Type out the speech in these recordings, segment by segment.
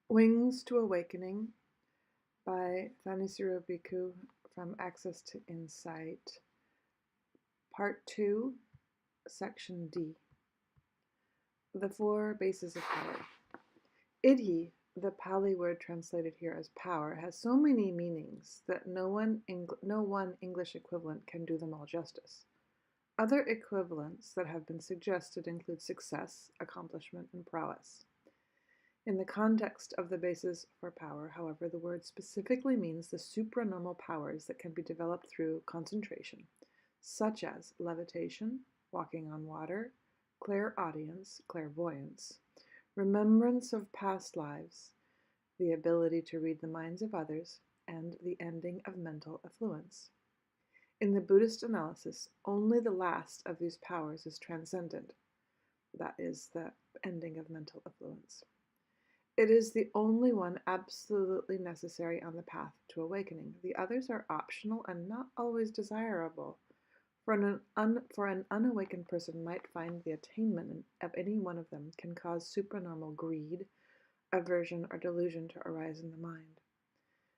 Wings to Awakening by Thanissaro Bhikku from Access to Insight, Part 2, Section D. The Four Bases of Power. Idhi, the Pali word translated here as power, has so many meanings that no one English equivalent can do them all justice. Other equivalents that have been suggested include success, accomplishment, and prowess. In the context of the basis for power, however, the word specifically means the supranormal powers that can be developed through concentration, such as levitation, walking on water, clairaudience, clairvoyance, remembrance of past lives, the ability to read the minds of others, and the ending of mental affluence. In the Buddhist analysis, only the last of these powers is transcendent, that is, the ending of mental affluence. It is the only one absolutely necessary on the path to awakening. The others are optional and not always desirable. For an unawakened person might find the attainment of any one of them can cause supranormal greed, aversion, or delusion to arise in the mind.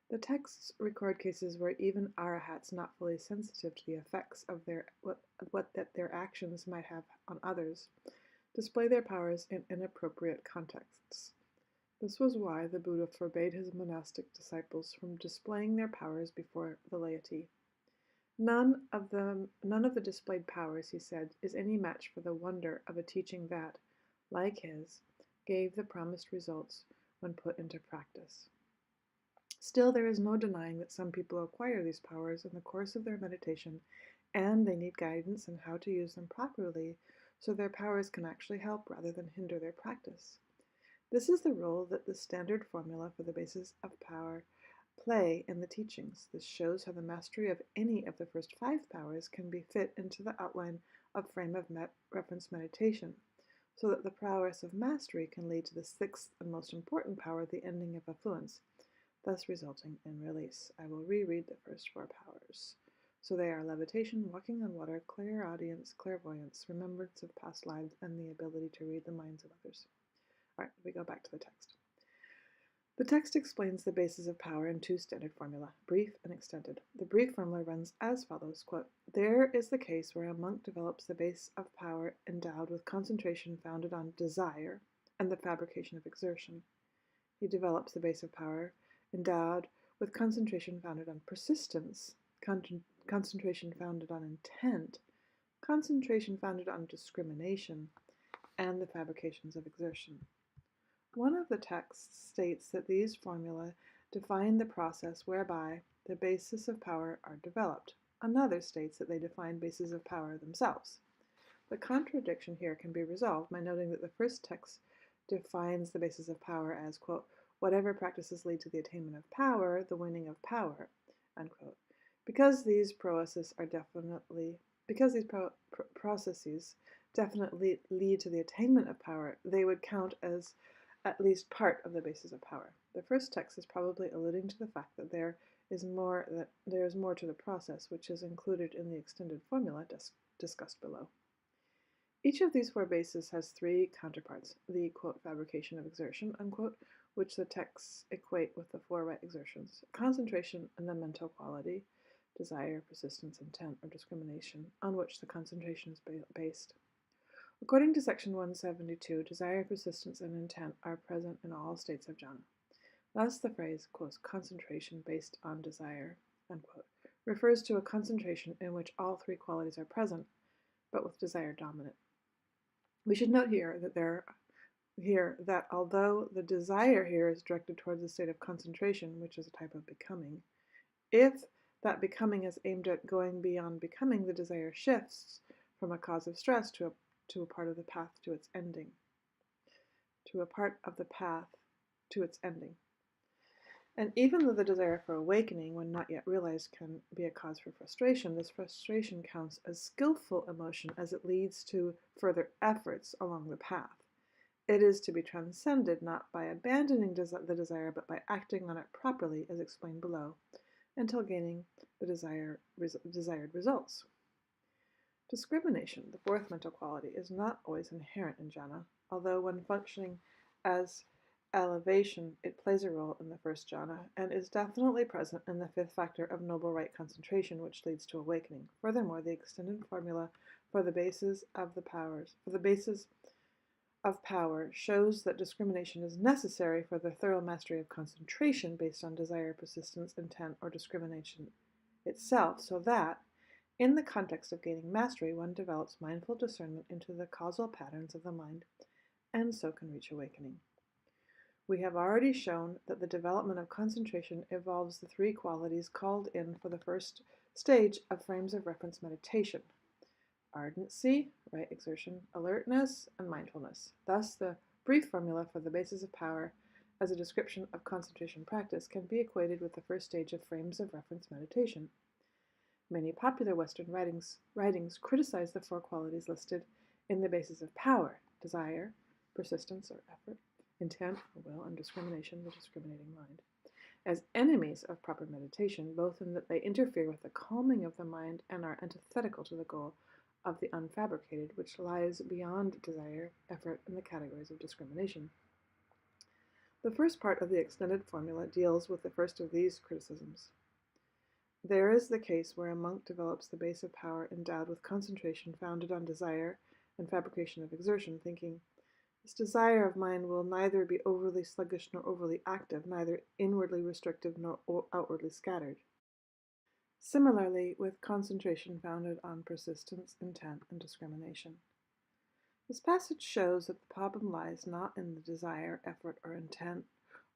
The texts record cases where even arahats not fully sensitive to the effects of what their actions might have on others display their powers in inappropriate contexts. This was why the Buddha forbade his monastic disciples from displaying their powers before the laity. None of the displayed powers, he said, is any match for the wonder of a teaching that, like his, gave the promised results when put into practice. Still, there is no denying that some people acquire these powers in the course of their meditation, and they need guidance in how to use them properly so their powers can actually help rather than hinder their practice. This is the role that the standard formula for the basis of power play in the teachings. This shows how the mastery of any of the first 5 powers can be fit into the outline of frame of reference meditation, so that the prowess of mastery can lead to the 6th and most important power, the ending of affluence, thus resulting in release. I will reread the first 4 powers. So they are levitation, walking on water, clairaudience, clairvoyance, remembrance of past lives, and the ability to read the minds of others. All right, we go back to the text. The text explains the basis of power in 2 standard formula, brief and extended. The brief formula runs as follows, quote, "There is the case where a monk develops the base of power endowed with concentration founded on desire and the fabrication of exertion. He develops the base of power endowed with concentration founded on persistence, concentration founded on intent, concentration founded on discrimination, and the fabrications of exertion." One of the texts states that these formulae define the process whereby the bases of power are developed. Another states that they define bases of power themselves. The contradiction here can be resolved by noting that the first text defines the basis of power as, quote, "whatever practices lead to the attainment of power, the winning of power," unquote. Because these processes definitely lead to the attainment of power, they would count as at least part of the basis of power. The first text is probably alluding to the fact that there is more to the process, which is included in the extended formula discussed below. Each of these 4 bases has 3 counterparts: the, quote, "fabrication of exertion," unquote, which the texts equate with the 4 right exertions, concentration and the mental quality, desire, persistence, intent, or discrimination, on which the concentration is based. According to section 172, desire, persistence, and intent are present in all states of jhana. Thus the phrase, quote, "concentration based on desire," unquote, refers to a concentration in which all 3 qualities are present, but with desire dominant. We should note here that although the desire here is directed towards a state of concentration, which is a type of becoming, if that becoming is aimed at going beyond becoming, the desire shifts from a cause of stress to a part of the path to its ending. And even though the desire for awakening, when not yet realized, can be a cause for frustration, this frustration counts as skillful emotion as it leads to further efforts along the path. It is to be transcended not by abandoning the desire, but by acting on it properly, as explained below, until gaining the desired results. Discrimination, the 4th mental quality, is not always inherent in jhana, although when functioning as elevation, it plays a role in the first jhana and is definitely present in the fifth factor of noble right concentration, which leads to awakening. Furthermore, the extended formula for the basis of power shows that discrimination is necessary for the thorough mastery of concentration based on desire, persistence, intent, or discrimination itself, so that, in the context of gaining mastery, one develops mindful discernment into the causal patterns of the mind and so can reach awakening. We have already shown that the development of concentration involves the three qualities called in for the first stage of frames of reference meditation: ardency, right exertion, alertness, and mindfulness. Thus, the brief formula for the basis of power as a description of concentration practice can be equated with the first stage of frames of reference meditation. Many popular Western writings criticize the four qualities listed in the basis of power: desire, persistence or effort, intent or will, and discrimination, the discriminating mind, as enemies of proper meditation, both in that they interfere with the calming of the mind and are antithetical to the goal of the unfabricated, which lies beyond desire, effort, and the categories of discrimination. The first part of the extended formula deals with the first of these criticisms. There is the case where a monk develops the base of power endowed with concentration founded on desire and fabrication of exertion, thinking, "This desire of mine will neither be overly sluggish nor overly active, neither inwardly restrictive nor outwardly scattered." Similarly, with concentration founded on persistence, intent, and discrimination. This passage shows that the problem lies not in the desire, effort, or intent,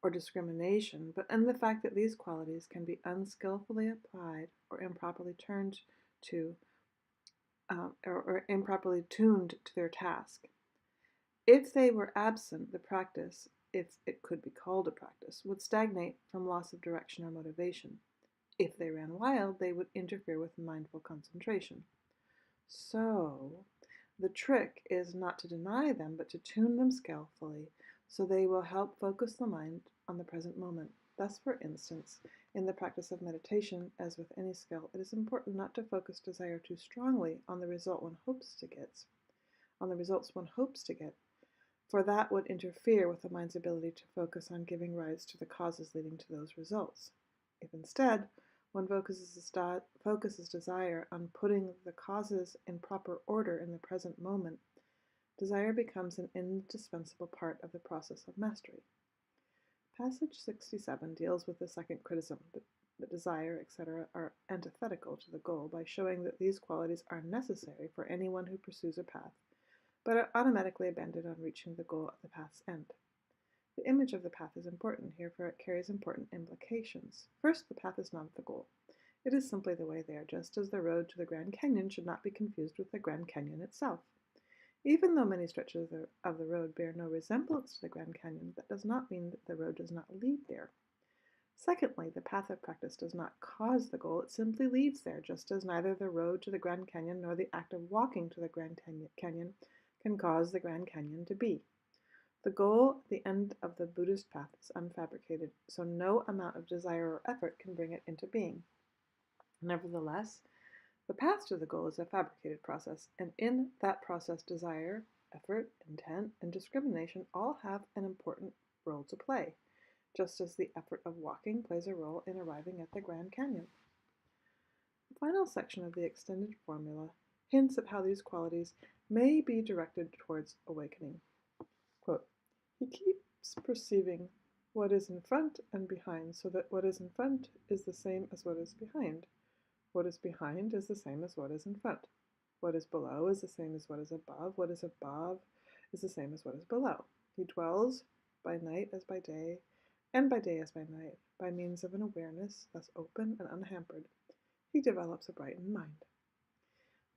or discrimination, but in the fact that these qualities can be unskillfully applied or improperly turned to, or improperly tuned to their task. If they were absent, the practice, if it could be called a practice, would stagnate from loss of direction or motivation. If they ran wild, they would interfere with mindful concentration. So, the trick is not to deny them, but to tune them skillfully, so they will help focus the mind on the present moment. Thus, for instance, in the practice of meditation, as with any skill, it is important not to focus desire too strongly on the results one hopes to get, for that would interfere with the mind's ability to focus on giving rise to the causes leading to those results. If instead, one focuses desire on putting the causes in proper order in the present moment, desire becomes an indispensable part of the process of mastery. Passage 67 deals with the second criticism, that desire, etc., are antithetical to the goal by showing that these qualities are necessary for anyone who pursues a path, but are automatically abandoned on reaching the goal at the path's end. The image of the path is important here, for it carries important implications. First, the path is not the goal. It is simply the way there, just as the road to the Grand Canyon should not be confused with the Grand Canyon itself. Even though many stretches of the road bear no resemblance to the Grand Canyon, that does not mean that the road does not lead there. Secondly, the path of practice does not cause the goal, it simply leads there, just as neither the road to the Grand Canyon nor the act of walking to the Grand Canyon can cause the Grand Canyon to be. The goal at the end of the Buddhist path is unfabricated, so no amount of desire or effort can bring it into being. Nevertheless, the path to the goal is a fabricated process, and in that process desire, effort, intent, and discrimination all have an important role to play, just as the effort of walking plays a role in arriving at the Grand Canyon. The final section of the extended formula hints at how these qualities may be directed towards awakening. Quote, "He keeps perceiving what is in front and behind, so that what is in front is the same as what is behind. What is behind is the same as what is in front. What is below is the same as what is above. What is above is the same as what is below. He dwells by night as by day, and by day as by night. By means of an awareness thus open and unhampered, he develops a brightened mind."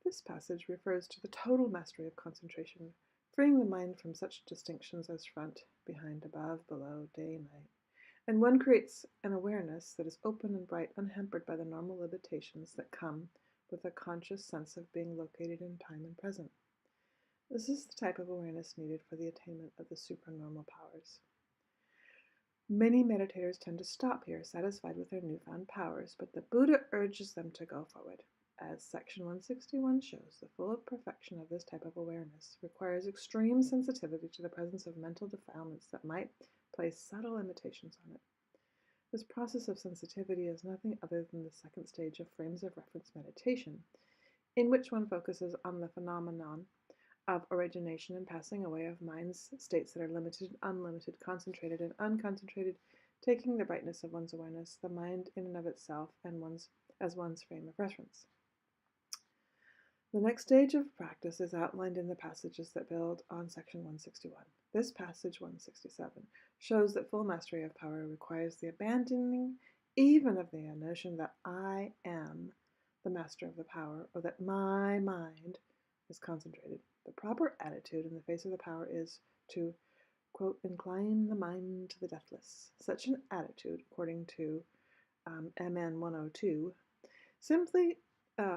This passage refers to the total mastery of concentration, freeing the mind from such distinctions as front, behind, above, below, day, night. And one creates an awareness that is open and bright, unhampered by the normal limitations that come with a conscious sense of being located in time and present. This is the type of awareness needed for the attainment of the supranormal powers. Many meditators tend to stop here, satisfied with their newfound powers, but the Buddha urges them to go forward. As section 161 shows, the full perfection of this type of awareness requires extreme sensitivity to the presence of mental defilements that might place subtle imitations on it. This process of sensitivity is nothing other than the second stage of frames of reference meditation, in which one focuses on the phenomenon of origination and passing away of mind's states that are limited, unlimited, concentrated, and unconcentrated, taking the brightness of one's awareness, the mind in and of itself, and as one's frame of reference. The next stage of practice is outlined in the passages that build on section 161. This passage, 167, shows that full mastery of power requires the abandoning even of the notion that I am the master of the power, or that my mind is concentrated. The proper attitude in the face of the power is to, quote, incline the mind to the deathless. Such an attitude, according to MN 102,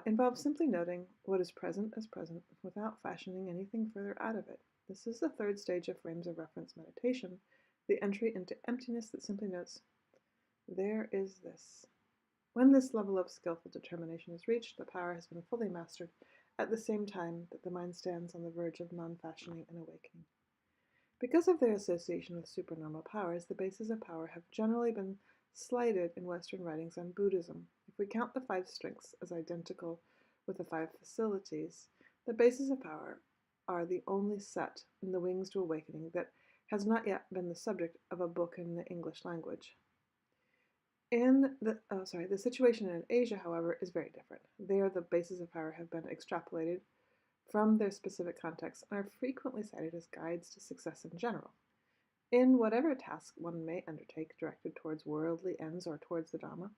involves simply noting what is present as present without fashioning anything further out of it. This is the third stage of frames of reference meditation, the entry into emptiness that simply notes, there is this. When this level of skillful determination is reached, the power has been fully mastered at the same time that the mind stands on the verge of non-fashioning and awakening. Because of their association with supernormal powers, the bases of power have generally been slighted in Western writings on Buddhism. If we count the 5 strengths as identical with the 5 facilities, the bases of power are the only set in the Wings to Awakening that has not yet been the subject of a book in the English language. The situation in Asia, however, is very different. There, the bases of power have been extrapolated from their specific context and are frequently cited as guides to success in general. In whatever task one may undertake directed towards worldly ends or towards the Dhamma,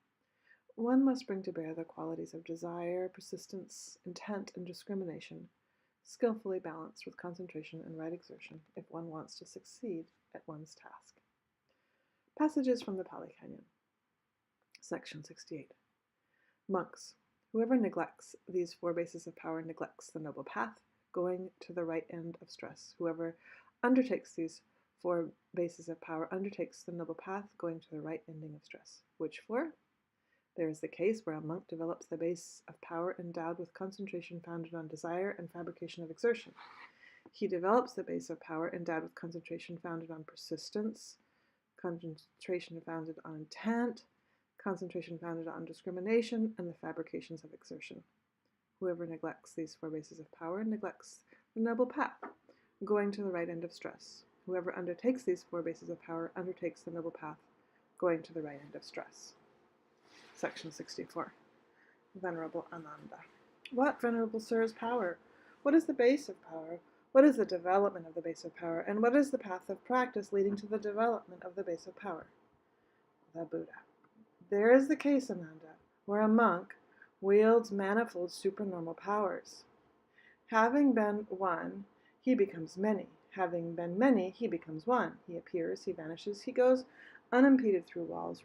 one must bring to bear the qualities of desire, persistence, intent, and discrimination, skillfully balanced with concentration and right exertion if one wants to succeed at one's task. Passages from the Pali Canon. Section 68. Monks. Whoever neglects these 4 bases of power neglects the noble path, going to the right end of stress. Whoever undertakes these 4 bases of power undertakes the noble path, going to the right ending of stress. Which 4? There is the case where a monk develops the base of power endowed with concentration founded on desire and fabrication of exertion. He develops the base of power endowed with concentration founded on persistence, concentration founded on intent, concentration founded on discrimination, and the fabrications of exertion. Whoever neglects these 4 bases of power neglects the noble path, going to the right end of stress. Whoever undertakes these 4 bases of power undertakes the noble path, going to the right end of stress. Section 64. Venerable Ananda. What, Venerable Sir, is power? What is the base of power? What is the development of the base of power? And what is the path of practice leading to the development of the base of power? The Buddha. There is the case, Ananda, where a monk wields manifold supernormal powers. Having been one, he becomes many. Having been many, he becomes one. He appears, he vanishes, he goes unimpeded through walls,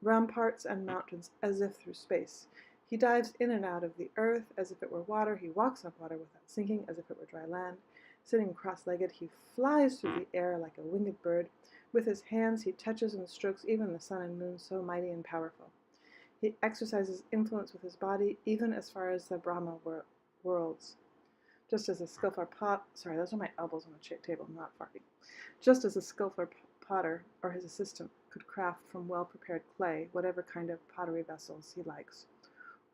ramparts, and mountains as if through space. He dives in and out of the earth as if it were water. He walks on water without sinking as if it were dry land. Sitting cross-legged, he flies through the air like a winged bird. With his hands he touches and strokes even the sun and moon, so mighty and powerful. He exercises influence with his body, even as far as the Brahma worlds. Just as a skillful those are my elbows on the table, not farting. Just as a skillful potter or his assistant could craft from well-prepared clay whatever kind of pottery vessels he likes,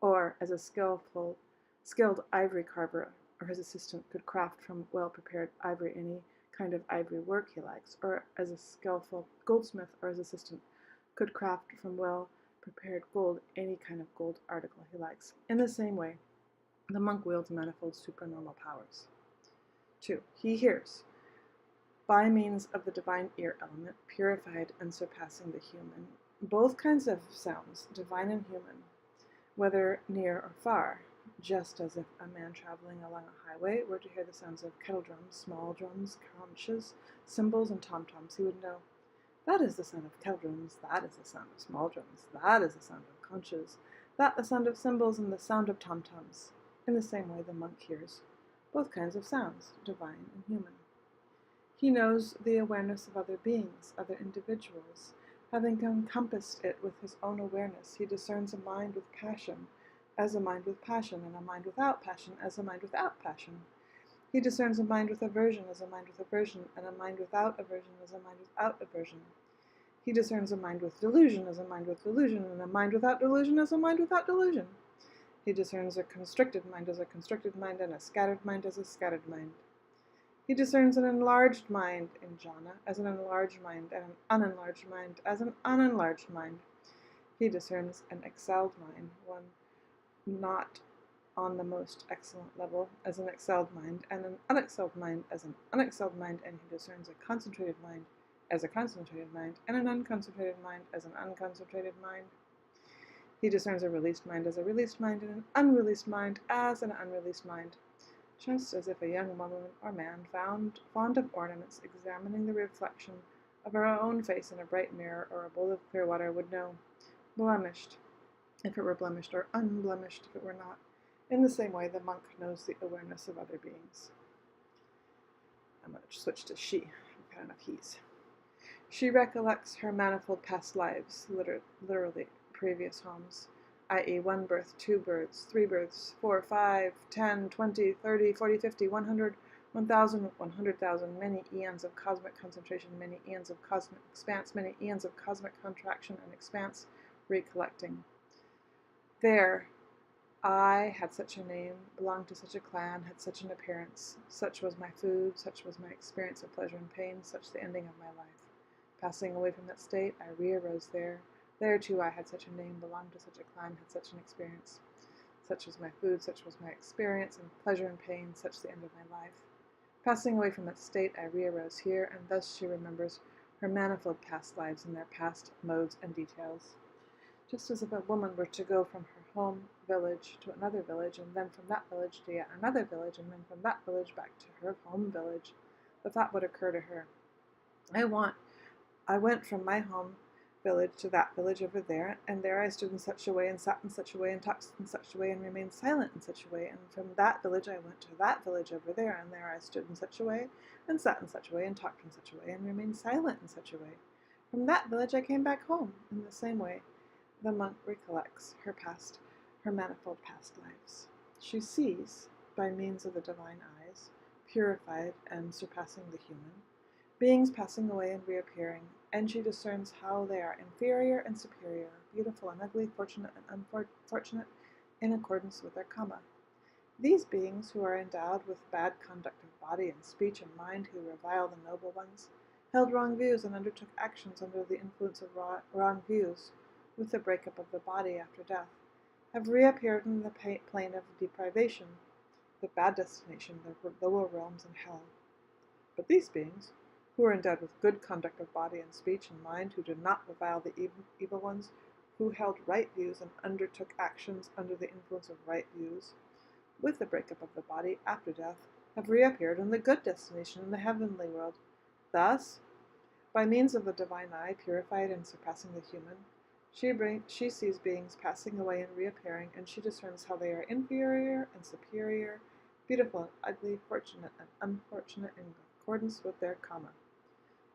or as a skilled ivory carver or his assistant could craft from well-prepared ivory any kind of ivory work he likes, or as a skillful goldsmith or his assistant could craft from well-prepared gold any kind of gold article he likes. In the same way, the monk wields manifold supernormal powers. 2. He hears, by means of the divine ear element, purified and surpassing the human, both kinds of sounds, divine and human, whether near or far, just as if a man traveling along a highway were to hear the sounds of kettle drums, small drums, conches, cymbals, and tom-toms, he would know, that is the sound of kettle drums, that is the sound of small drums, that is the sound of conches, that the sound of cymbals, and the sound of tom-toms. In the same way, the monk hears both kinds of sounds, divine and human. He knows the awareness of other beings, other individuals. Having encompassed it with his own awareness, he discerns a mind with passion as a mind with passion, and a mind without passion as a mind without passion. He discerns a mind with aversion as a mind with aversion, and a mind without aversion as a mind without aversion. He discerns a mind with delusion as a mind with delusion, and a mind without delusion as a mind without delusion. He discerns a constricted mind as a constricted mind, and a scattered mind as a scattered mind. He discerns an enlarged mind in jhana as an enlarged mind, and an unenlarged mind as an unenlarged mind. He discerns an excelled mind, one not on the most excellent level, as an excelled mind, and an unexcelled mind as an unexcelled mind, and he discerns a concentrated mind as a concentrated mind, and an unconcentrated mind as an unconcentrated mind. He discerns a released mind as a released mind, and an unreleased mind as an unreleased mind. Just as if a young woman or man fond of ornaments, examining the reflection of her own face in a bright mirror or a bowl of clear water, would know, blemished if it were blemished, or unblemished if it were not. In the same way, the monk knows the awareness of other beings. I'm going to switch to she. I've got enough he's. She recollects her manifold past lives, literally previous homes, i.e. 1 birth, 2 births, 3 births, 4, 5, 10, 20, 30, 40, 50, 100, 1,000, 100,000, many eons of cosmic concentration, many eons of cosmic expanse, many eons of cosmic contraction and expanse, recollecting. There, I had such a name, belonged to such a clan, had such an appearance, such was my food, such was my experience of pleasure and pain, such the ending of my life. Passing away from that state, I re-arose there. There too I had such a name, belonged to such a clan, had such an experience. Such was my food, such was my experience, and pleasure and pain, such the end of my life. Passing away from that state, I re-arose here, and thus she remembers her manifold past lives in their past modes and details. Just as if a woman were to go from her home village to another village, and then from that village to yet another village, and then from that village back to her home village, the thought would occur to her, I went from my home village to that village over there, and there I stood in such a way, and sat in such a way, and talked in such a way, and remained silent in such a way, and from that village I went to that village over there, and there I stood in such a way, and sat in such a way, and talked in such a way, and remained silent in such a way. From that village I came back home. In the same way, the monk recollects her manifold past lives. She sees, by means of the divine eyes, purified and surpassing the human, beings passing away and reappearing, and she discerns how they are inferior and superior, beautiful and ugly, fortunate and unfortunate, in accordance with their karma. These beings, who are endowed with bad conduct of body and speech and mind, who revile the noble ones, held wrong views and undertook actions under the influence of wrong views, with the breakup of the body after death, have reappeared in the plane of deprivation, the bad destination, the lower realms and hell. But these beings, who are endowed with good conduct of body and speech and mind, who did not revile the evil ones, who held right views and undertook actions under the influence of right views, with the breakup of the body after death, have reappeared in the good destination in the heavenly world. Thus, by means of the divine eye, purified and surpassing the human, she sees beings passing away and reappearing, and she discerns how they are inferior and superior, beautiful and ugly, fortunate and unfortunate, in accordance with their karma.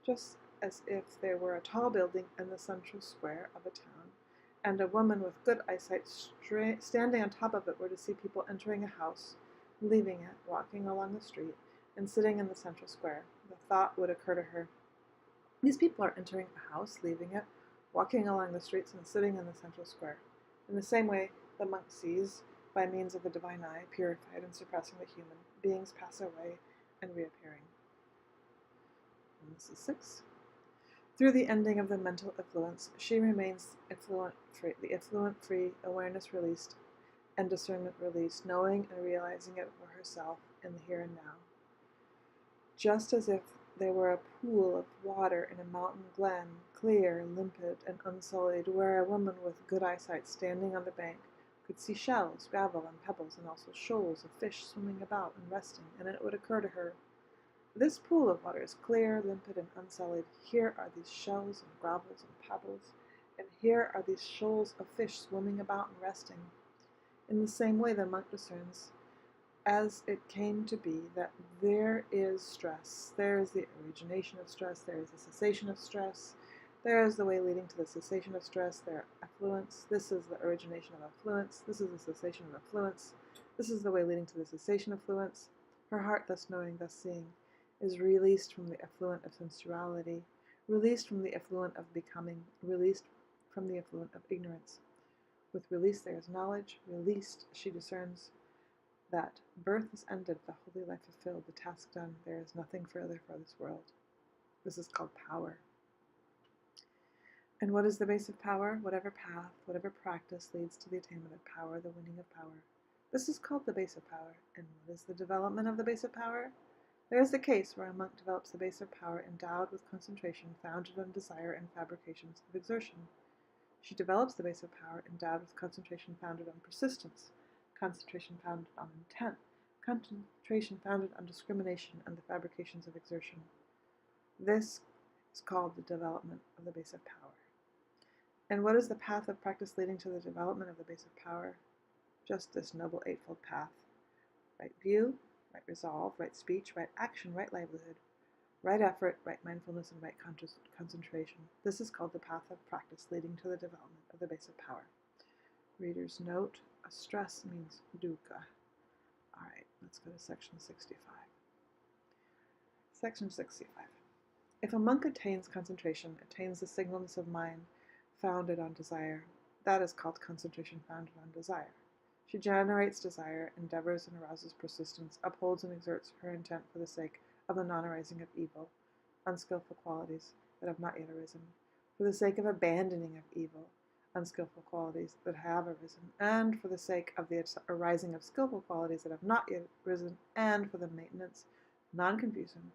Just as if there were a tall building in the central square of a town, and a woman with good eyesight standing on top of it were to see people entering a house, leaving it, walking along the street, and sitting in the central square, the thought would occur to her, these people are entering a house, leaving it, walking along the streets, and sitting in the central square. In the same way, the monk sees, by means of the divine eye, purified and surpassing the human, beings pass away and reappearing. And this is 6. Through the ending of the mental effluence, she remains the effluent-free, awareness released, and discernment released, knowing and realizing it for herself in the here and now. Just as if there were a pool of water in a mountain glen, clear, limpid, and unsullied, where a woman with good eyesight standing on the bank could see shells, gravel, and pebbles, and also shoals of fish swimming about and resting, and it would occur to her, this pool of water is clear, limpid, and unsullied. Here are these shells and gravels and pebbles, and here are these shoals of fish swimming about and resting. In the same way, the monk discerns, as it came to be, that there is stress. There is the origination of stress. There is the cessation of stress. There is the way leading to the cessation of stress. There are effluents. This is the origination of effluents. This is the cessation of effluents. This is the way leading to the cessation of effluents. Her heart, thus knowing, thus seeing, is released from the effluent of sensuality, released from the effluent of becoming, released from the effluent of ignorance. With release there is knowledge. Released, she discerns that birth is ended, the holy life fulfilled, the task done. There is nothing further for this world. This is called power. And what is the base of power? Whatever path, whatever practice leads to the attainment of power, the winning of power. This is called the base of power. And what is the development of the base of power? There is the case where a monk develops the base of power endowed with concentration, founded on desire and fabrications of exertion. She develops the base of power endowed with concentration founded on persistence, concentration founded on intent, concentration founded on discrimination and the fabrications of exertion. This is called the development of the base of power. And what is the path of practice leading to the development of the base of power? Just this noble eightfold path. Right view, right resolve, right speech, right action, right livelihood, right effort, right mindfulness, and right concentration. This is called the path of practice leading to the development of the base of power. Reader's note, a stress means dukkha. All right, let's go to section 65. Section 65. If a monk attains concentration, attains the singleness of mind founded on desire, that is called concentration founded on desire. She generates desire, endeavors and arouses persistence, upholds and exerts her intent for the sake of the non-arising of evil, unskillful qualities that have not yet arisen, for the sake of abandoning of evil, unskillful qualities that have arisen, and for the sake of the arising of skillful qualities that have not yet risen, and for the maintenance, non-confusion,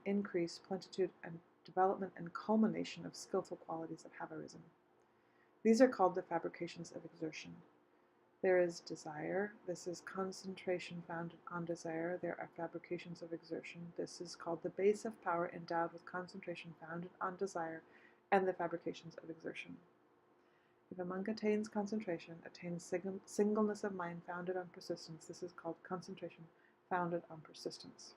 increase, plenitude, and development and culmination of skillful qualities that have arisen. These are called the fabrications of exertion. There is desire. This is concentration founded on desire. There are fabrications of exertion. This is called the base of power endowed with concentration founded on desire and the fabrications of exertion. If a monk attains concentration, attains singleness of mind founded on persistence, this is called concentration founded on persistence.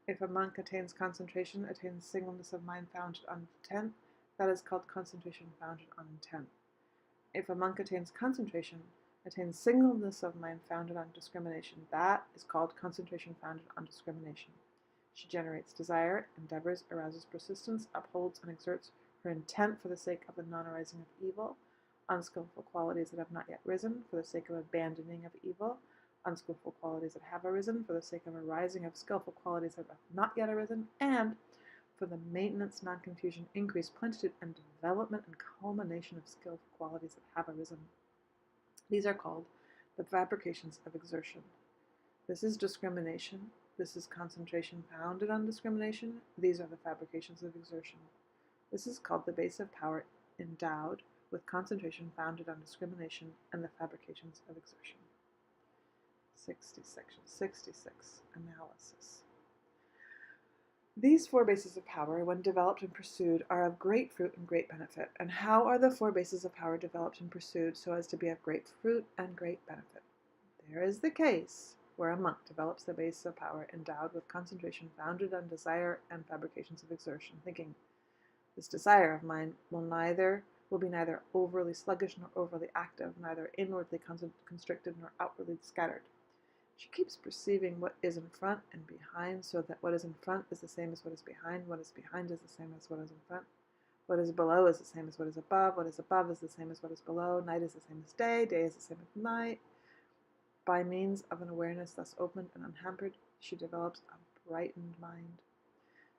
If a monk attains concentration, attains singleness of mind founded on intent, that is called concentration founded on intent. If a monk attains concentration, attains singleness of mind founded on discrimination, that is called concentration founded on discrimination. She generates desire, endeavors, arouses persistence, upholds and exerts her intent for the sake of the non-arising of evil, unskillful qualities that have not yet risen, for the sake of abandoning of evil, unskillful qualities that have arisen, for the sake of arising of skillful qualities that have not yet arisen, and for the maintenance, non-confusion, increase, plenitude, and development and culmination of skillful qualities that have arisen. These are called the fabrications of exertion. This is discrimination. This is concentration founded on discrimination. These are the fabrications of exertion. This is called the base of power endowed with concentration founded on discrimination and the fabrications of exertion. Section 66, analysis. These four bases of power, when developed and pursued, are of great fruit and great benefit. And how are the four bases of power developed and pursued so as to be of great fruit and great benefit? There is the case where a monk develops the base of power endowed with concentration founded on desire and fabrications of exertion, thinking, this desire of mine will be neither overly sluggish nor overly active, neither inwardly constricted nor outwardly scattered. She keeps perceiving what is in front and behind, so that what is in front is the same as what is behind, what is behind is the same as what is in front, what is below is the same as what is above, what is above is the same as what is below, night is the same as day, day is the same as night. By means of an awareness thus opened and unhampered, she develops a brightened mind.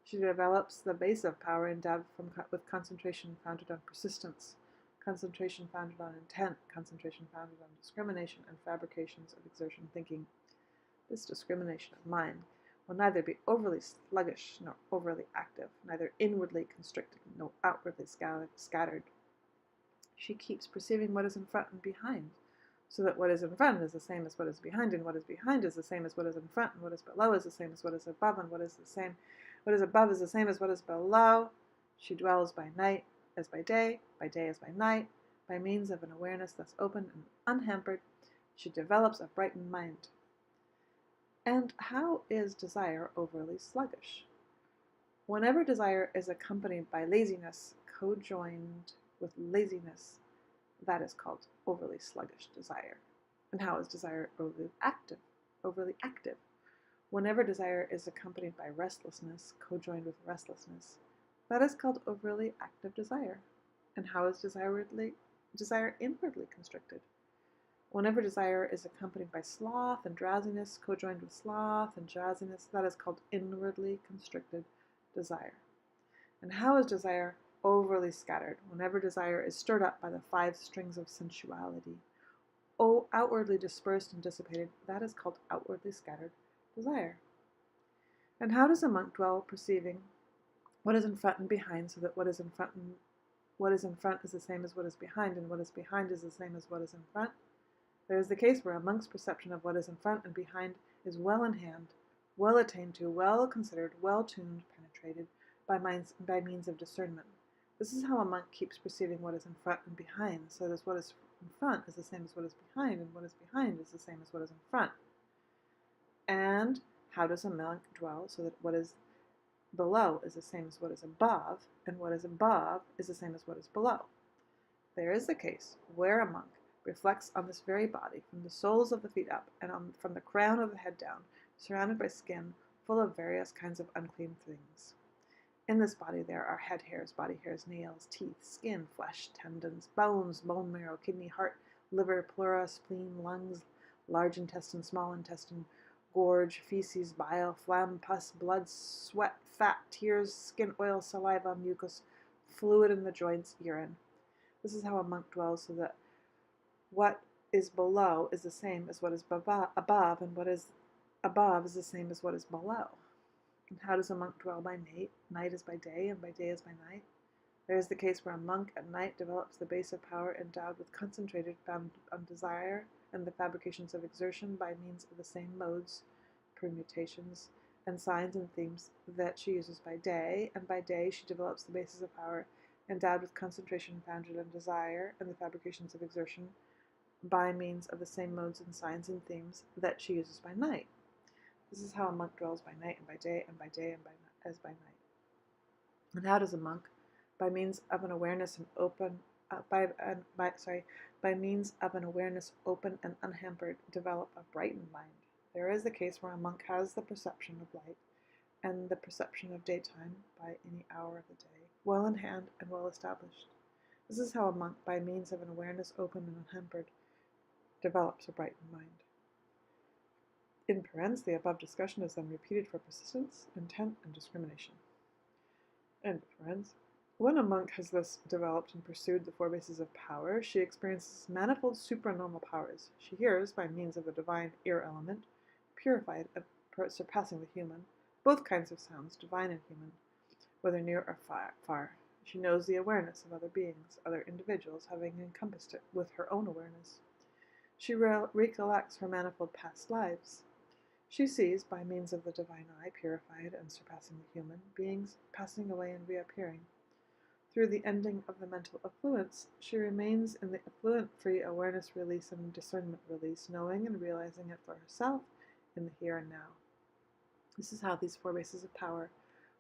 She develops the base of power endowed with concentration founded on persistence, concentration founded on intent, concentration founded on discrimination, and fabrications of exertion thinking. This discrimination of mind will neither be overly sluggish nor overly active, neither inwardly constricted nor outwardly scattered. She keeps perceiving what is in front and behind, so that what is in front is the same as what is behind, and what is behind is the same as what is in front, and what is below is the same as what is above, and what is above is the same as what is below. She dwells by night as by day as by night. By means of an awareness thus open and unhampered, she develops a brightened mind. And how is desire overly sluggish? Whenever desire is accompanied by laziness, co-joined with laziness, that is called overly sluggish desire. And how is desire overly active? overly active. Whenever desire is accompanied by restlessness, co-joined with restlessness, that is called overly active desire. And how is desire inwardly constricted? Whenever desire is accompanied by sloth and drowsiness, co-joined with sloth and drowsiness, that is called inwardly constricted desire. And how is desire overly scattered? Whenever desire is stirred up by the 5 strings of sensuality, outwardly dispersed and dissipated, that is called outwardly scattered desire. And how does a monk dwell perceiving what is in front and behind, so that what is in front is the same as what is behind, and what is behind is the same as what is in front? There is the case where a monk's perception of what is in front and behind is well in hand, well attained to, well considered, well tuned, penetrated by means of discernment. This is how a monk keeps perceiving what is in front and behind, so that what is in front is the same as what is behind, and what is behind is the same as what is in front. And how does a monk dwell so that what is below is the same as what is above, and what is above is the same as what is below? There is the case where a monk reflects on this very body, from the soles of the feet up, and from the crown of the head down, surrounded by skin full of various kinds of unclean things. In this body there are head hairs, body hairs, nails, teeth, skin, flesh, tendons, bones, bone marrow, kidney, heart, liver, pleura, spleen, lungs, large intestine, small intestine, gorge, feces, bile, phlegm, pus, blood, sweat, fat, tears, skin oil, saliva, mucus, fluid in the joints, urine. This is how a monk dwells, so that what is below is the same as what is above, and what is above is the same as what is below. And how does a monk dwell by night? Night is by day, and by day is by night. There is the case where a monk at night develops the base of power endowed with concentrated bound on desire and the fabrications of exertion by means of the same modes, permutations, and signs and themes that she uses by day, and by day she develops the basis of power endowed with concentration founded on desire and the fabrications of exertion by means of the same modes and signs and themes that she uses by night. This is how a monk dwells by night and by day, and by day and as by night. And how does a monk, by means of an awareness by means of an awareness open and unhampered, develop a brightened mind? There is the case where a monk has the perception of light and the perception of daytime by any hour of the day, well in hand and well established. This is how a monk, by means of an awareness open and unhampered, develops a brightened mind. In parens, the above discussion is then repeated for persistence, intent, and discrimination. End of parens. When a monk has thus developed and pursued the 4 bases of power, she experiences manifold supranormal powers. She hears, by means of the divine ear element, purified and surpassing the human, both kinds of sounds, divine and human, whether near or far. She knows the awareness of other beings, other individuals, having encompassed it with her own awareness. She recollects her manifold past lives. She sees, by means of the divine eye, purified and surpassing the human, beings passing away and reappearing. Through the ending of the mental affluence, she remains in the affluent-free awareness release and discernment release, knowing and realizing it for herself in the here and now. This is how these 4 bases of power,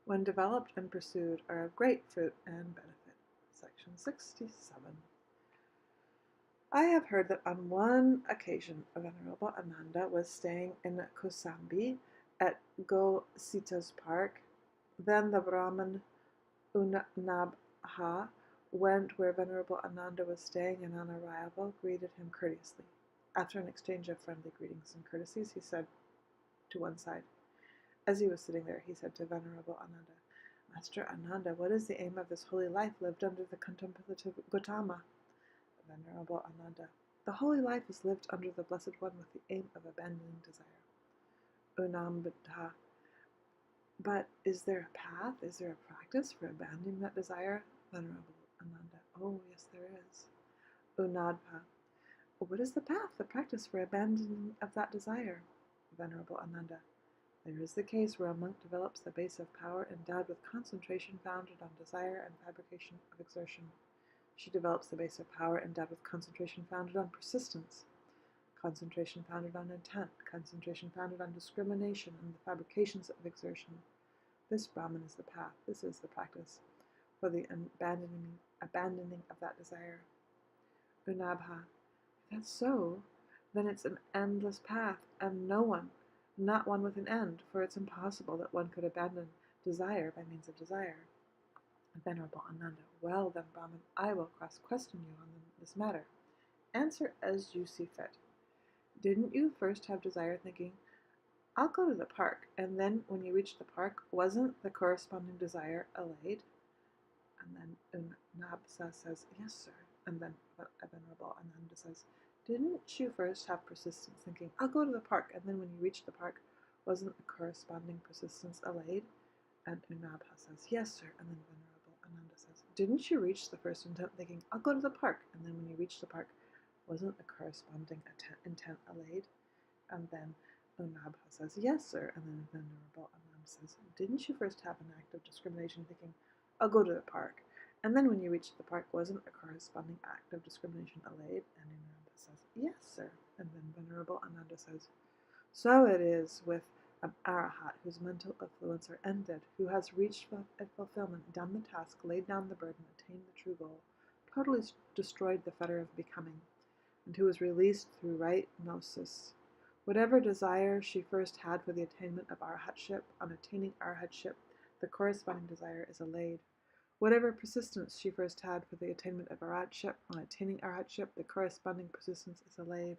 when developed and pursued, are of great fruit and benefit. Section 67. I have heard that on one occasion Venerable Ananda was staying in Kosambi at Go-Sita's park. Then the Brahmin Unabha went where Venerable Ananda was staying, and on arrival greeted him courteously. After an exchange of friendly greetings and courtesies, he said to one side. As he was sitting there, he said to Venerable Ananda, Master Ananda, what is the aim of this holy life lived under the contemplative Gautama? Venerable Ananda, the holy life is lived under the Blessed One with the aim of abandoning desire. Unambudha, but is there a path, is there a practice for abandoning that desire? Venerable Ananda, oh yes there is. Unadha, what is the path, the practice for abandoning of that desire? Venerable Ananda, there is the case where a monk develops the base of power endowed with concentration founded on desire and fabrication of exertion. She develops the base of power endowed with concentration founded on persistence, concentration founded on intent, concentration founded on discrimination and the fabrications of exertion. This Brahman is the path, this is the practice for the abandoning of that desire. Unabha, if that's so, then it's an endless path, and no one, not one with an end, for it's impossible that one could abandon desire by means of desire. Venerable Ananda, well then, Brahman, I will cross-question you on this matter. Answer as you see fit. Didn't you first have desire thinking, I'll go to the park, and then when you reached the park, wasn't the corresponding desire allayed? And then Unabsa says, yes, sir. And then Venerable Ananda says, didn't you first have persistence thinking, I'll go to the park, and then when you reached the park, wasn't the corresponding persistence allayed? And Unabha says, yes, sir. And then Venerable Ananda says, didn't you reach the first intent thinking, I'll go to the park, and then when you reached the park, wasn't the corresponding intent allayed? And then Unabha says, yes, sir. And then Venerable Ananda says, didn't you first have an act of discrimination thinking, I'll go to the park, and then when you reached the park, wasn't a corresponding act of discrimination allayed? And Ananda says, yes, sir. And then Venerable Ananda says, so it is with an arahat whose mental affluents are ended, who has reached fulfillment, done the task, laid down the burden, attained the true goal, totally destroyed the fetter of becoming, and who is released through right gnosis. Whatever desire she first had for the attainment of arahatship, on attaining arahatship, the corresponding desire is allayed. Whatever persistence she first had for the attainment of arahatship, on attaining arahatship, the corresponding persistence is allayed.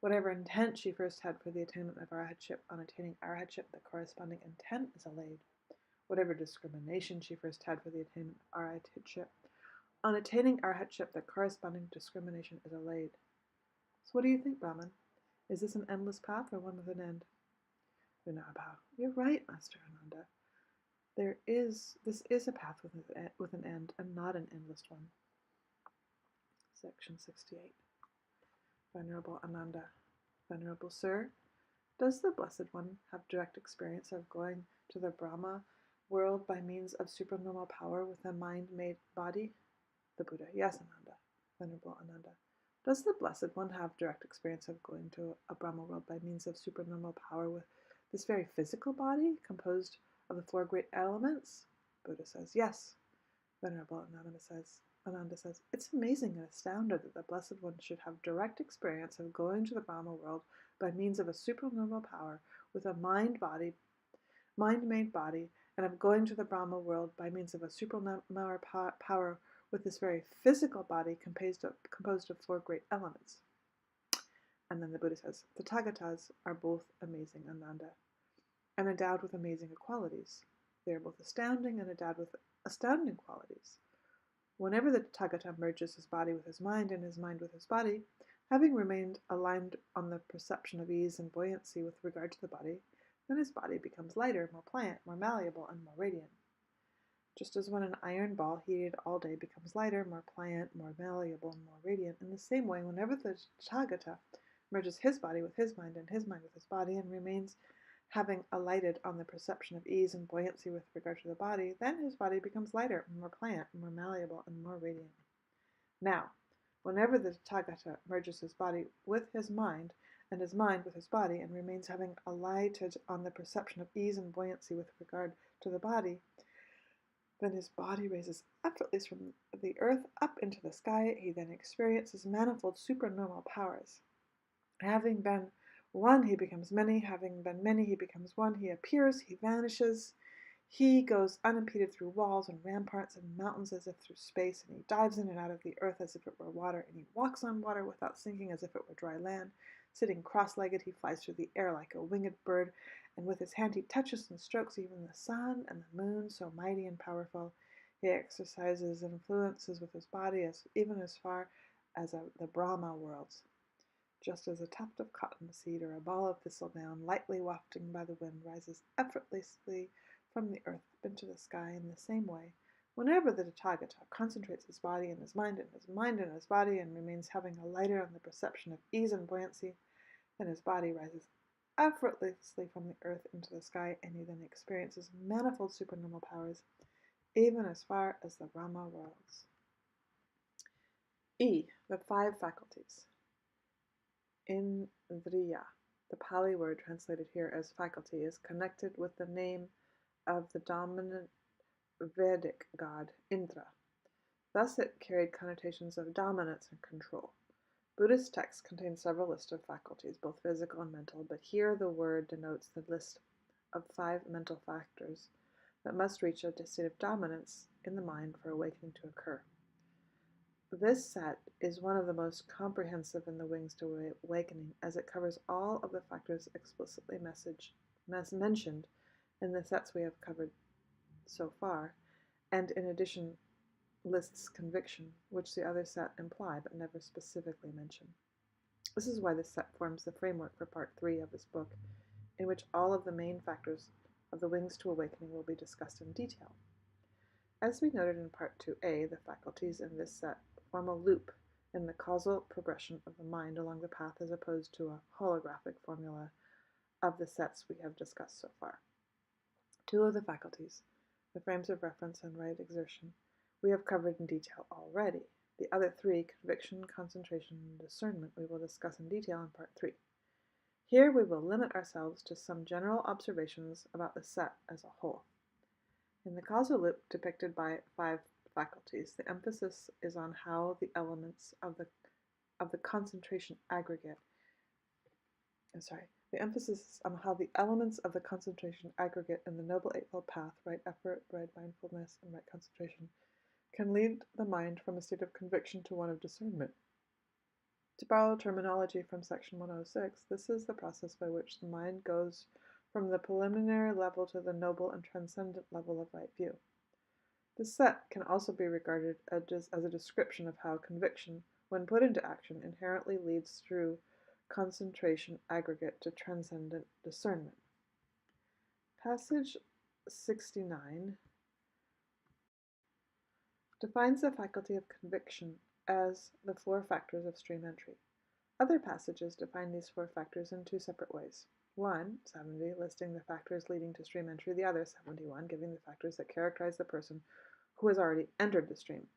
Whatever intent she first had for the attainment of arahatship, on attaining arahatship, the corresponding intent is allayed. Whatever discrimination she first had for the attainment of arahatship, on attaining arahatship, the corresponding discrimination is allayed. So what do you think, Brahman? Is this an endless path or one with an end? Vinabha, you're right, Master Ananda. This is a path with an end, and not an endless one. Section 68. Venerable Ananda, Venerable Sir, does the Blessed One have direct experience of going to the Brahma world by means of supernormal power with a mind-made body? The Buddha, yes, Ananda. Venerable Ananda, does the Blessed One have direct experience of going to a Brahma world by means of supernormal power with this very physical body composed of the four great elements? Buddha says, yes. Venerable Ananda says, it's amazing and astounding that the Blessed One should have direct experience of going to the Brahma world by means of a supernormal power with a mind-made body, and of going to the Brahma world by means of a supernormal power with this very physical body composed of four great elements. And then the Buddha says, the Tathagatas are both amazing, Ananda, and endowed with amazing qualities. They are both astounding and endowed with astounding qualities. Whenever the Tathagata merges his body with his mind and his mind with his body, having remained aligned on the perception of ease and buoyancy with regard to the body, then his body becomes lighter, more pliant, more malleable, and more radiant. Just as when an iron ball heated all day becomes lighter, more pliant, more malleable, and more radiant, in the same way, whenever the Tathagata merges his body with his mind and his mind with his body and remains having alighted on the perception of ease and buoyancy with regard to the body, then his body becomes lighter, more pliant, more malleable, and more radiant. Now, whenever the Tathagata merges his body with his mind and his mind with his body and remains having alighted on the perception of ease and buoyancy with regard to the body, then his body raises effortlessly from the earth up into the sky. He then experiences manifold supernormal powers. Having been one, he becomes many. Having been many, he becomes one. He appears, he vanishes. He goes unimpeded through walls and ramparts and mountains as if through space, and he dives in and out of the earth as if it were water, and he walks on water without sinking as if it were dry land. Sitting cross-legged, he flies through the air like a winged bird, and with his hand he touches and strokes even the sun and the moon, so mighty and powerful. He exercises and influences with his body even as far as the Brahma worlds. Just as a tuft of cottonseed or a ball of thistledown, lightly wafting by the wind, rises effortlessly from the earth up into the sky, in the same way, whenever the Tathagata concentrates his body and his mind and his mind in his body and remains having a lighter on the perception of ease and buoyancy, then his body rises effortlessly from the earth into the sky, and he then experiences manifold supernormal powers, even as far as the Brahma worlds. E. The five faculties. Indriya, the Pali word translated here as faculty, is connected with the name of the dominant Vedic god, Indra. Thus it carried connotations of dominance and control. Buddhist texts contain several lists of faculties, both physical and mental, but here the word denotes the list of 5 mental factors that must reach a state of dominance in the mind for awakening to occur. This set is one of the most comprehensive in the Wings to Awakening, as it covers all of the factors explicitly mentioned in the sets we have covered so far, and in addition lists conviction, which the other set imply but never specifically mention. This is why this set forms the framework for Part 3 of this book, in which all of the main factors of the Wings to Awakening will be discussed in detail. As we noted in Part 2a, the faculties in this set form a loop in the causal progression of the mind along the path as opposed to a holographic formula of the sets we have discussed so far. 2 of the faculties, the frames of reference and right exertion, we have covered in detail already. The other 3, conviction, concentration, and discernment, we will discuss in detail in Part 3. Here we will limit ourselves to some general observations about the set as a whole. In the causal loop depicted by 5 faculties, the emphasis is on how the elements of the concentration aggregate in the Noble Eightfold Path, right effort, right mindfulness, and right concentration, can lead the mind from a state of conviction to one of discernment. To borrow terminology from section 106, this is the process by which the mind goes from the preliminary level to the noble and transcendent level of right view. This set can also be regarded as a description of how conviction, when put into action, inherently leads through concentration aggregate to transcendent discernment. Passage 69 defines the faculty of conviction as the 4 factors of stream entry. Other passages define these 4 factors in 2 separate ways. 1, 70, listing the factors leading to stream entry, the other, 71, giving the factors that characterize the person who has already entered the stream.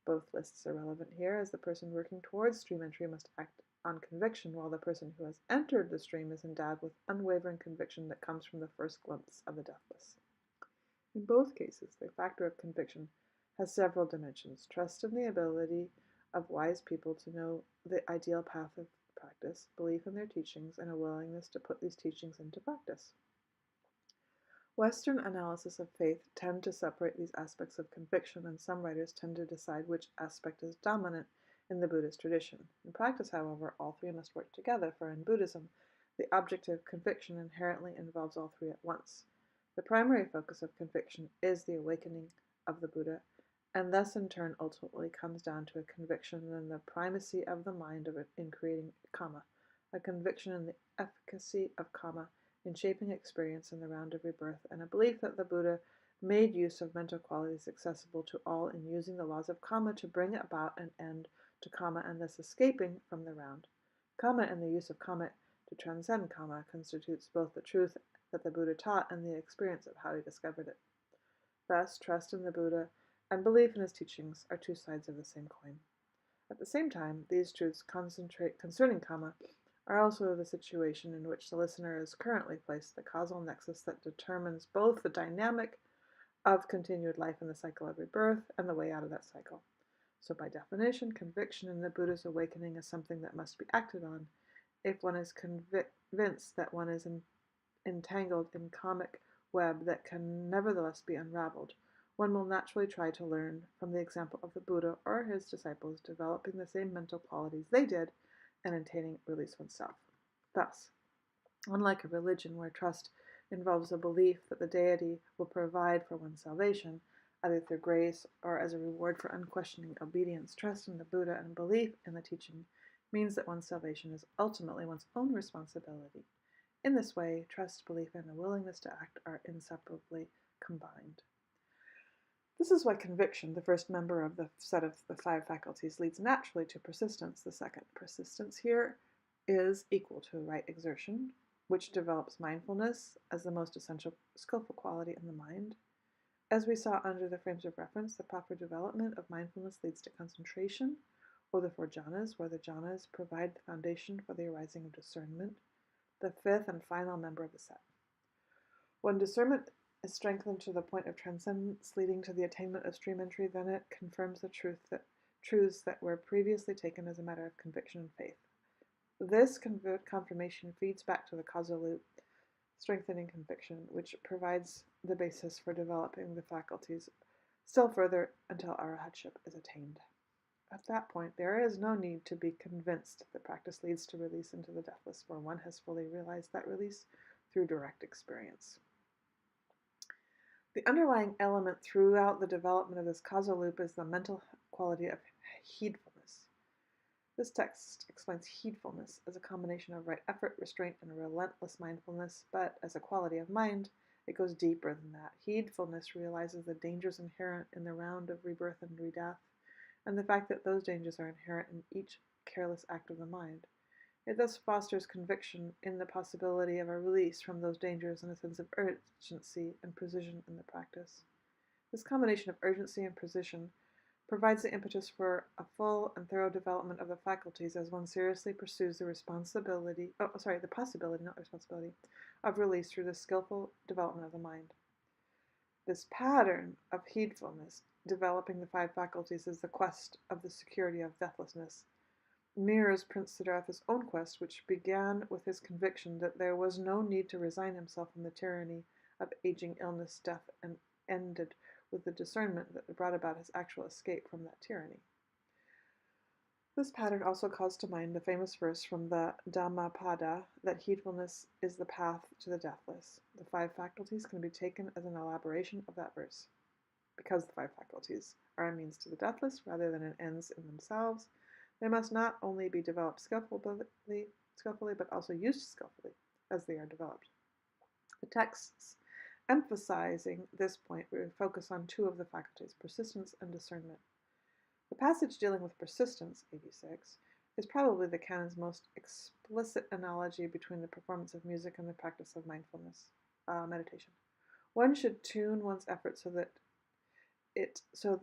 Both lists are relevant here, as the person working towards stream entry must act on conviction, while the person who has entered the stream is endowed with unwavering conviction that comes from the first glimpse of the deathless. In both cases, the factor of conviction has several dimensions: trust in the ability of wise people to know the ideal path of practice, belief in their teachings, and a willingness to put these teachings into practice. Western analysis of faith tend to separate these aspects of conviction, and some writers tend to decide which aspect is dominant in the Buddhist tradition. In practice, however, all 3 must work together, for in Buddhism, the object of conviction inherently involves all 3 at once. The primary focus of conviction is the awakening of the Buddha, and thus in turn ultimately comes down to a conviction in the primacy of the mind in creating karma, a conviction in the efficacy of karma in shaping experience in the round of rebirth, and a belief that the Buddha made use of mental qualities accessible to all in using the laws of karma to bring about an end to karma and thus escaping from the round. Karma and the use of karma to transcend karma constitutes both the truth that the Buddha taught and the experience of how he discovered it. Thus, trust in the Buddha and belief in his teachings are 2 sides of the same coin. At the same time, these truths concerning karma are also the situation in which the listener is currently placed, the causal nexus that determines both the dynamic of continued life in the cycle of rebirth and the way out of that cycle. So by definition, conviction in the Buddha's awakening is something that must be acted on if one is convinced that one is entangled in karmic web that can nevertheless be unraveled. One will naturally try to learn from the example of the Buddha or his disciples developing the same mental qualities they did and attaining release oneself. Thus, unlike a religion where trust involves a belief that the deity will provide for one's salvation, either through grace or as a reward for unquestioning obedience, trust in the Buddha and belief in the teaching means that one's salvation is ultimately one's own responsibility. In this way, trust, belief, and a willingness to act are inseparably combined. This is why conviction, the first member of the set of the 5 faculties, leads naturally to persistence, the second. Persistence here is equal to right exertion, which develops mindfulness as the most essential skillful quality in the mind. As we saw under the frames of reference, the proper development of mindfulness leads to concentration, or the 4 jhanas, where the jhanas provide the foundation for the arising of discernment, the 5th and final member of the set. When discernment is strengthened to the point of transcendence leading to the attainment of stream entry, then it confirms the truth that truths that were previously taken as a matter of conviction and faith. This confirmation feeds back to the causal loop, strengthening conviction, which provides the basis for developing the faculties still further until arahantship is attained. At that point, there is no need to be convinced that practice leads to release into the deathless, for one has fully realized that release through direct experience. The underlying element throughout the development of this causal loop is the mental quality of heedfulness. This text explains heedfulness as a combination of right effort, restraint, and relentless mindfulness, but as a quality of mind, it goes deeper than that. Heedfulness realizes the dangers inherent in the round of rebirth and redeath, and the fact that those dangers are inherent in each careless act of the mind. It thus fosters conviction in the possibility of a release from those dangers and a sense of urgency and precision in the practice. This combination of urgency and precision provides the impetus for a full and thorough development of the faculties as one seriously pursues the possibility of release through the skillful development of the mind. This pattern of heedfulness, developing the 5 faculties as the quest of the security of deathlessness, mirrors Prince Siddhartha's own quest, which began with his conviction that there was no need to resign himself from the tyranny of aging, illness, death, and ended with the discernment that brought about his actual escape from that tyranny. This pattern also calls to mind the famous verse from the Dhammapada that heedfulness is the path to the deathless. The 5 faculties can be taken as an elaboration of that verse. Because the 5 faculties are a means to the deathless rather than an ends in themselves, they must not only be developed skillfully, but also used skillfully as they are developed. The texts emphasizing this point, we focus on 2 of the faculties, persistence and discernment. The passage dealing with persistence, 86, is probably the canon's most explicit analogy between the performance of music and the practice of mindfulness meditation. One should tune one's effort so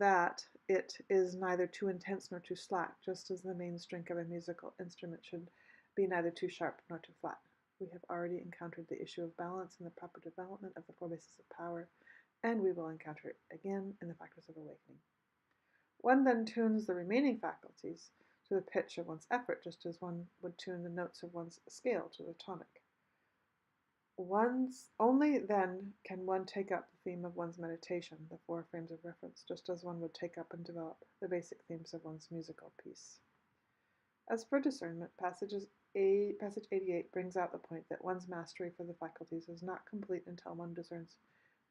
that it is neither too intense nor too slack, just as the main string of a musical instrument should be neither too sharp nor too flat. We have already encountered the issue of balance in the proper development of the 4 bases of power, and we will encounter it again in the factors of awakening. One then tunes the remaining faculties to the pitch of one's effort, just as one would tune the notes of one's scale to the tonic. Only then can one take up the theme of one's meditation, the 4 frames of reference, just as one would take up and develop the basic themes of one's musical piece. As for discernment, passage 88 brings out the point that one's mastery for the faculties is not complete until one discerns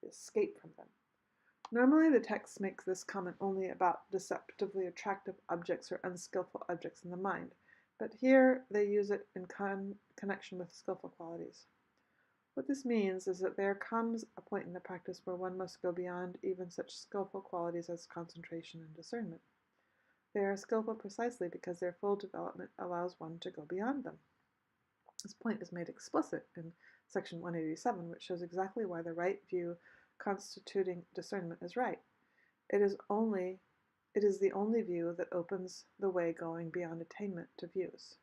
the escape from them. Normally, the text makes this comment only about deceptively attractive objects or unskillful objects in the mind, but here they use it in connection with skillful qualities. What this means is that there comes a point in the practice where one must go beyond even such skillful qualities as concentration and discernment. They are skillful precisely because their full development allows one to go beyond them. This point is made explicit in section 187, which shows exactly why the right view constituting discernment is right. It is the only view that opens the way going beyond attainment to views.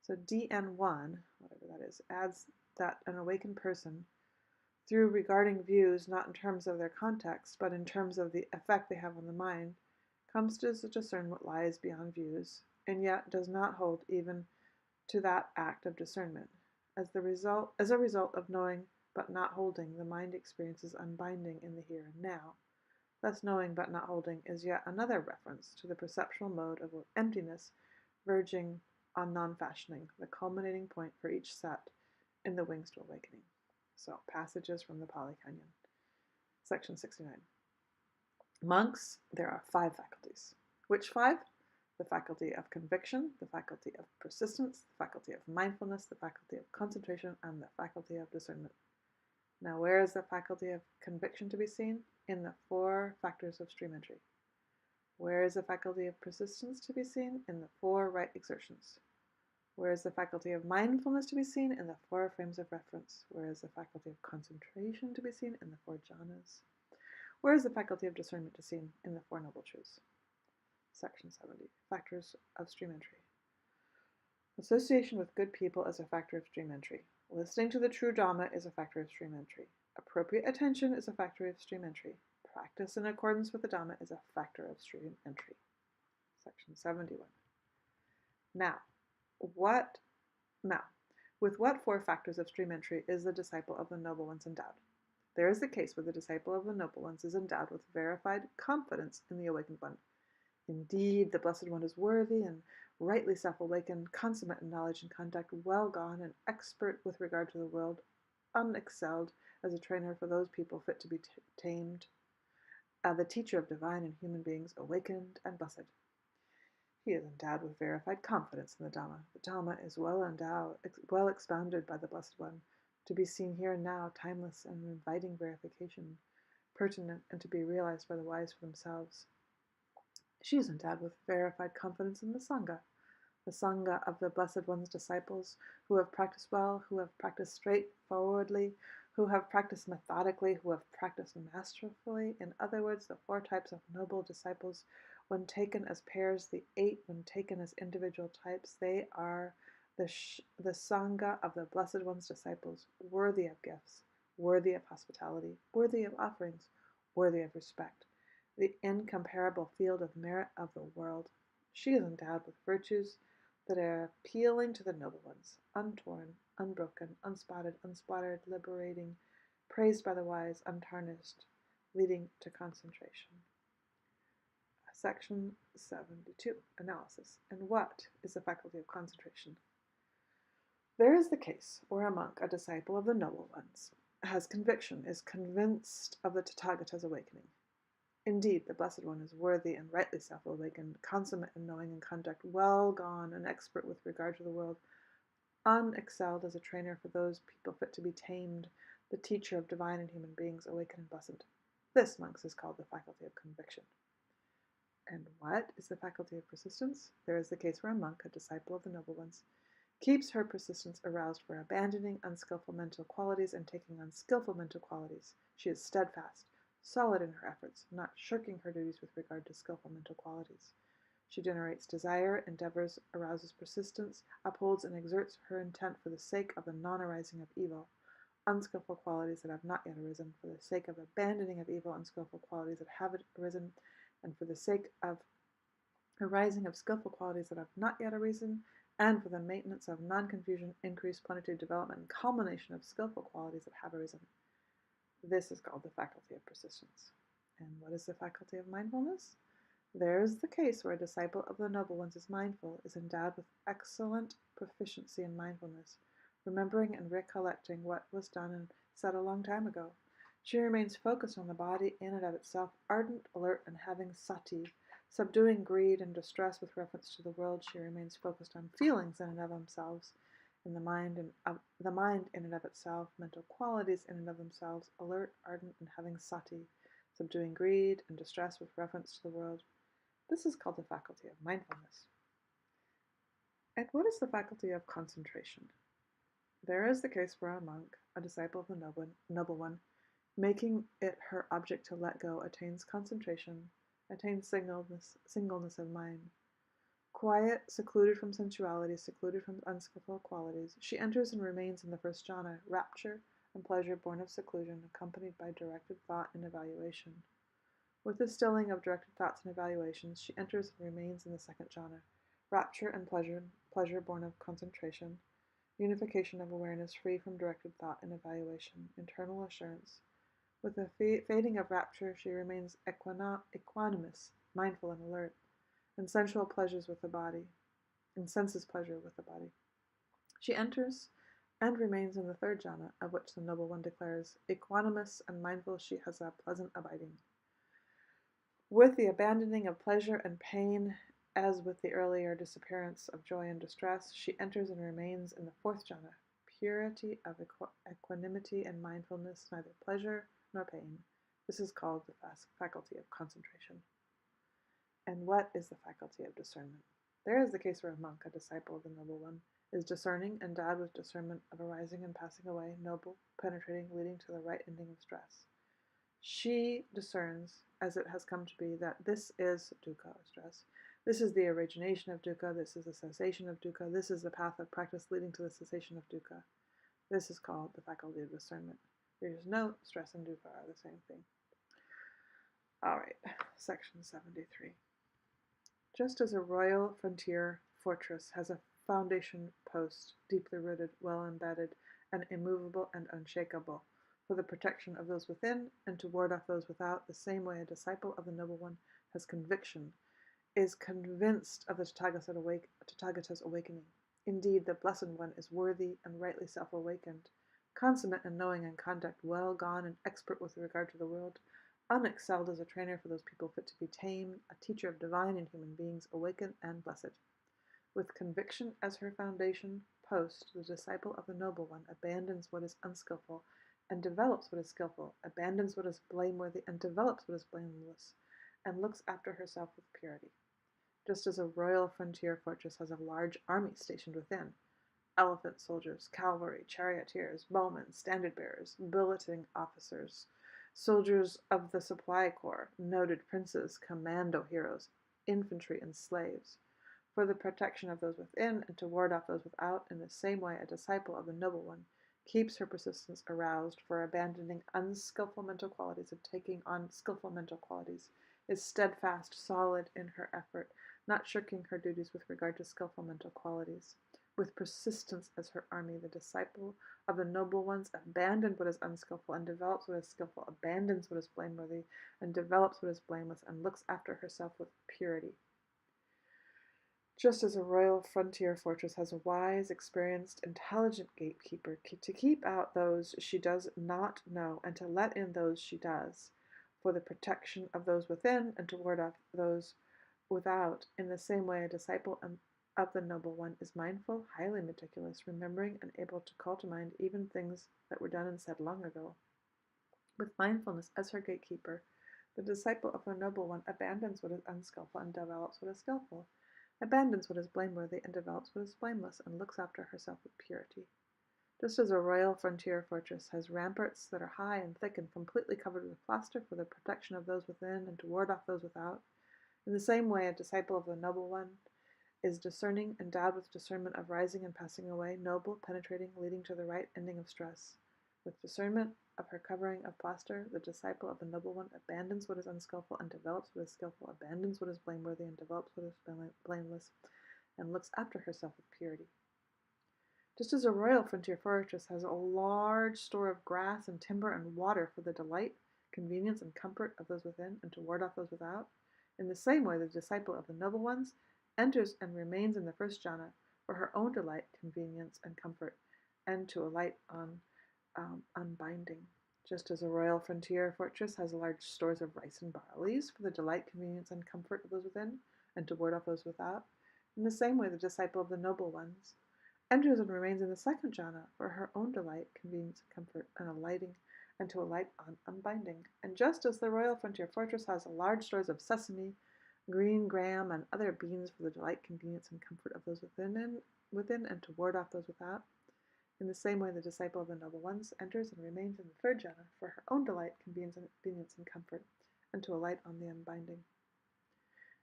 So DN1, whatever that is, adds that an awakened person, through regarding views not in terms of their context, but in terms of the effect they have on the mind, comes to discern what lies beyond views, and yet does not hold even to that act of discernment. As a result of knowing but not holding, the mind experiences unbinding in the here and now. Thus knowing but not holding is yet another reference to the perceptual mode of emptiness verging on non-fashioning, the culminating point for each set in the Wings to Awakening. So, passages from the Pali Canon. Section 69. Monks, there are 5 faculties. Which 5? The faculty of conviction, the faculty of persistence, the faculty of mindfulness, the faculty of concentration, and the faculty of discernment. Now, where is the faculty of conviction to be seen? In the 4 factors of stream entry. Where is the faculty of persistence to be seen? In the 4 right exertions. Where is the faculty of mindfulness to be seen? In the 4 frames of reference. Where is the faculty of concentration to be seen? In the 4 jhanas. Where is the faculty of discernment to be seen? In the 4 noble truths. Section 70. Factors of stream entry. Association with good people is a factor of stream entry. Listening to the true Dhamma is a factor of stream entry. Appropriate attention is a factor of stream entry. Practice in accordance with the Dhamma is a factor of stream entry. Section 71. Now, with what four factors of stream entry is the disciple of the Noble Ones endowed? There is the case where the disciple of the Noble Ones is endowed with verified confidence in the Awakened One. Indeed, the Blessed One is worthy and rightly self-awakened, consummate in knowledge and conduct, well gone, and expert with regard to the world, unexcelled as a trainer for those people fit to be tamed, the teacher of divine and human beings, awakened and blessed. He is endowed with verified confidence in the Dhamma. The Dhamma is well expounded by the Blessed One, to be seen here and now, timeless and inviting verification, pertinent and to be realized by the wise for themselves. She is endowed with verified confidence in the Sangha of the Blessed One's disciples, who have practiced well, who have practiced straightforwardly, who have practiced methodically, who have practiced masterfully. In other words, the four types of noble disciples, when taken as pairs, the 8 when taken as individual types, they are the Sangha of the Blessed One's disciples, worthy of gifts, worthy of hospitality, worthy of offerings, worthy of respect, the incomparable field of merit of the world. She is endowed with virtues that are appealing to the noble ones, untorn, unbroken, unspotted, liberating, praised by the wise, untarnished, leading to concentration. Section 72, Analysis. And what is the faculty of concentration? There is the case where a monk, a disciple of the Noble Ones, has conviction, is convinced of the Tathagata's awakening. Indeed, the Blessed One is worthy and rightly self-awakened, consummate in knowing and conduct, well gone and expert with regard to the world, unexcelled as a trainer for those people fit to be tamed, the teacher of divine and human beings, awakened and blessed. This, monks, is called the faculty of conviction. And what is the faculty of persistence? There is the case where a monk, a disciple of the Noble Ones, keeps her persistence aroused for abandoning unskillful mental qualities and taking on skillful mental qualities. She is steadfast, solid in her efforts, not shirking her duties with regard to skillful mental qualities. She generates desire, endeavors, arouses persistence, upholds and exerts her intent for the sake of the non-arising of evil, unskillful qualities that have not yet arisen, for the sake of abandoning of evil, unskillful qualities that have arisen, and for the sake of arising of skillful qualities that have not yet arisen, and for the maintenance of non-confusion, increase, plenitude, development, and culmination of skillful qualities that have arisen. This is called the faculty of persistence. And what is the faculty of mindfulness? There is the case where a disciple of the Noble Ones is mindful, is endowed with excellent proficiency in mindfulness, remembering and recollecting what was done and said a long time ago. She remains focused on the body in and of itself, ardent, alert, and having sati, subduing greed and distress with reference to the world. She remains focused on feelings in and of themselves, in the mind in and of itself, mental qualities in and of themselves, alert, ardent, and having sati, subduing greed and distress with reference to the world. This is called the faculty of mindfulness. And what is the faculty of concentration? There is the case where a monk, a disciple of the Noble One, making it her object to let go, attains concentration, attains singleness of mind. Quiet, secluded from sensuality, secluded from unskillful qualities, she enters and remains in the first jhana, rapture and pleasure born of seclusion, accompanied by directed thought and evaluation. With the stilling of directed thoughts and evaluations, she enters and remains in the second jhana, rapture and pleasure born of concentration, unification of awareness free from directed thought and evaluation, internal assurance. With the fading of rapture, she remains equanimous, mindful and alert, and sensual pleasures with the body, and senses pleasure with the body. She enters and remains in the third jhana, of which the Noble One declares, equanimous and mindful she has a pleasant abiding. With the abandoning of pleasure and pain, as with the earlier disappearance of joy and distress, she enters and remains in the fourth jhana, purity of equanimity and mindfulness, neither pleasure nor pain. This is called the faculty of concentration. And what is the faculty of discernment? There is the case where a monk, a disciple of the Noble One, is discerning, endowed with discernment of arising and passing away, noble, penetrating, leading to the right ending of stress. She discerns, as it has come to be, that this is dukkha, or stress. This is the origination of dukkha. This is the cessation of dukkha. This is the path of practice leading to the cessation of dukkha. This is called the faculty of discernment. There's no stress and dukkha are the same thing. All right, section 73. Just as a royal frontier fortress has a foundation post deeply rooted, well embedded, and immovable and unshakable, for the protection of those within and to ward off those without, the same way a disciple of the Noble One has conviction, is convinced of the Tathagata's awakening. Indeed, the Blessed One is worthy and rightly self-awakened, consummate in knowing and conduct, well gone and expert with regard to the world, unexcelled as a trainer for those people fit to be tamed, a teacher of divine and human beings, awakened and blessed. With conviction as her foundation post, the disciple of the Noble One abandons what is unskillful and develops what is skillful, abandons what is blameworthy and develops what is blameless, and looks after herself with purity. Just as a royal frontier fortress has a large army stationed within, elephant soldiers, cavalry, charioteers, bowmen, standard-bearers, billeting officers, soldiers of the supply corps, noted princes, commando heroes, infantry, and slaves, for the protection of those within and to ward off those without, in the same way a disciple of the Noble One keeps her persistence aroused for abandoning unskillful mental qualities and taking on skillful mental qualities, is steadfast, solid in her effort, not shirking her duties with regard to skillful mental qualities. With persistence as her army, the disciple of the Noble Ones abandons what is unskillful and develops what is skillful, abandons what is blameworthy and develops what is blameless, and looks after herself with purity. Just as a royal frontier fortress has a wise, experienced, intelligent gatekeeper to keep out those she does not know and to let in those she does, for the protection of those within and to ward off those without, in the same way a disciple of the Noble One is mindful, highly meticulous, remembering and able to call to mind even things that were done and said long ago. With mindfulness as her gatekeeper, the disciple of the Noble One abandons what is unskillful and develops what is skillful, abandons what is blameworthy and develops what is blameless, and looks after herself with purity. Just as a royal frontier fortress has ramparts that are high and thick and completely covered with plaster for the protection of those within and to ward off those without, in the same way a disciple of the Noble One is discerning, endowed with discernment of rising and passing away, noble, penetrating, leading to the right ending of stress. With discernment of her covering of plaster, the disciple of the Noble One abandons what is unskillful and develops what is skillful, abandons what is blameworthy and develops what is blameless, and looks after herself with purity. Just as a royal frontier fortress has a large store of grass and timber and water for the delight, convenience, and comfort of those within and to ward off those without, in the same way the disciple of the Noble Ones enters and remains in the first jhana for her own delight, convenience, and comfort, and to alight on unbinding. Just as a royal frontier fortress has large stores of rice and barleys for the delight, convenience, and comfort of those within, and to ward off those without, in the same way the disciple of the Noble Ones enters and remains in the second jhana for her own delight, convenience, comfort, and alighting, and to alight on unbinding. And just as the royal frontier fortress has large stores of sesame, green graham, and other beans for the delight, convenience, and comfort of those within and to ward off those without, in the same way the disciple of the Noble Ones enters and remains in the third jhana for her own delight, convenience, and comfort, and to alight on the unbinding.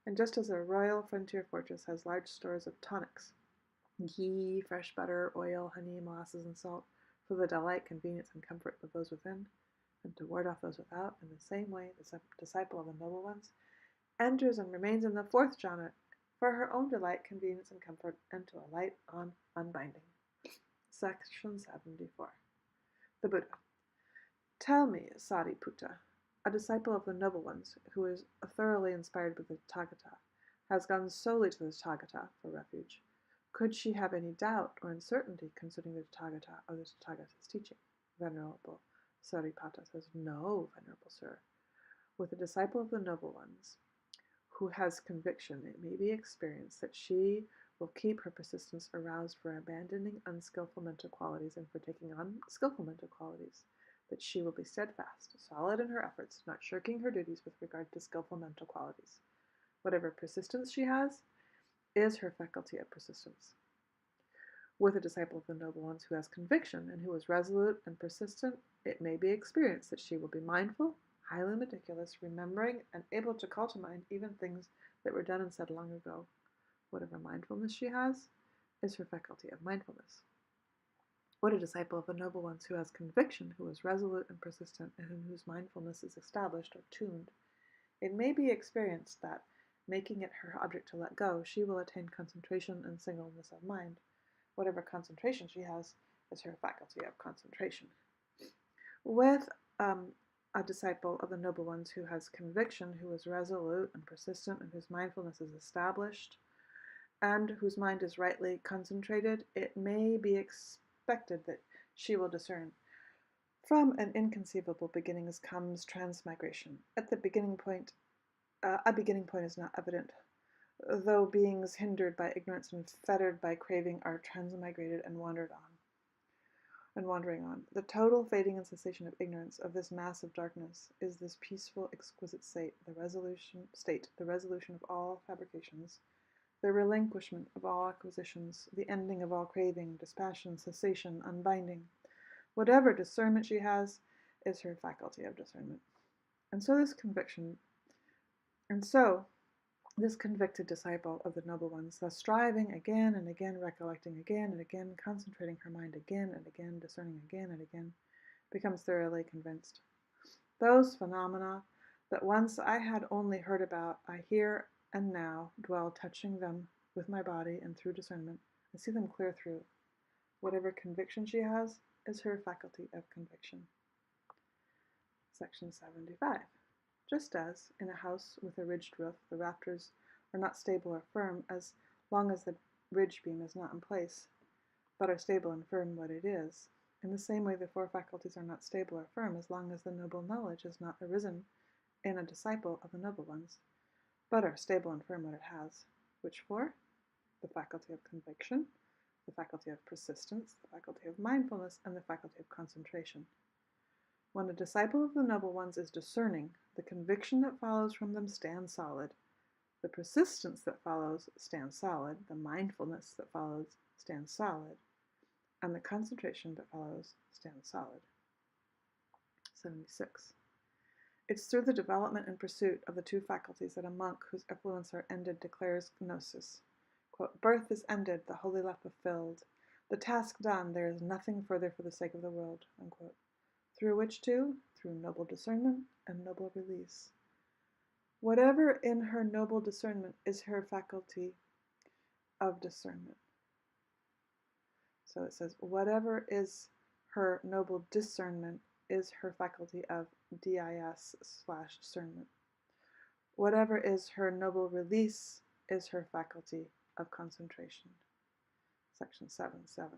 And just as a royal frontier fortress has large stores of tonics, ghee, fresh butter, oil, honey, molasses, and salt, for the delight, convenience, and comfort of those within, and to ward off those without, in the same way the disciple of the Noble Ones enters and remains in the fourth jhana for her own delight, convenience, and comfort, and to alight on unbinding. Section 74. The Buddha. Tell me, Sariputta, a disciple of the Noble Ones, who is thoroughly inspired with the Tathagata, has gone solely to the Tathagata for refuge. Could she have any doubt or uncertainty concerning the Tathagata or the Tathagata's teaching? Venerable Sariputta says, No, Venerable Sir. With a disciple of the Noble Ones, who has conviction, it may be experienced that she will keep her persistence aroused for abandoning unskillful mental qualities and for taking on skillful mental qualities, that she will be steadfast, solid in her efforts, not shirking her duties with regard to skillful mental qualities. Whatever persistence she has is her faculty of persistence. With a disciple of the Noble Ones who has conviction and who is resolute and persistent, it may be experienced that she will be mindful, highly meticulous, remembering, and able to call to mind even things that were done and said long ago. Whatever mindfulness she has is her faculty of mindfulness. What a disciple of the Noble Ones who has conviction, who is resolute and persistent, and in whose mindfulness is established or tuned. It may be experienced that, making it her object to let go, she will attain concentration and singleness of mind. Whatever concentration she has is her faculty of concentration. With a disciple of the noble ones who has conviction, who is resolute and persistent, and whose mindfulness is established, and whose mind is rightly concentrated, it may be expected that she will discern. From an inconceivable beginnings comes transmigration. At the beginning point, a beginning point is not evident, though beings hindered by ignorance and fettered by craving are transmigrated and wandering on. The total fading and cessation of ignorance of this mass of darkness is this peaceful, exquisite state, the resolution of all fabrications, the relinquishment of all acquisitions, the ending of all craving, dispassion, cessation, unbinding. Whatever discernment she has is her faculty of discernment. And so this convicted disciple of the noble ones, thus striving again and again, recollecting again and again, concentrating her mind again and again, discerning again and again, becomes thoroughly convinced. Those phenomena that once I had only heard about, I hear and now dwell touching them with my body, and through discernment, I see them clear through. Whatever conviction she has is her faculty of conviction. Section 75. Just as, in a house with a ridged roof, the rafters are not stable or firm as long as the ridge beam is not in place, but are stable and firm what it is, in the same way the four faculties are not stable or firm as long as the noble knowledge has not arisen in a disciple of the noble ones, but are stable and firm what it has. Which four? The faculty of conviction, the faculty of persistence, the faculty of mindfulness, and the faculty of concentration. When a disciple of the noble ones is discerning, the conviction that follows from them stands solid, the persistence that follows stands solid, the mindfulness that follows stands solid, and the concentration that follows stands solid. 76. It's through the development and pursuit of the two faculties that a monk whose effluents are ended declares gnosis. Quote, birth is ended, the holy life fulfilled. The task done, there is nothing further for the sake of the world. Unquote. Through which two? Through noble discernment and noble release. Whatever in her noble discernment is her faculty of discernment. So it says, whatever is her noble discernment is her faculty of dis/discernment. Whatever is her noble release is her faculty of concentration. Section 7.7.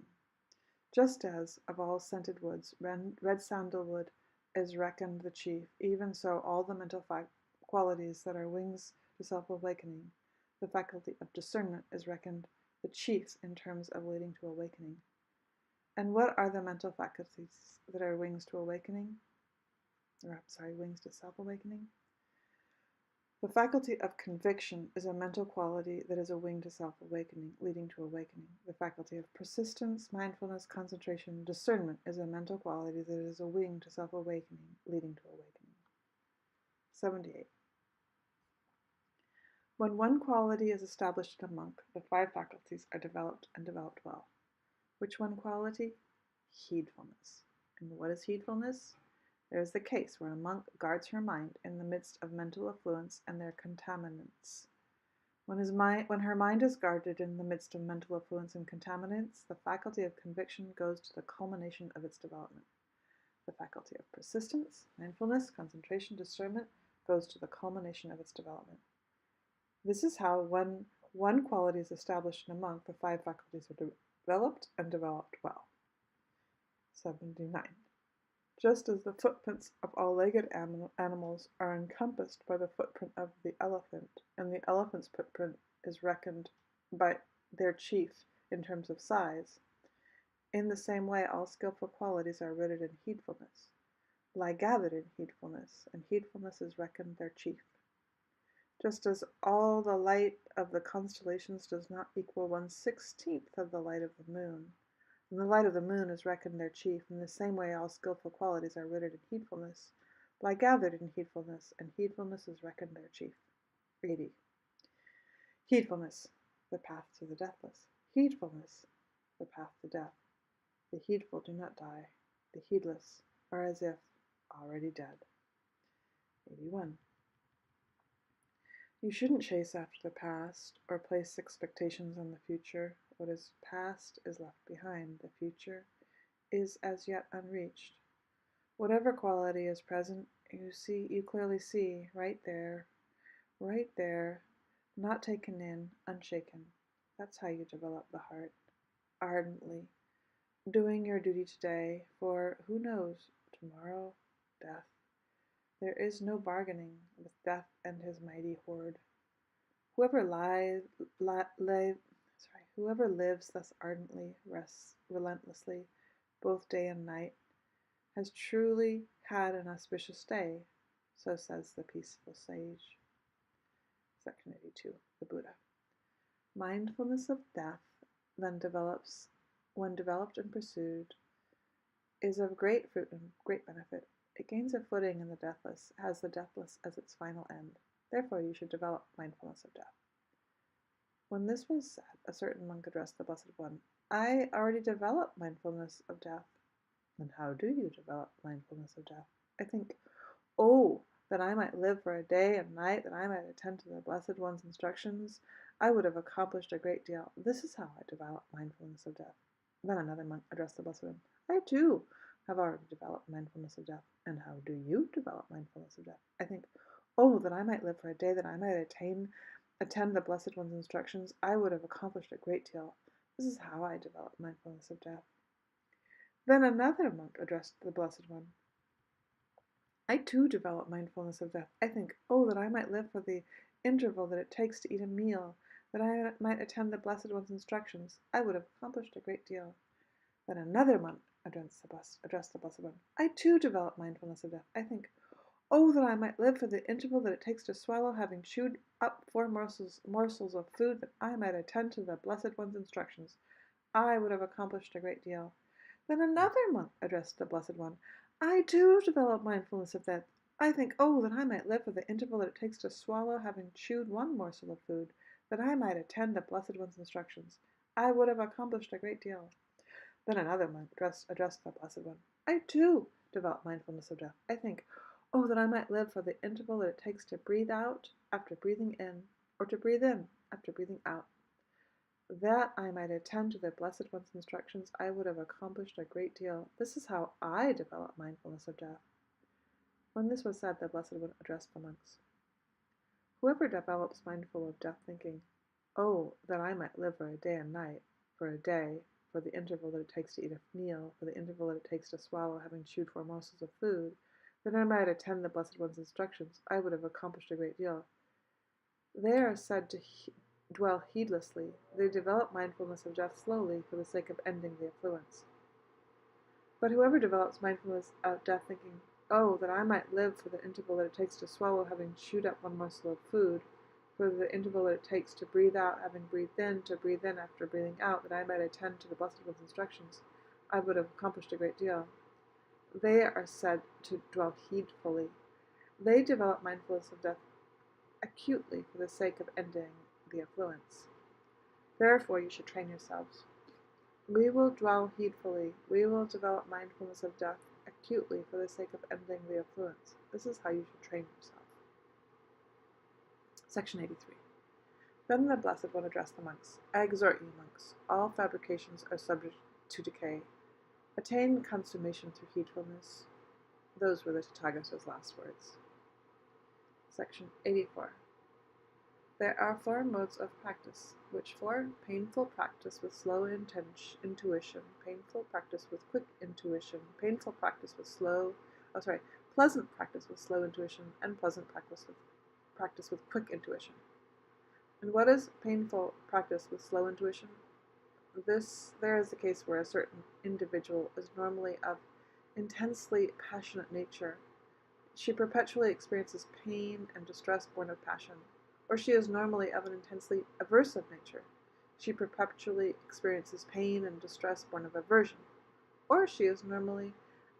Just as of all scented woods, red sandalwood is reckoned the chief, even so all the mental qualities that are wings to self-awakening, the faculty of discernment is reckoned the chief in terms of leading to awakening. And what are the mental faculties that are wings to awakening? Wings to self-awakening? The faculty of conviction is a mental quality that is a wing to self-awakening, leading to awakening. The faculty of persistence, mindfulness, concentration, discernment is a mental quality that is a wing to self-awakening, leading to awakening. 78. When one quality is established in a monk, the five faculties are developed and developed well. Which one quality? Heedfulness. And what is heedfulness? There is the case where a monk guards her mind in the midst of mental affluence and their contaminants. When her mind is guarded in the midst of mental affluence and contaminants, the faculty of conviction goes to the culmination of its development. The faculty of persistence, mindfulness, concentration, discernment goes to the culmination of its development. This is how, when one quality is established in a monk, the five faculties are developed and developed well. 79. Just as the footprints of all legged animals are encompassed by the footprint of the elephant, and the elephant's footprint is reckoned by their chief in terms of size, in the same way all skillful qualities are rooted in heedfulness, lie gathered in heedfulness, and heedfulness is reckoned their chief. Just as all the light of the constellations does not equal 1/16 of the light of the moon, and the light of the moon is reckoned their chief, in the same way all skillful qualities are rooted in heedfulness, lie gathered in heedfulness, and heedfulness is reckoned their chief. 80. Heedfulness, the path to the deathless. Heedfulness, the path to death. The heedful do not die. The heedless are as if already dead. 81. You shouldn't chase after the past or place expectations on the future. What is past is left behind. The future is as yet unreached. Whatever quality is present, you clearly see, right there, not taken in, unshaken. That's how you develop the heart, ardently, doing your duty today, for who knows, tomorrow, death. There is no bargaining with death and his mighty horde. Whoever whoever lives thus ardently, rests relentlessly, both day and night, has truly had an auspicious day, so says the peaceful sage. Section 82, the Buddha. Mindfulness of death then develops, when developed and pursued, is of great fruit and great benefit. It gains a footing in the deathless, has the deathless as its final end. Therefore you should develop mindfulness of death. When this was said, a certain monk addressed the Blessed One. I already develop mindfulness of death. And how do you develop mindfulness of death? I think, oh, that I might live for a day and night, that I might attend to the Blessed One's instructions, I would have accomplished a great deal. This is how I develop mindfulness of death. Then another monk addressed the Blessed One. I too have already developed mindfulness of death. And how do you develop mindfulness of death? I think, oh, that I might live for a day, that I might attend the Blessed One's instructions, I would have accomplished a great deal. This is how I develop mindfulness of death. Then another monk addressed the Blessed One. I too develop mindfulness of death. I think, oh, that I might live for the interval that it takes to eat a meal, that I might attend the Blessed One's instructions, I would have accomplished a great deal. Then another monk addressed the Blessed One. I too develop mindfulness of death. I think, oh, that I might live for the interval that it takes to swallow, having chewed up 4 morsels of food, that I might attend to the Blessed One's instructions. I would have accomplished a great deal. Then another monk addressed the Blessed One. I too develop mindfulness of death. I think, oh, that I might live for the interval that it takes to swallow, having chewed 1 morsel of food, that I might attend the Blessed One's instructions. I would have accomplished a great deal. Then another monk addressed the Blessed One. I too develop mindfulness of death. I think, oh, that I might live for the interval that it takes to breathe out after breathing in, or to breathe in after breathing out. That I might attend to the Blessed One's instructions, I would have accomplished a great deal. This is how I develop mindfulness of death. When this was said, the Blessed One addressed the monks. Whoever develops mindful of death thinking, oh, that I might live for a day and night, for a day, for the interval that it takes to eat a meal, for the interval that it takes to swallow, having chewed 4 morsels of food, that I might attend the Blessed One's instructions, I would have accomplished a great deal. They are said to dwell heedlessly. They develop mindfulness of death slowly for the sake of ending the affluence. But whoever develops mindfulness of death thinking, oh, that I might live for the interval that it takes to swallow, having chewed up 1 morsel of food, for the interval that it takes to breathe out, having breathed in, to breathe in after breathing out, that I might attend to the Blessed One's instructions, I would have accomplished a great deal. They are said to dwell heedfully. They develop mindfulness of death acutely for the sake of ending the affluence. Therefore you should train yourselves. We will dwell heedfully. We will develop mindfulness of death acutely for the sake of ending the affluence. This is how you should train yourself. Section 83. Then the Blessed One addressed the monks. I exhort you, monks, all fabrications are subject to decay. Attain consummation through heedfulness. Those were the Tathagata's last words. Section 84. There are 4 modes of practice, which 4: painful practice with slow intuition, painful practice with quick intuition, pleasant practice with slow intuition, and pleasant practice with quick intuition. And what is painful practice with slow intuition? There is the case where a certain individual is normally of intensely passionate nature. She perpetually experiences pain and distress born of passion. Or she is normally of an intensely aversive nature. She perpetually experiences pain and distress born of aversion. Or she is normally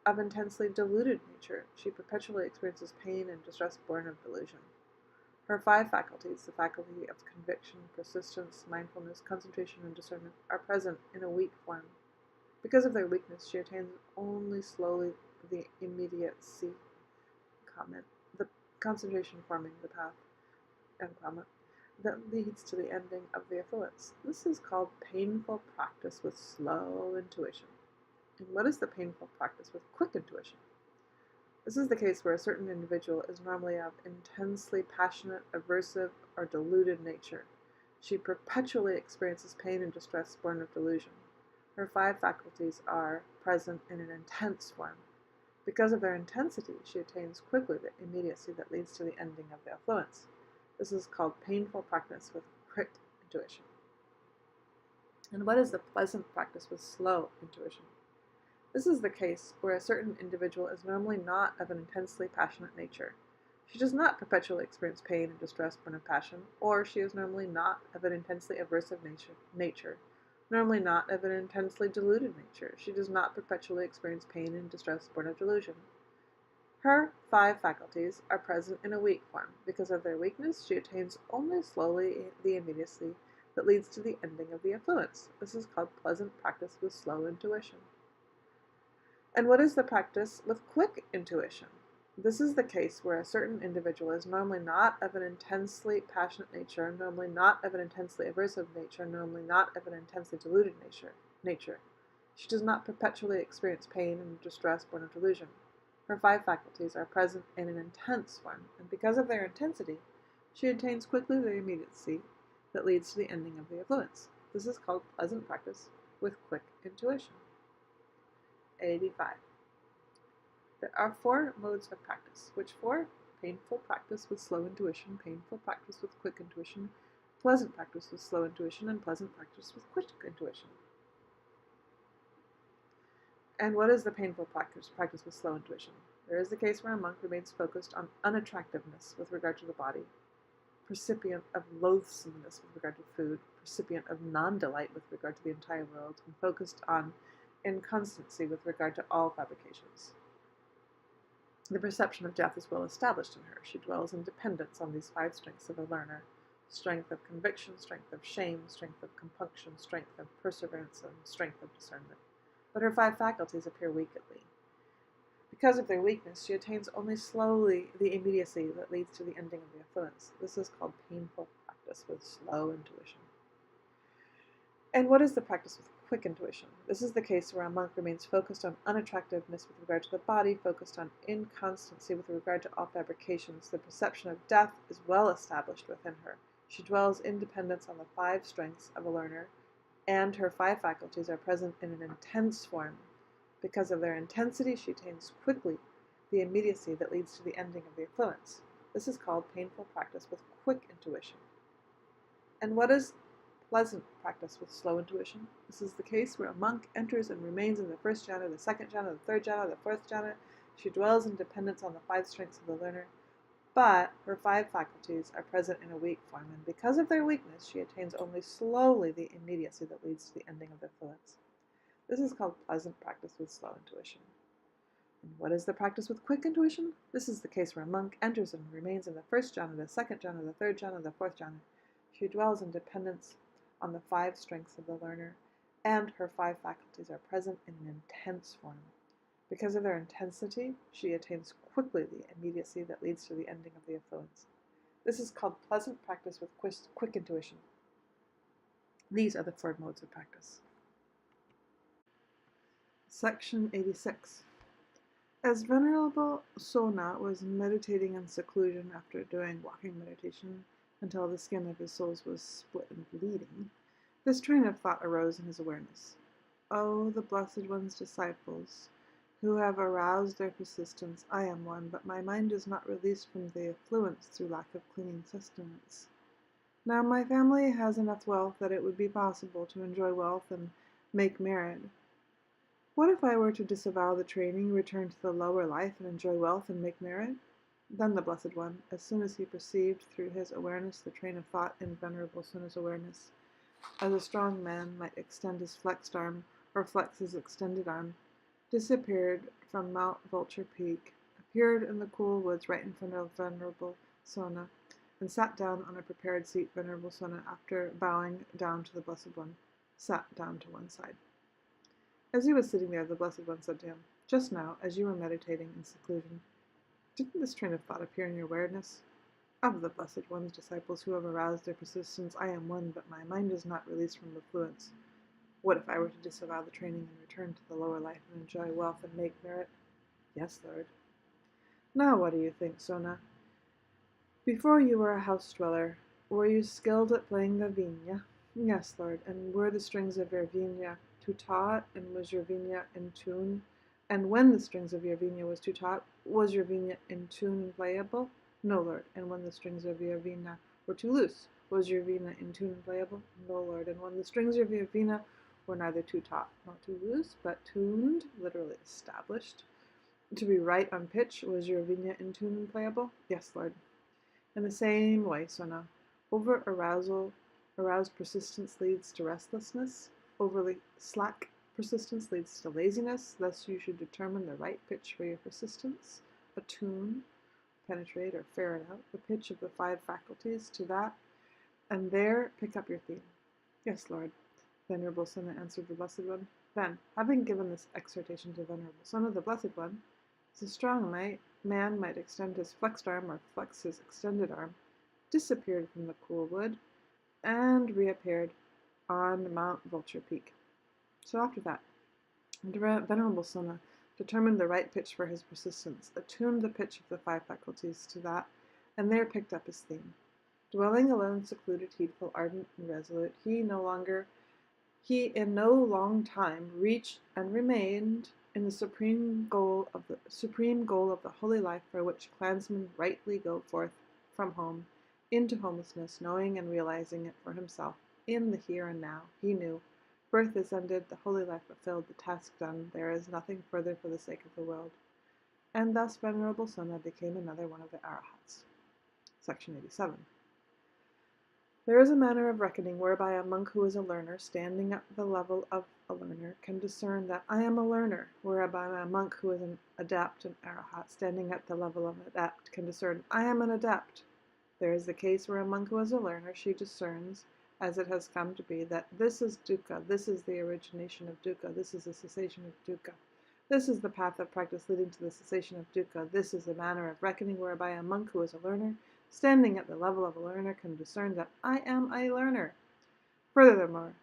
of intensely deluded nature. She perpetually experiences pain and distress born of delusion. Her 5 faculties, the faculty of conviction, persistence, mindfulness, concentration, and discernment, are present in a weak form. Because of their weakness, she attains only slowly the immediacy. Comment. The concentration forming the path. that leads to the ending of the affluence. This is called painful practice with slow intuition. And what is the painful practice with quick intuition? This is the case where a certain individual is normally of intensely passionate, aversive, or deluded nature. She perpetually experiences pain and distress born of delusion. Her 5 faculties are present in an intense form. Because of their intensity, she attains quickly the immediacy that leads to the ending of the affluence. This is called painful practice with quick intuition. And what is the pleasant practice with slow intuition? This is the case where a certain individual is normally not of an intensely passionate nature. She does not perpetually experience pain and distress born of passion, or she is normally not of an intensely aversive nature, normally not of an intensely deluded nature. She does not perpetually experience pain and distress born of delusion. Her 5 faculties are present in a weak form. Because of their weakness, she attains only slowly the immediacy that leads to the ending of the affluence. This is called pleasant practice with slow intuition. And what is the practice with quick intuition? This is the case where a certain individual is normally not of an intensely passionate nature, normally not of an intensely aversive nature, normally not of an intensely deluded nature. She does not perpetually experience pain and distress born of delusion. Her 5 faculties are present in an intense form, and because of their intensity, she attains quickly the immediacy that leads to the ending of the affluence. This is called pleasant practice with quick intuition. 85. There are 4 modes of practice. Which 4? Painful practice with slow intuition, painful practice with quick intuition, pleasant practice with slow intuition, and pleasant practice with quick intuition. And what is the painful practice with slow intuition? There is the case where a monk remains focused on unattractiveness with regard to the body, percipient of loathsomeness with regard to food, percipient of non-delight with regard to the entire world, and focused on inconstancy with regard to all fabrications. The perception of death is well established in her. She dwells in dependence on these 5 strengths of a learner: strength of conviction, strength of shame, strength of compunction, strength of perseverance, and strength of discernment. But her 5 faculties appear weakly. Because of their weakness, she attains only slowly the immediacy that leads to the ending of the affluence. This is called painful practice with slow intuition. And what is the practice with quick intuition? This is the case where a monk remains focused on unattractiveness with regard to the body, focused on inconstancy with regard to all fabrications. The perception of death is well established within her. She dwells in dependence on the 5 strengths of a learner, and her 5 faculties are present in an intense form. Because of their intensity, she attains quickly the immediacy that leads to the ending of the affluence. This is called painful practice with quick intuition. And what is pleasant practice with slow intuition? This is the case where a monk enters and remains in the 1st jhana, the 2nd jhana, the 3rd jhana, the 4th jhana. She dwells in dependence on the 5 strengths of the learner, but her 5 faculties are present in a weak form, and because of their weakness, she attains only slowly the immediacy that leads to the ending of the affluence. This is called pleasant practice with slow intuition. And what is the practice with quick intuition? This is the case where a monk enters and remains in the 1st jhana, the 2nd jhana, the 3rd jhana, the 4th jhana. She dwells in dependence on the 5 strengths of the learner, and her 5 faculties are present in an intense form. Because of their intensity, she attains quickly the immediacy that leads to the ending of the affluence. This is called pleasant practice with quick intuition. These are the 4 modes of practice. Section 86. As Venerable Sona was meditating in seclusion after doing walking meditation until the skin of his soles was split and bleeding, this train of thought arose in his awareness. O the Blessed One's disciples, who have aroused their persistence, I am one, but my mind is not released from the affluence through lack of clinging sustenance. Now my family has enough wealth that it would be possible to enjoy wealth and make merit. What if I were to disavow the training, return to the lower life, and enjoy wealth and make merit? Then the Blessed One, as soon as he perceived through his awareness the train of thought in Venerable Sona's awareness, as a strong man might extend his flexed arm or flex his extended arm, disappeared from Mount Vulture Peak, appeared in the cool woods right in front of Venerable Sona, and sat down on a prepared seat. Venerable Sona, after bowing down to the Blessed One, sat down to one side. As he was sitting there, the Blessed One said to him, "Just now, as you were meditating in seclusion, didn't this train of thought appear in your awareness?" Of the Blessed One's disciples who have aroused their persistence, I am one, but my mind is not released from the fluence. What if I were to disavow the training and return to the lower life and enjoy wealth and make merit? Yes, Lord. Now what do you think, Sona? Before you were a house dweller, were you skilled at playing the vina? Yes, Lord. And were the strings of your vina too taut, and was your vina in tune? And when the strings of your vina was too taut, was your vina in tune and playable? No, Lord. And when the strings of your vina were too loose, was your vina in tune and playable? No, Lord. And when the strings of your vina were neither too taut nor too loose, but tuned, literally established, to be right on pitch, was your vina in tune and playable? Yes, Lord. In the same way, Sona, aroused persistence leads to restlessness. Overly slack persistence leads to laziness. Thus, you should determine the right pitch for your persistence, attune, penetrate, or ferret out the pitch of the 5 faculties to that, and there pick up your theme. Yes, Lord, Venerable Sona answered the Blessed One. Then, having given this exhortation to Venerable Sona, the Blessed One, as a strong man might extend his flexed arm or flex his extended arm, disappeared from the cool wood and reappeared on Mount Vulture Peak. So after that, Venerable Sona determined the right pitch for his persistence, attuned the pitch of the 5 faculties to that, and there picked up his theme. Dwelling alone, secluded, heedful, ardent, and resolute, he in no long time reached and remained in the supreme goal of the holy life for which clansmen rightly go forth from home into homelessness, knowing and realizing it for himself in the here and now. He knew birth is ended, the holy life fulfilled, the task done. There is nothing further for the sake of the world. And thus Venerable Sona became another one of the Arahats. Section 87. There is a manner of reckoning whereby a monk who is a learner, standing at the level of a learner, can discern that I am a learner, whereby a monk who is an adept, an arahat, standing at the level of an adept, can discern I am an adept. There is the case where a monk who is a learner, she discerns, as it has come to be, that this is dukkha, this is the origination of dukkha, this is the cessation of dukkha. This is the path of practice leading to the cessation of dukkha. This is a manner of reckoning whereby a monk who is a learner, standing at the level of a learner, can discern that I am a learner. Furthermore,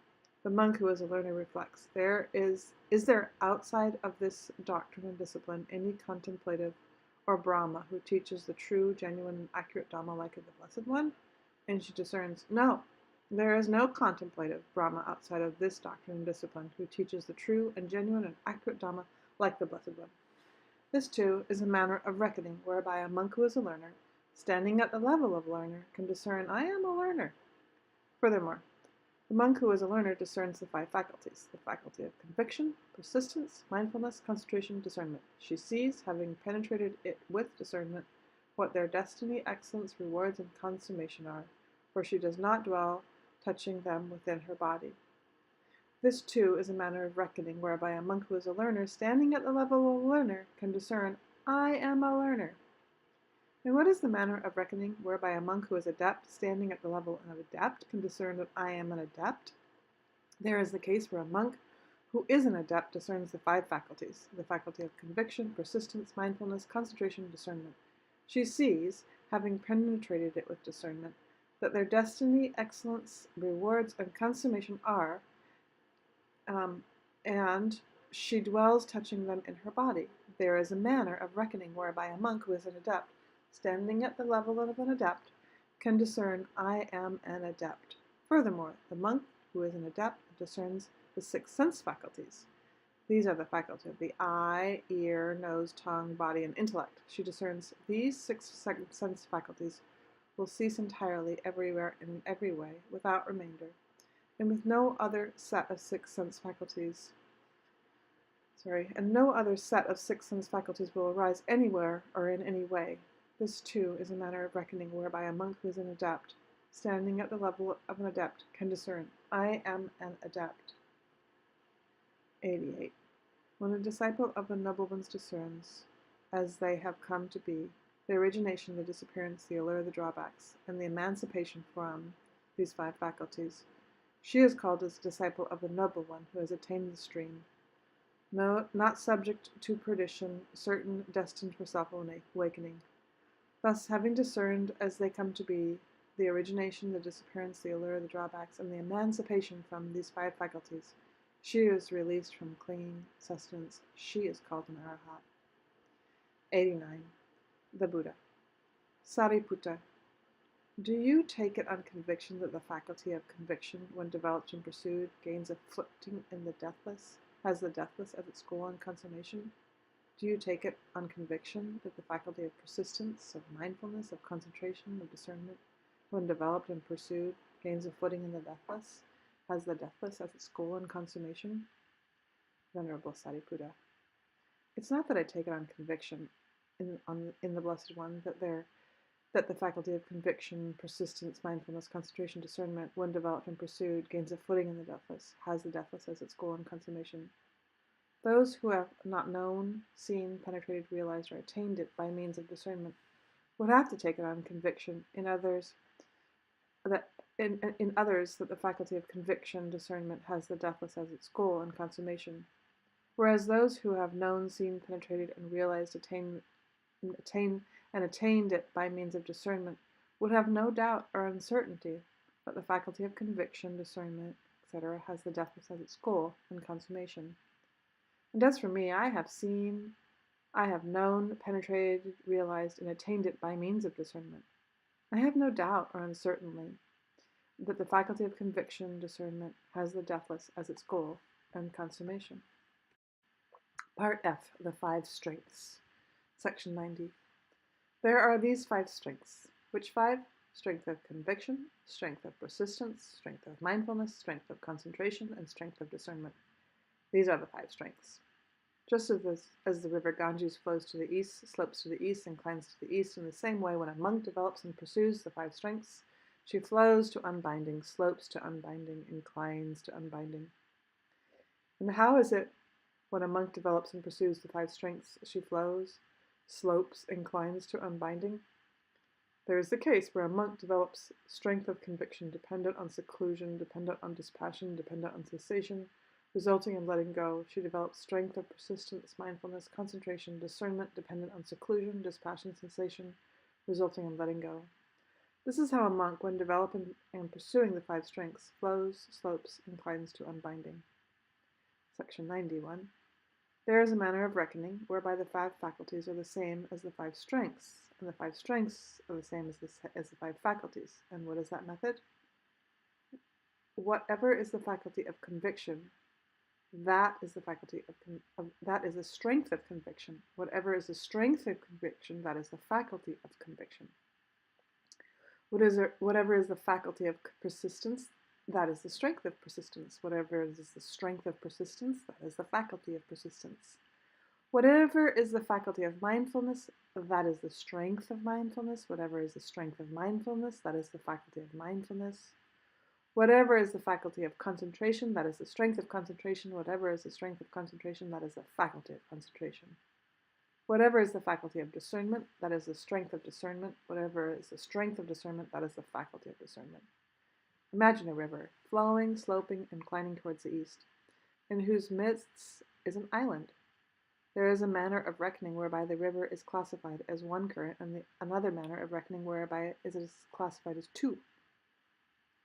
the monk who is a learner reflects, is there outside of this doctrine and discipline any contemplative or Brahma who teaches the true, genuine, and accurate Dhamma like the Blessed One? And she discerns, no, there is no contemplative Brahma outside of this doctrine and discipline who teaches the true and genuine and accurate Dhamma like the Blessed One. This, too, is a manner of reckoning whereby a monk who is a learner, standing at the level of a learner, can discern I am a learner. Furthermore, the monk who is a learner discerns the 5 faculties, the faculty of conviction, persistence, mindfulness, concentration, discernment. She sees, having penetrated it with discernment, what their destiny, excellence, rewards, and consummation are, for she does not dwell touching them within her body. This, too, is a manner of reckoning whereby a monk who is a learner, standing at the level of a learner, can discern, I am a learner. And what is the manner of reckoning whereby a monk who is adept, standing at the level of adept, can discern that I am an adept? There is the case where a monk who is an adept discerns the 5 faculties, the faculty of conviction, persistence, mindfulness, concentration, discernment. She sees, having penetrated it with discernment, that their destiny, excellence, rewards, and consummation are, and she dwells touching them in her body. There is a manner of reckoning whereby a monk who is an adept, standing at the level of an adept, can discern I am an adept. Furthermore, the monk who is an adept discerns the 6 sense faculties. These are the faculty of the eye, ear, nose, tongue, body, and intellect. She discerns these 6 sense faculties will cease entirely everywhere and in every way, without remainder, and with no other set of 6 sense faculties. No other set of 6 sense faculties will arise anywhere or in any way. This, too, is a manner of reckoning whereby a monk who is an adept, standing at the level of an adept, can discern, I am an adept. 88. When a disciple of the noble ones discerns, as they have come to be, the origination, the disappearance, the allure, the drawbacks, and the emancipation from these 5 faculties, she is called as a disciple of the noble one who has attained the stream. No, not subject to perdition, certain, destined for self-awakening. Thus, having discerned as they come to be the origination, the disappearance, the allure, the drawbacks, and the emancipation from these 5 faculties, she is released from clinging sustenance. She is called an arahat. 89. The Buddha. Sariputta, do you take it on conviction that the faculty of conviction, when developed and pursued, gains a footing in the deathless, has the deathless as its goal and consummation? Do you take it on conviction that the faculty of persistence, of mindfulness, of concentration, of discernment, when developed and pursued, gains a footing in the deathless, has the deathless as its goal and consummation? Venerable Sariputta, it's not that I take it on conviction in the Blessed One that the faculty of conviction, persistence, mindfulness, concentration, discernment, when developed and pursued, gains a footing in the deathless, has the deathless as its goal and consummation. Those who have not known, seen, penetrated, realized, or attained it by means of discernment would have to take it on conviction in others that the faculty of conviction, discernment, has the deathless as its goal and consummation. Whereas those who have known, seen, penetrated, and realized, attained it by means of discernment would have no doubt or uncertainty that the faculty of conviction, discernment, etc., has the deathless as its goal and consummation. And as for me, I have seen, I have known, penetrated, realized, and attained it by means of discernment. I have no doubt or uncertainty that the faculty of conviction, discernment, has the deathless as its goal and consummation. Part F, the 5 strengths. Section 90. There are these 5 strengths. Which 5? Strength of conviction, strength of persistence, strength of mindfulness, strength of concentration, and strength of discernment. These are the 5 strengths. Just as the river Ganges flows to the east, slopes to the east, inclines to the east, in the same way when a monk develops and pursues the 5 strengths, she flows to unbinding, slopes to unbinding, inclines to unbinding. And how is it when a monk develops and pursues the 5 strengths, she flows, slopes, inclines to unbinding? There is the case where a monk develops strength of conviction dependent on seclusion, dependent on dispassion, dependent on cessation, resulting in letting go. She develops strength of persistence, mindfulness, concentration, discernment, dependent on seclusion, dispassion, cessation, resulting in letting go. This is how a monk, when developing and pursuing the 5 strengths, flows, slopes, inclines to unbinding. Section 91. There is a manner of reckoning whereby the 5 faculties are the same as the 5 strengths, and the 5 strengths are the same as the 5 faculties. And what is that method? Whatever is the faculty of conviction, that is the faculty that is the strength of conviction. Whatever is the strength of conviction, that is the faculty of conviction. Whatever is the faculty of persistence, that is the strength of persistence. Whatever is the strength of persistence, that is the faculty of persistence. Whatever is the faculty of mindfulness, that is the strength of mindfulness. Whatever is the strength of mindfulness, that is the faculty of mindfulness. Whatever is the faculty of concentration, that is the strength of concentration. Whatever is the strength of concentration, that is the faculty of concentration. Whatever is the faculty of discernment, that is the strength of discernment. Whatever is the strength of discernment, that is the faculty of discernment. Imagine a river, flowing, sloping, inclining towards the east, in whose midst is an island. There is a manner of reckoning whereby the river is classified as one current, and another manner of reckoning whereby it is classified as 2.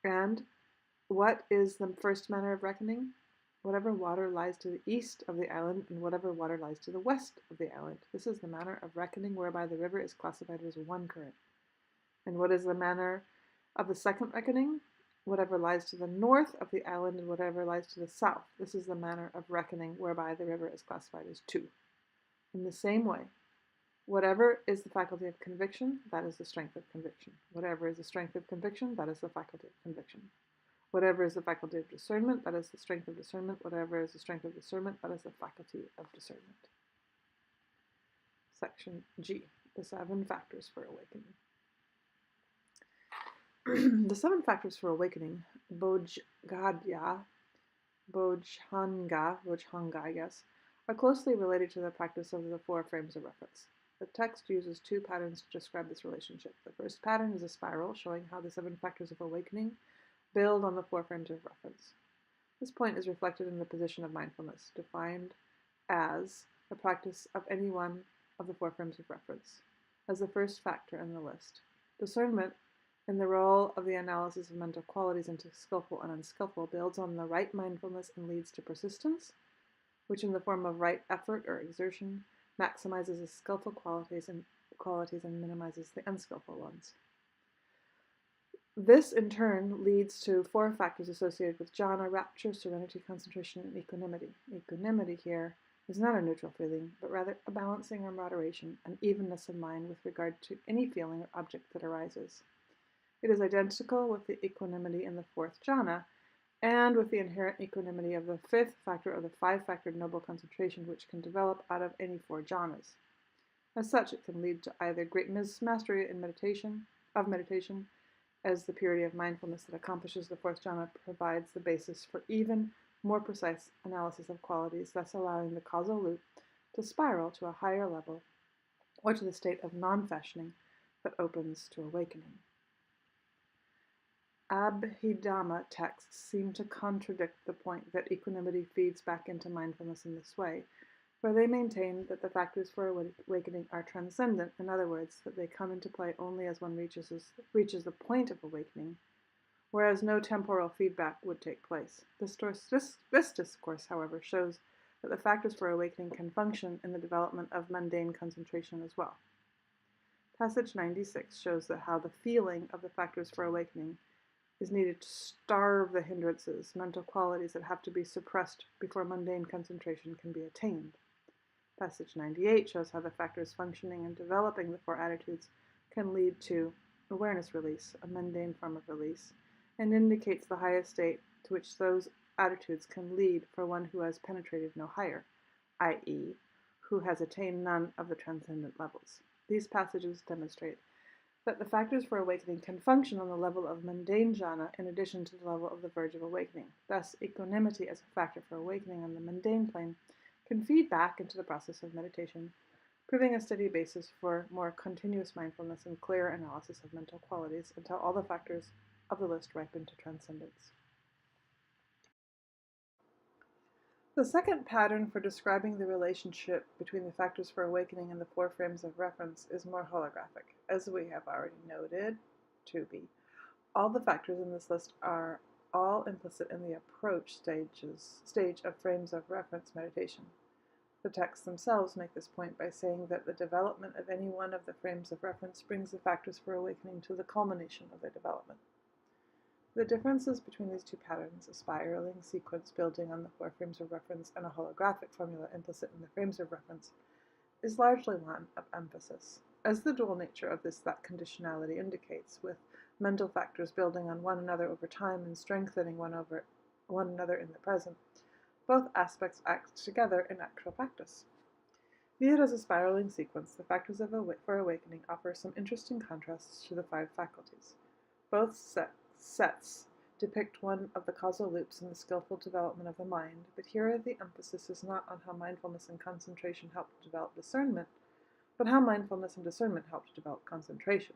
And what is the first manner of reckoning? Whatever water lies to the east of the island and whatever water lies to the west of the island. This is the manner of reckoning whereby the river is classified as one current. And what is the manner of the second reckoning? Whatever lies to the north of the island and whatever lies to the south. This is the manner of reckoning whereby the river is classified as 2. In the same way, whatever is the faculty of conviction, that is the strength of conviction. Whatever is the strength of conviction, that is the faculty of conviction. Whatever is the faculty of discernment, that is the strength of discernment. Whatever is the strength of discernment, that is the faculty of discernment. Section G, the 7 factors for awakening. The 7 factors for awakening, Bojhanga, I guess, are closely related to the practice of the 4 frames of reference. The text uses 2 patterns to describe this relationship. The first pattern is a spiral showing how the 7 factors of awakening build on the 4 frames of reference. This point is reflected in the position of mindfulness, defined as the practice of any one of the 4 frames of reference. as the first factor in the list. Discernment, in the role of the analysis of mental qualities into skillful and unskillful, builds on the right mindfulness and leads to persistence, which in the form of right effort or exertion maximizes the skillful qualities and minimizes the unskillful ones. This, in turn, leads to 4 factors associated with jhana: rapture, serenity, concentration, and equanimity. Equanimity here is not a neutral feeling, but rather a balancing or moderation, an evenness of mind with regard to any feeling or object that arises. It is identical with the equanimity in the 4th jhana, and with the inherent equanimity of the 5th factor of the 5-factored noble concentration, which can develop out of any 4 jhanas. As such, it can lead to either great mastery in meditation, as the purity of mindfulness that accomplishes the 4th jhana provides the basis for even more precise analysis of qualities, thus allowing the causal loop to spiral to a higher level, or to the state of non-fashioning that opens to awakening. Abhidhamma texts seem to contradict the point that equanimity feeds back into mindfulness in this way, for they maintain that the factors for awakening are transcendent, in other words, that they come into play only as one reaches the point of awakening, whereas no temporal feedback would take place. This discourse, however, shows that the factors for awakening can function in the development of mundane concentration as well. Passage 96 shows that how the feeling of the factors for awakening is needed to starve the hindrances, mental qualities that have to be suppressed before mundane concentration can be attained. Passage 98 shows how the factors functioning and developing the 4 attitudes can lead to awareness release, a mundane form of release, and indicates the highest state to which those attitudes can lead for one who has penetrated no higher, i.e., who has attained none of the transcendent levels. These passages demonstrate that the factors for awakening can function on the level of mundane jhana in addition to the level of the verge of awakening. Thus, equanimity as a factor for awakening on the mundane plane can feed back into the process of meditation, proving a steady basis for more continuous mindfulness and clear analysis of mental qualities until all the factors of the list ripen to transcendence. The second pattern for describing the relationship between the factors for awakening and the 4 frames of reference is more holographic. As we have already noted, all the factors in this list are all implicit in the approach stage of frames of reference meditation. The texts themselves make this point by saying that the development of any one of the frames of reference brings the factors for awakening to the culmination of their development. The differences between these 2 patterns, a spiraling sequence building on the 4 frames of reference and a holographic formula implicit in the frames of reference, is largely one of emphasis. As the dual nature of that conditionality indicates, with mental factors building on one another over time and strengthening one another in the present, both aspects act together in actual practice. Viewed as a spiraling sequence, the factors for awakening offer some interesting contrasts to the 5 faculties. Both sets depict one of the causal loops in the skillful development of the mind, but here the emphasis is not on how mindfulness and concentration help to develop discernment, but how mindfulness and discernment help to develop concentration.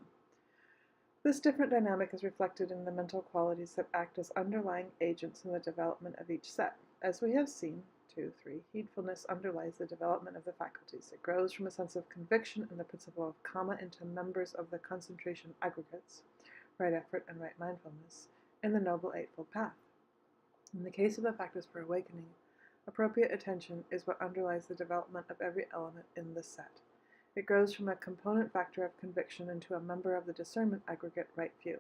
This different dynamic is reflected in the mental qualities that act as underlying agents in the development of each set. As we have seen, 2-3, heedfulness underlies the development of the faculties. It grows from a sense of conviction in the principle of karma into members of the concentration aggregates, right effort and right mindfulness, in the Noble Eightfold Path. In the case of the factors for awakening, appropriate attention is what underlies the development of every element in the set. It grows from a component factor of conviction into a member of the discernment aggregate right view.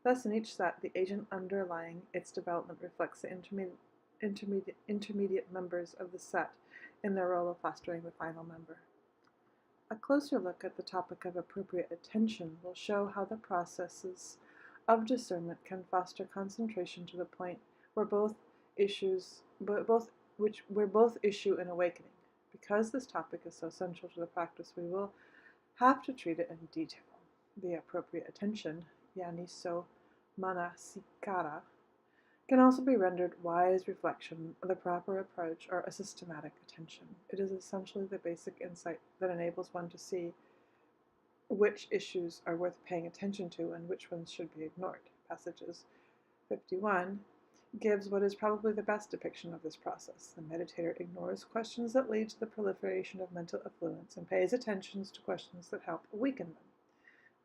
Thus, in each set, the agent underlying its development reflects the intermediate members of the set in their role of fostering the final member. A closer look at the topic of appropriate attention will show how the processes of discernment can foster concentration to the point where both issue in awakening. Because this topic is so central to the practice, we will have to treat it in detail. The appropriate attention, yaniso manasikara, can also be rendered wise reflection, the proper approach, or a systematic attention. It is essentially the basic insight that enables one to see which issues are worth paying attention to and which ones should be ignored. Passages 51 gives what is probably the best depiction of this process. The meditator ignores questions that lead to the proliferation of mental affluence and pays attention to questions that help weaken them.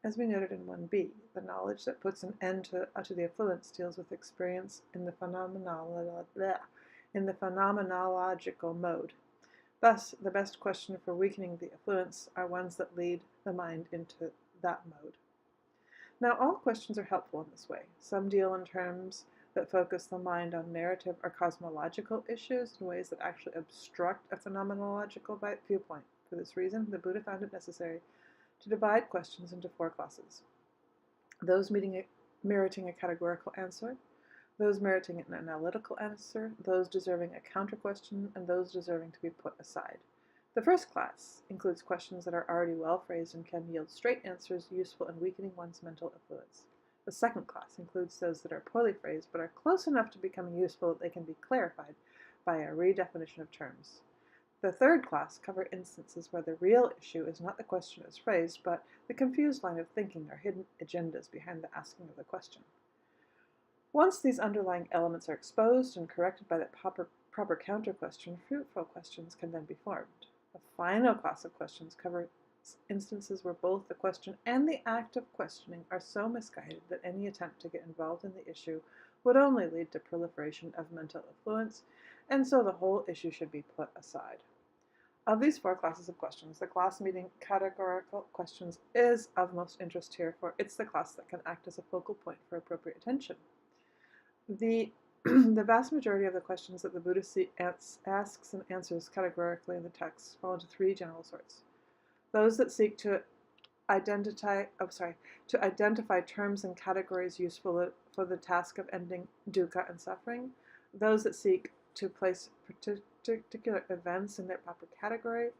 As we noted in 1b, the knowledge that puts an end to the affluence deals with experience in the phenomenological mode. Thus, the best question for weakening the affluence are ones that lead the mind into that mode. Now, all questions are helpful in this way. Some deal in terms that focus the mind on narrative or cosmological issues in ways that actually obstruct a phenomenological viewpoint. For this reason, the Buddha found it necessary to divide questions into 4 classes: those meriting a categorical answer, those meriting an analytical answer, those deserving a counter-question, and those deserving to be put aside. The first class includes questions that are already well phrased and can yield straight answers useful in weakening one's mental affluence. The second class includes those that are poorly phrased but are close enough to becoming useful that they can be clarified by a redefinition of terms. The third class cover instances where the real issue is not the question as phrased, but the confused line of thinking or hidden agendas behind the asking of the question. Once these underlying elements are exposed and corrected by the proper counter-question, fruitful questions can then be formed. The final class of questions covers instances where both the question and the act of questioning are so misguided that any attempt to get involved in the issue would only lead to proliferation of mental affluence, and so the whole issue should be put aside. Of these 4 classes of questions, the class meeting categorical questions is of most interest here, for it's the class that can act as a focal point for appropriate attention. The vast majority of the questions that the Buddha asks and answers categorically in the text fall into 3 general sorts: those that seek to identify terms and categories useful for the task of ending dukkha and suffering, those that seek to place particular events in their proper category,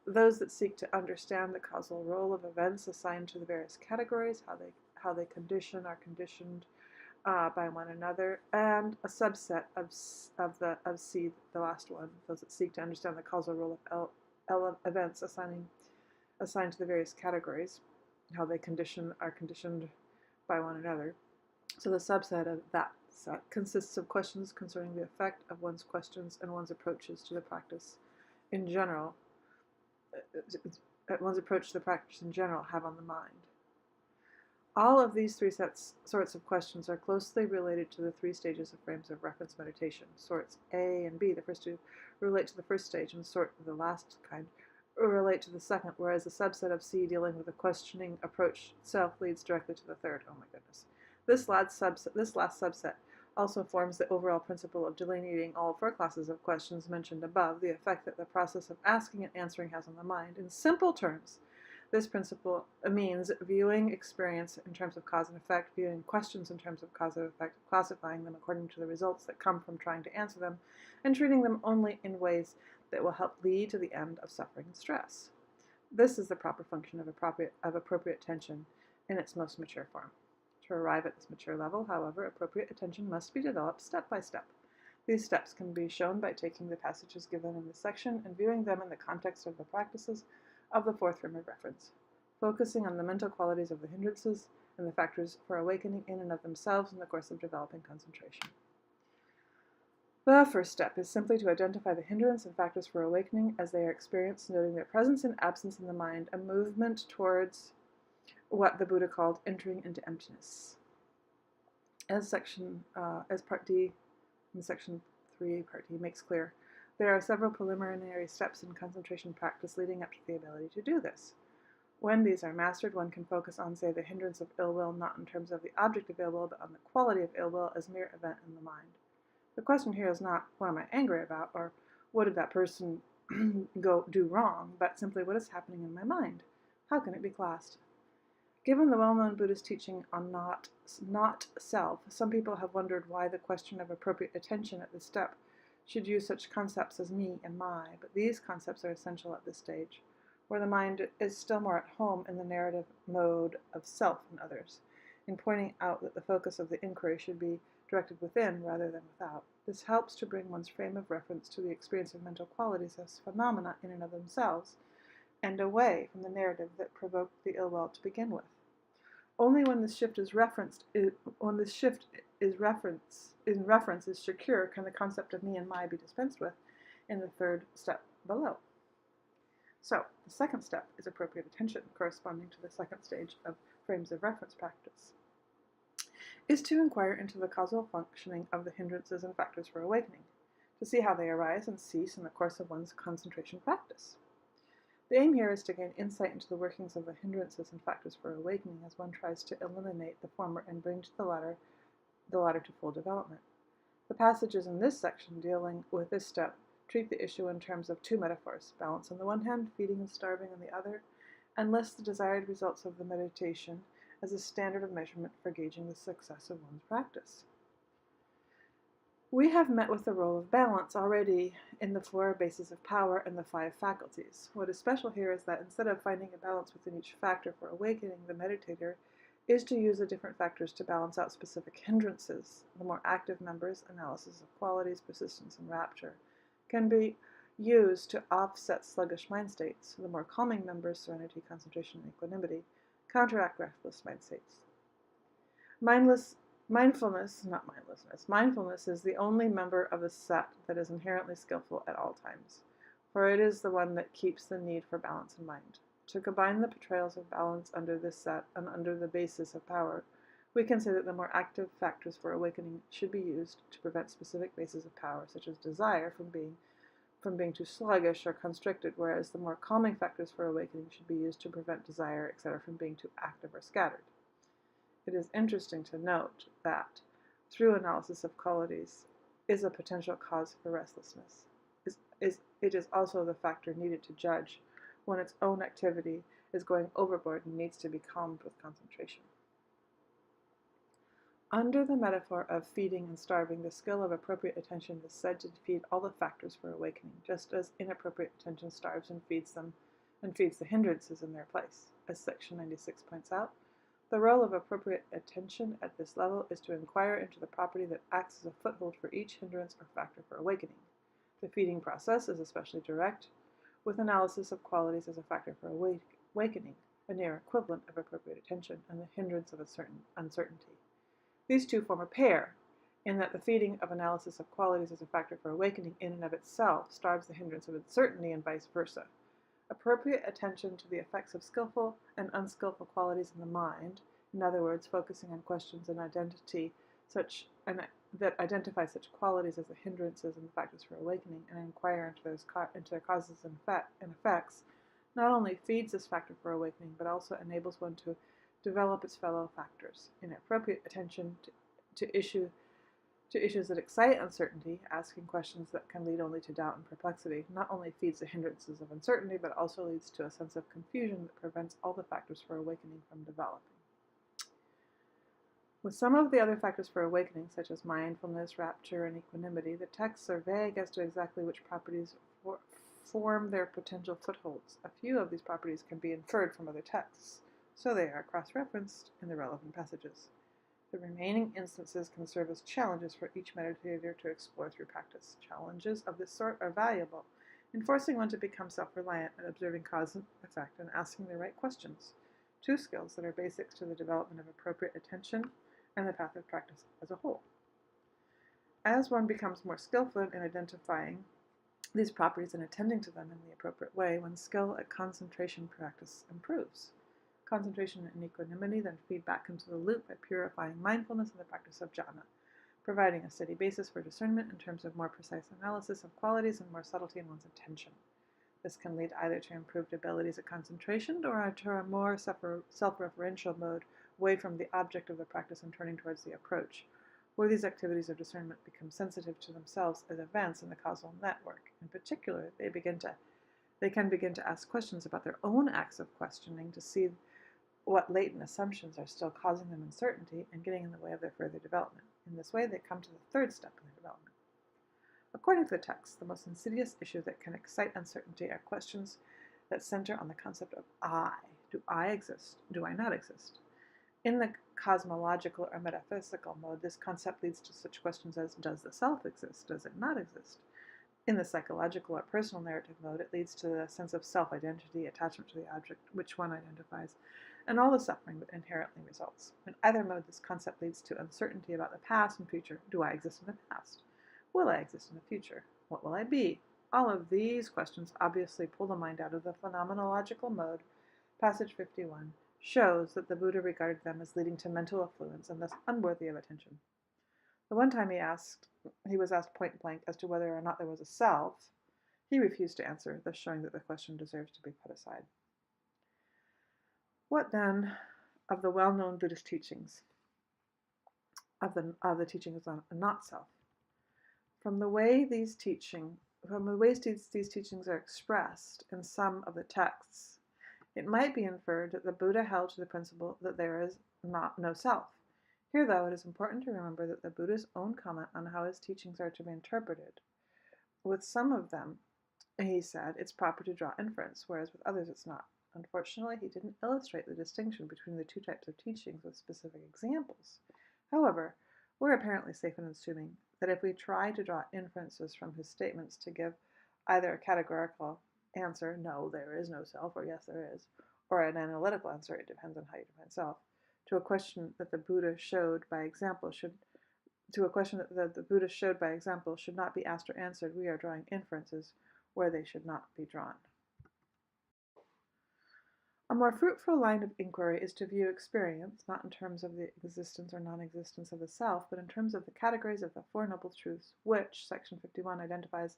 those that seek to understand the causal role of events assigned to the various categories, how they are conditioned by one another, and a subset of C, the last one, those that seek to understand the causal role of events assigned to the various categories, how they are conditioned by one another. So the subset of that set consists of questions concerning the effect of one's questions and one's approaches to the practice in general, have on the mind. All of these 3 sorts of questions are closely related to the 3 stages of frames of reference meditation. Sorts A and B, the first 2, relate to the first stage, and the last kind relate to the second, whereas the subset of C dealing with the questioning approach itself leads directly to the third. Oh my goodness. This last subset also forms the overall principle of delineating all 4 classes of questions mentioned above, the effect that the process of asking and answering has on the mind. In simple terms, this principle means viewing experience in terms of cause and effect, viewing questions in terms of cause and effect, classifying them according to the results that come from trying to answer them, and treating them only in ways that will help lead to the end of suffering and stress. This is the proper function of appropriate attention in its most mature form. To arrive at this mature level, however, appropriate attention must be developed step by step. These steps can be shown by taking the passages given in this section and viewing them in the context of the practices of the 4th frame of reference, focusing on the mental qualities of the hindrances and the factors for awakening in and of themselves in the course of developing concentration. The first step is simply to identify the hindrance and factors for awakening as they are experienced, noting their presence and absence in the mind, a movement towards what the Buddha called entering into emptiness. As Part D in Section 3, Part D makes clear, there are several preliminary steps in concentration practice leading up to the ability to do this. When these are mastered, one can focus on, say, the hindrance of ill will, not in terms of the object of ill will, but on the quality of ill will as mere event in the mind. The question here is not, what am I angry about, or what did that person do wrong, but simply, what is happening in my mind? How can it be classed? Given the well-known Buddhist teaching on not self, some people have wondered why the question of appropriate attention at this step should use such concepts as me and my, but these concepts are essential at this stage, where the mind is still more at home in the narrative mode of self and others, in pointing out that the focus of the inquiry should be directed within rather than without. This helps to bring one's frame of reference to the experience of mental qualities as phenomena in and of themselves, and away from the narrative that provoked the ill will to begin with. Only when this shift in reference is secure, can the concept of me and my be dispensed with in the third step below? So, the second step is appropriate attention, corresponding to the second stage of frames of reference practice, is to inquire into the causal functioning of the hindrances and factors for awakening, to see how they arise and cease in the course of one's concentration practice. The aim here is to gain insight into the workings of the hindrances and factors for awakening as one tries to eliminate the former and bring the latter to full development. The passages in this section dealing with this step treat the issue in terms of two metaphors, balance on the one hand, feeding and starving on the other, and list the desired results of the meditation as a standard of measurement for gauging the success of one's practice. We have met with the role of balance already in the four bases of power and the five faculties. What is special here is that instead of finding a balance within each factor for awakening, the meditator is to use the different factors to balance out specific hindrances. The more active members, analysis of qualities, persistence, and rapture, can be used to offset sluggish mind states. The more calming members, serenity, concentration, and equanimity, counteract restless mind states. Mindfulness is the only member of the set that is inherently skillful at all times, for it is the one that keeps the need for balance in mind. To combine the portrayals of balance under this set and under the basis of power, we can say that the more active factors for awakening should be used to prevent specific bases of power, such as desire, from being too sluggish or constricted, whereas the more calming factors for awakening should be used to prevent desire, etc., from being too active or scattered. It is interesting to note that, through analysis of qualities, is a potential cause for restlessness. It is also the factor needed to judge when its own activity is going overboard and needs to be calmed with concentration. Under the metaphor of feeding and starving, the skill of appropriate attention is said to feed all the factors for awakening, just as inappropriate attention starves and feeds the hindrances in their place. As section 96 points out, the role of appropriate attention at this level is to inquire into the property that acts as a foothold for each hindrance or factor for awakening. The feeding process is especially direct, with analysis of qualities as a factor for awakening, a near equivalent of appropriate attention, and the hindrance of a certain uncertainty. These two form a pair, in that the feeding of analysis of qualities as a factor for awakening in and of itself starves the hindrance of uncertainty and vice versa. Appropriate attention to the effects of skillful and unskillful qualities in the mind, in other words, focusing on questions and that identify such qualities as the hindrances and the factors for awakening, and inquire into their causes and effects, not only feeds this factor for awakening, but also enables one to develop its fellow factors. Inappropriate attention to issues that excite uncertainty, asking questions that can lead only to doubt and perplexity, not only feeds the hindrances of uncertainty, but also leads to a sense of confusion that prevents all the factors for awakening from developing. With some of the other factors for awakening, such as mindfulness, rapture, and equanimity, the texts are vague as to exactly which properties form their potential footholds. A few of these properties can be inferred from other texts, so they are cross-referenced in the relevant passages. The remaining instances can serve as challenges for each meditator to explore through practice. Challenges of this sort are valuable in forcing one to become self-reliant at observing cause and effect and asking the right questions, two skills that are basics to the development of appropriate attention and the path of practice as a whole. As one becomes more skillful in identifying these properties and attending to them in the appropriate way, one's skill at concentration practice improves. Concentration and equanimity then feed back into the loop by purifying mindfulness and the practice of jhana, providing a steady basis for discernment in terms of more precise analysis of qualities and more subtlety in one's attention. This can lead either to improved abilities at concentration or to a more self-referential mode away from the object of the practice and turning towards the approach, where these activities of discernment become sensitive to themselves as events in the causal network. In particular, they can begin to ask questions about their own acts of questioning to see what latent assumptions are still causing them uncertainty and getting in the way of their further development. In this way, they come to the third step in their development. According to the text, the most insidious issue that can excite uncertainty are questions that center on the concept of I. Do I exist? Do I not exist? In the cosmological or metaphysical mode, this concept leads to such questions as, does the self exist? Does it not exist? In the psychological or personal narrative mode, it leads to the sense of self-identity, attachment to the object which one identifies and all the suffering that inherently results. In either mode, this concept leads to uncertainty about the past and future. Do I exist in the past? Will I exist in the future? What will I be? All of these questions obviously pull the mind out of the phenomenological mode. Passage 51 shows that the Buddha regarded them as leading to mental affluence and thus unworthy of attention. The one time he was asked point blank as to whether or not there was a self, he refused to answer, thus showing that the question deserves to be put aside. What then of the well-known Buddhist teachings, of the teachings on not self? From the ways these teachings are expressed in some of the texts, it might be inferred that the Buddha held to the principle that there is no self. Here, though, it is important to remember that the Buddha's own comment on how his teachings are to be interpreted. With some of them, he said, it's proper to draw inference, whereas with others it's not. Unfortunately, he didn't illustrate the distinction between the two types of teachings with specific examples. However, we're apparently safe in assuming that if we try to draw inferences from his statements to give either a categorical answer, no, there is no self, or yes, there is, or an analytical answer, it depends on how you define self, to a question that the Buddha showed by example should not be asked or answered, we are drawing inferences where they should not be drawn. A more fruitful line of inquiry is to view experience, not in terms of the existence or non-existence of the self, but in terms of the categories of the Four Noble Truths, which, section 51 identifies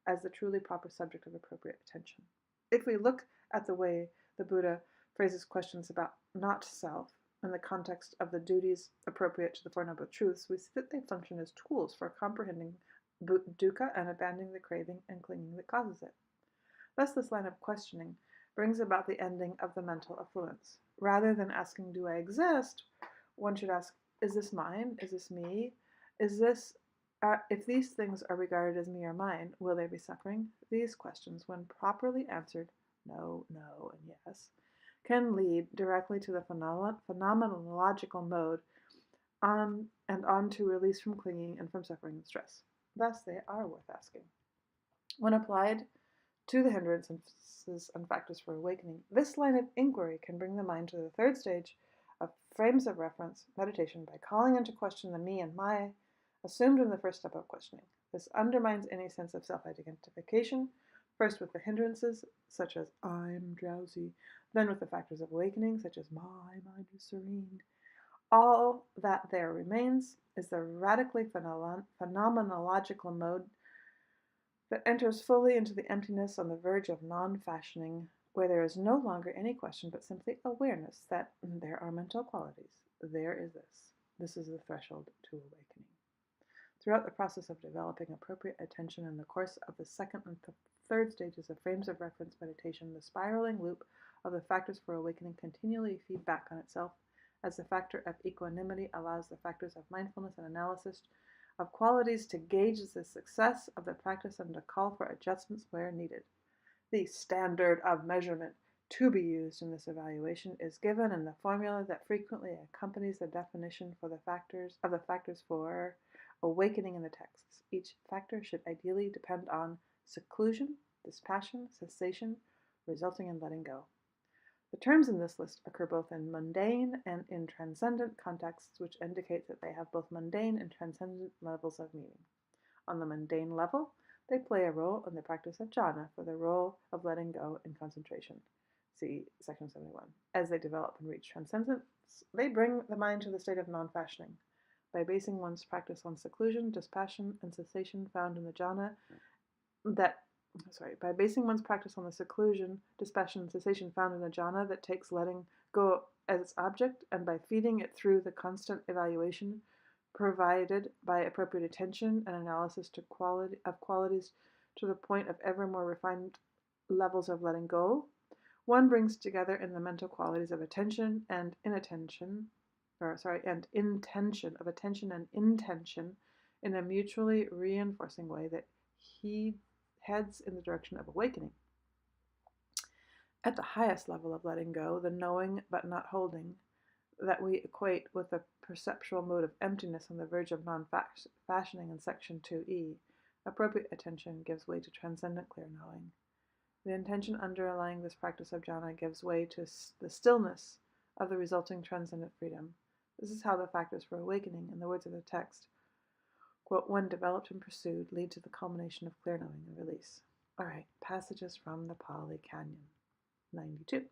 as the truly proper subject of appropriate attention. If we look at the way the Buddha phrases questions about not self in the context of the duties appropriate to the Four Noble Truths, we see that they function as tools for comprehending dukkha and abandoning the craving and clinging that causes it. Thus, this line of questioning brings about the ending of the mental affluence. Rather than asking, do I exist, one should ask, is this mine? Is this me? If these things are regarded as me or mine, will there be suffering? These questions, when properly answered, no, no, and yes, can lead directly to the phenomenological mode on to release from clinging and from suffering and stress. Thus, they are worth asking. When applied to the hindrances and factors for awakening, this line of inquiry can bring the mind to the third stage of frames of reference meditation by calling into question the me and my assumed in the first step of questioning. This undermines any sense of self-identification, first with the hindrances, such as I'm drowsy, then with the factors of awakening, such as my mind is serene. All that there remains is the radically phenomenological mode that enters fully into the emptiness on the verge of non-fashioning, where there is no longer any question but simply awareness that there are mental qualities. There is this. This is the threshold to awakening. Throughout the process of developing appropriate attention in the course of the second and third stages of frames of reference meditation, the spiraling loop of the factors for awakening continually feed back on itself as the factor of equanimity allows the factors of mindfulness and analysis of qualities to gauge the success of the practice and to call for adjustments where needed. The standard of measurement to be used in this evaluation is given in the formula that frequently accompanies the definition for the factors for awakening in the texts. Each factor should ideally depend on seclusion, dispassion, cessation, resulting in letting go. The terms in this list occur both in mundane and in transcendent contexts, which indicate that they have both mundane and transcendent levels of meaning. On the mundane level, they play a role in the practice of jhana for the role of letting go in concentration. See section 71. As they develop and reach transcendence, they bring the mind to the state of non-fashioning. By basing one's practice on seclusion, dispassion, and cessation found in the jhana by basing one's practice on the seclusion, dispassion, and cessation found in the jhana that takes letting go as its object, and by feeding it through the constant evaluation provided by appropriate attention and analysis of qualities to the point of ever more refined levels of letting go, one brings together in the mental qualities of attention and intention and intention in a mutually reinforcing way that heads in the direction of awakening. At the highest level of letting go, the knowing but not holding, that we equate with the perceptual mode of emptiness on the verge of non-fashioning in section 2e, appropriate attention gives way to transcendent clear knowing. The intention underlying this practice of jhana gives way to the stillness of the resulting transcendent freedom. This is how the factors for awakening, in the words of the text, quote, when developed and pursued, lead to the culmination of clear knowing and release. All right, passages from the Pali Canyon. 92.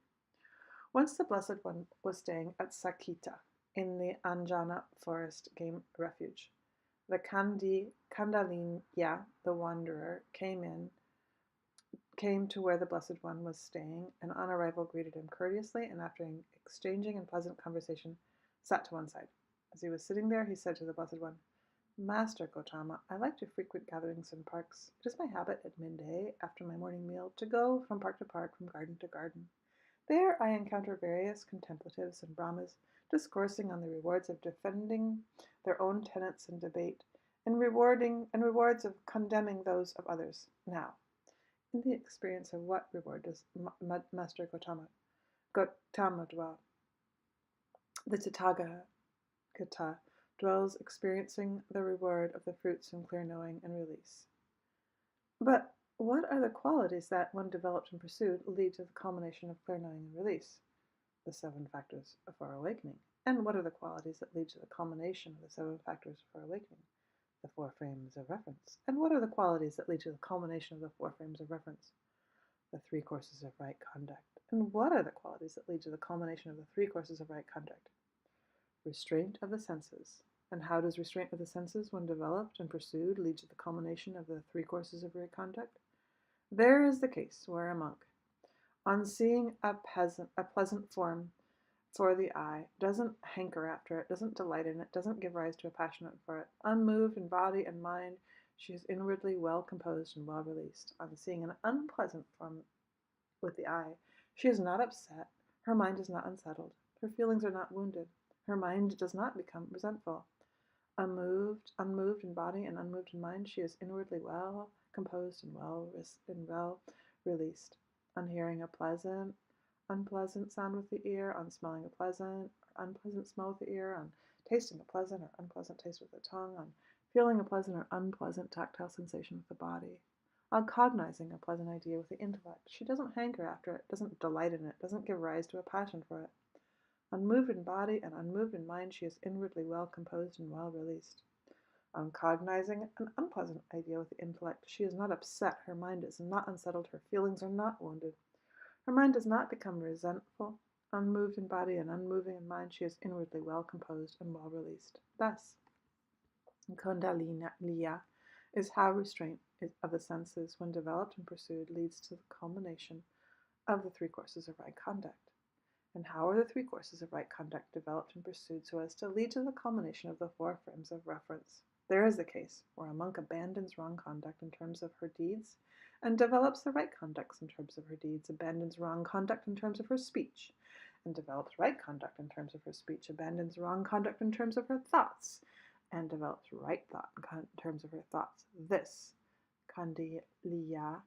Once the Blessed One was staying at Sakita in the Anjana Forest Game Refuge. The Kandalinya, the wanderer, came to where the Blessed One was staying, and on arrival greeted him courteously, and after exchanging in pleasant conversation, sat to one side. As he was sitting there, he said to the Blessed One, Master Gautama, I like to frequent gatherings in parks. It is my habit at midday, after my morning meal, to go from park to park, from garden to garden. There I encounter various contemplatives and Brahmas discoursing on the rewards of defending their own tenets in debate, and rewards of condemning those of others. Now, in the experience of what reward does Master Gautama dwell? The Tathagata dwells experiencing the reward of the fruits in clear knowing and release. But what are the qualities that, when developed and pursued, lead to the culmination of clear knowing and release? The 7 factors for awakening. And what are the qualities that lead to the culmination of the 7 factors for awakening? The 4 frames of reference. And what are the qualities that lead to the culmination of the 4 frames of reference? The 3 courses of right conduct. And what are the qualities that lead to the culmination of the 3 courses of right conduct? Restraint of the senses. And how does restraint of the senses, when developed and pursued, lead to the culmination of the 3 courses of right conduct? There is the case where a monk, on seeing a pleasant form for the eye, doesn't hanker after it, doesn't delight in it, doesn't give rise to a passion for it. Unmoved in body and mind, she is inwardly well composed and well released. On seeing an unpleasant form with the eye, she is not upset, her mind is not unsettled, her feelings are not wounded, her mind does not become resentful. Unmoved in body and unmoved in mind, she is inwardly well composed and well released. On hearing a unpleasant sound with the ear, on smelling a pleasant or unpleasant smell with the ear, on tasting a pleasant or unpleasant taste with the tongue, on feeling a pleasant or unpleasant tactile sensation with the body, on cognizing a pleasant idea with the intellect. She doesn't hanker after it, doesn't delight in it, doesn't give rise to a passion for it. Unmoved in body and unmoved in mind, she is inwardly well composed and well released. On cognizing an unpleasant idea with the intellect, she is not upset, her mind is not unsettled, her feelings are not wounded. Her mind does not become resentful. Unmoved in body and unmoving in mind, she is inwardly well composed and well released. Thus, Kundaliniya is how restraint of the senses, when developed and pursued, leads to the culmination of the 3 courses of right conduct. And how are the 3 courses of right conduct developed and pursued so as to lead to the culmination of the 4 frames of reference? There is the case where a monk abandons wrong conduct in terms of her deeds and develops the right conduct in terms of her deeds, abandons wrong conduct in terms of her speech, and develops right conduct in terms of her speech, abandons wrong conduct in terms of her thoughts, and develops right thought in terms of her thoughts. This, Kandaliya,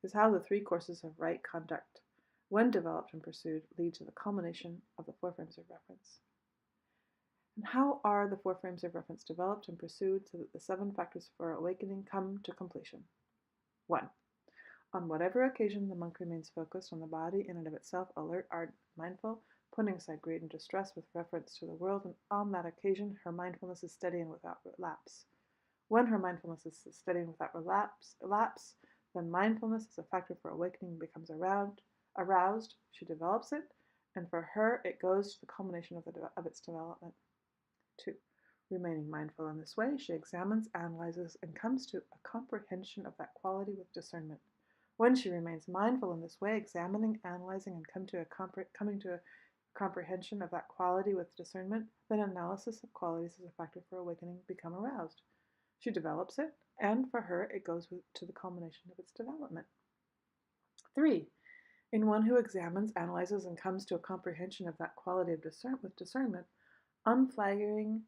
is how the 3 courses of right conduct, when developed and pursued, lead to the culmination of the 4 frames of reference. And how are the 4 frames of reference developed and pursued so that the 7 factors for awakening come to completion? 1. On whatever occasion the monk remains focused on the body in and of itself, alert, ardent, mindful, putting aside greed and distress with reference to the world, and on that occasion her mindfulness is steady and without relapse. When her mindfulness is steady and without relapse, then mindfulness as a factor for awakening becomes aroused, she develops it, and for her it goes to the culmination of its development. 2. Remaining mindful in this way, she examines, analyzes, and comes to a comprehension of that quality with discernment. When she remains mindful in this way, examining, analyzing, and coming to a comprehension of that quality with discernment, then analysis of qualities as a factor for awakening become aroused. She develops it, and for her it goes to the culmination of its development. 3. In one who examines, analyzes, and comes to a comprehension of that quality of discernment, unflagging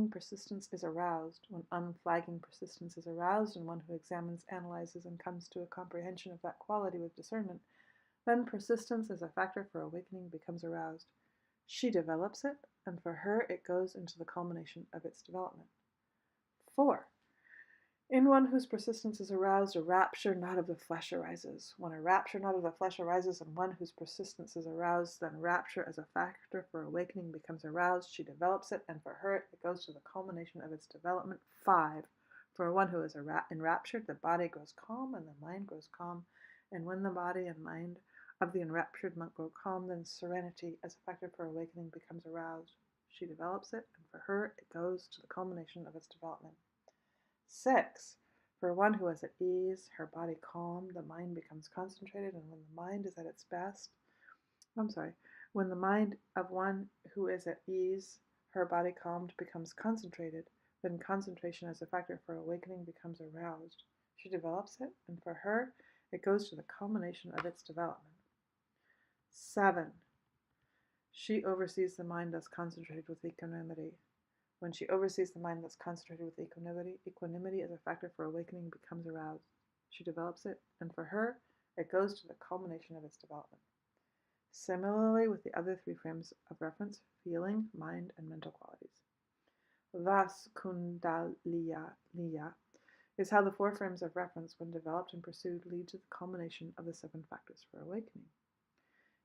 persistence is aroused. When unflagging persistence is aroused in one who examines, analyzes, and comes to a comprehension of that quality with discernment, then persistence as a factor for awakening becomes aroused. She develops it, and for her it goes into the culmination of its development. 4. In one whose persistence is aroused, a rapture not of the flesh arises. When a rapture not of the flesh arises in one whose persistence is aroused, then rapture as a factor for awakening becomes aroused. She develops it, and for her it goes to the culmination of its development. 5. For one who is enraptured, the body grows calm and the mind grows calm. And when the body and mind of the enraptured monk grow calm, then serenity as a factor for awakening becomes aroused. She develops it, and for her it goes to the culmination of its development. 6. For one who is at ease, her body calm, the mind becomes concentrated, and when the mind is at its best, when the mind of one who is at ease, her body calmed, becomes concentrated, then concentration as a factor for awakening becomes aroused. She develops it, and for her, it goes to the culmination of its development. 7. She oversees the mind thus concentrated with equanimity. When she oversees the mind that's concentrated with equanimity as a factor for awakening becomes aroused. She develops it, and for her, it goes to the culmination of its development. Similarly with the other 3 frames of reference, feeling, mind, and mental qualities. Thus, Kundalini is how the 4 frames of reference, when developed and pursued, lead to the culmination of the 7 factors for awakening.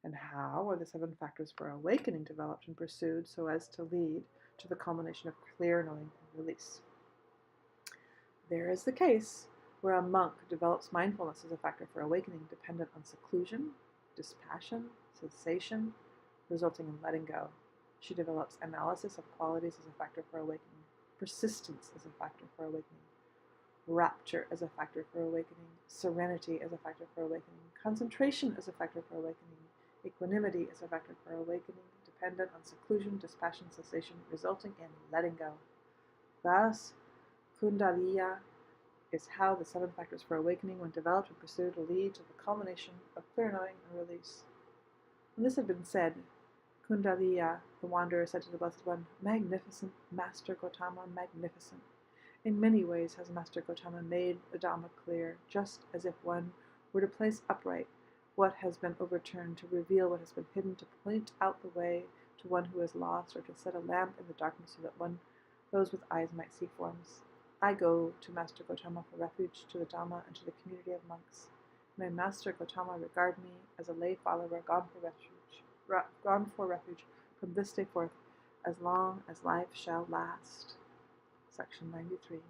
And how are the 7 factors for awakening developed and pursued so as to lead to the culmination of clear knowing and release? There is the case where a monk develops mindfulness as a factor for awakening dependent on seclusion, dispassion, cessation, resulting in letting go. She develops analysis of qualities as a factor for awakening, persistence as a factor for awakening, rapture as a factor for awakening, serenity as a factor for awakening, concentration as a factor for awakening, equanimity is a factor for awakening, dependent on seclusion, dispassion, cessation, resulting in letting go. Thus, Kundalini is how the 7 factors for awakening, when developed and pursued, lead to the culmination of clear knowing and release. When this had been said, Kundalini, the wanderer, said to the Blessed One, "Magnificent, Master Gautama, magnificent. In many ways has Master Gautama made the Dhamma clear, just as if one were to place upright what has been overturned, to reveal what has been hidden, to point out the way to one who is lost, or to set a lamp in the darkness so that those with eyes might see forms. I go to Master Gautama for refuge, to the Dhamma, and to the community of monks. May Master Gautama regard me as a lay follower gone for refuge from this day forth, as long as life shall last." Section 93.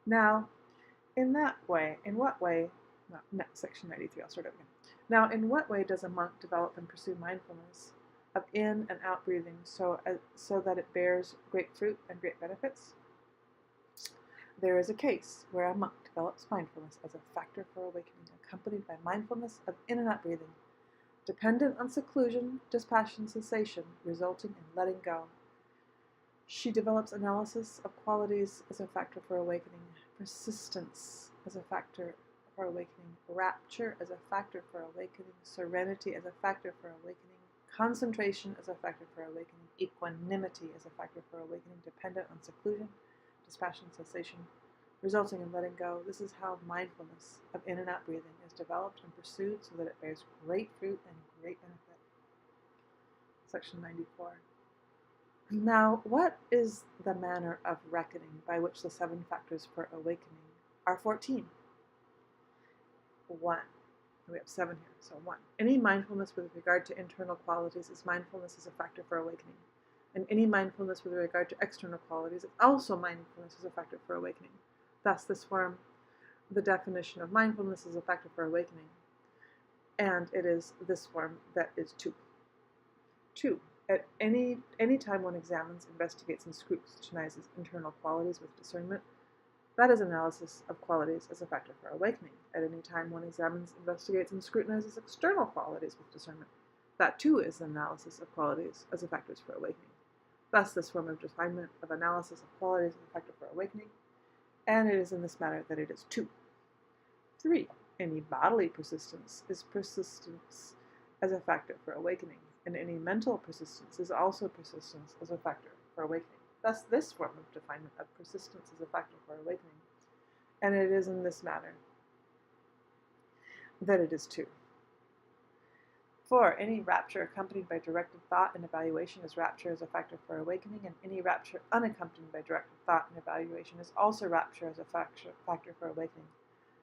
Now, section 93, I'll start over again. Now, in what way does a monk develop and pursue mindfulness of in and out breathing so that it bears great fruit and great benefits? There is a case where a monk develops mindfulness as a factor for awakening, accompanied by mindfulness of in and out breathing, dependent on seclusion, dispassion, cessation, resulting in letting go. She develops analysis of qualities as a factor for awakening, persistence as a factor for awakening, rapture as a factor for awakening, serenity as a factor for awakening, concentration as a factor for awakening, equanimity as a factor for awakening, dependent on seclusion, dispassion, cessation, resulting in letting go. This is how mindfulness of in and out breathing is developed and pursued so that it bears great fruit and great benefit. Section 94. Now, what is the manner of reckoning by which the 7 factors for awakening are 14? 1. We have 7 here, so 1. Any mindfulness with regard to internal qualities is mindfulness as a factor for awakening. And any mindfulness with regard to external qualities is also mindfulness as a factor for awakening. Thus, this form, the definition of mindfulness as a factor for awakening, and it is this form that is 2. 2. At any time one examines, investigates, and scrutinizes internal qualities with discernment, that is analysis of qualities as a factor for awakening. At any time one examines, investigates, and scrutinizes external qualities with discernment, that too is analysis of qualities as a factor for awakening. Thus, this form of refinement of analysis of qualities as a factor for awakening, and it is in this manner that it is 2. 3. Any bodily persistence is persistence as a factor for awakening, and any mental persistence is also persistence as a factor for awakening. Thus, this form of definement of persistence is a factor for awakening, and it is in this manner that it is 2. 4. Any rapture accompanied by directed thought and evaluation is rapture as a factor for awakening, and any rapture unaccompanied by directed thought and evaluation is also rapture as a factor for awakening.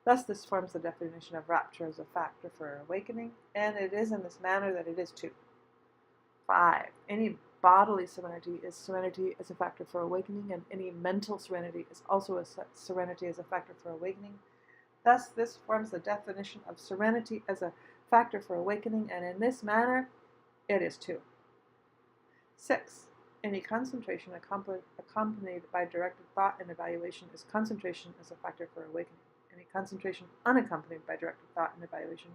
Thus, this forms the definition of rapture as a factor for awakening, and it is in this manner that it is too. 5. Any bodily serenity is serenity as a factor for awakening, and any mental serenity is also a serenity as a factor for awakening. Thus, this forms the definition of serenity as a factor for awakening, and in this manner, it is too. 6. Any concentration accompanied by directed thought and evaluation is concentration as a factor for awakening. Any concentration unaccompanied by directed thought and evaluation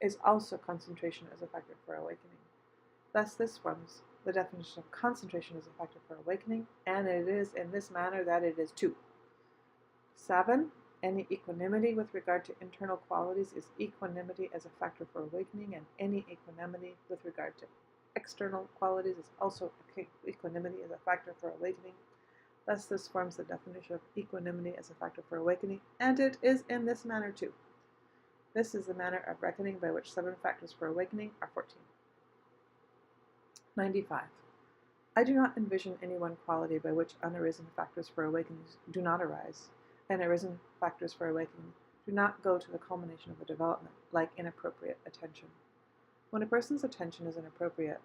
is also concentration as a factor for awakening. Thus, this forms the definition of concentration as a factor for awakening, and it is in this manner that it is too. 7. Any equanimity with regard to internal qualities is equanimity as a factor for awakening, and any equanimity with regard to external qualities is also equanimity as a factor for awakening. Thus, this forms the definition of equanimity as a factor for awakening, and it is in this manner too. This is the manner of reckoning by which 7 factors for awakening are 14. 95. I do not envision any one quality by which unarisen factors for awakening do not arise, and arisen factors for awakening do not go to the culmination of the development, like inappropriate attention. When a person's attention is inappropriate,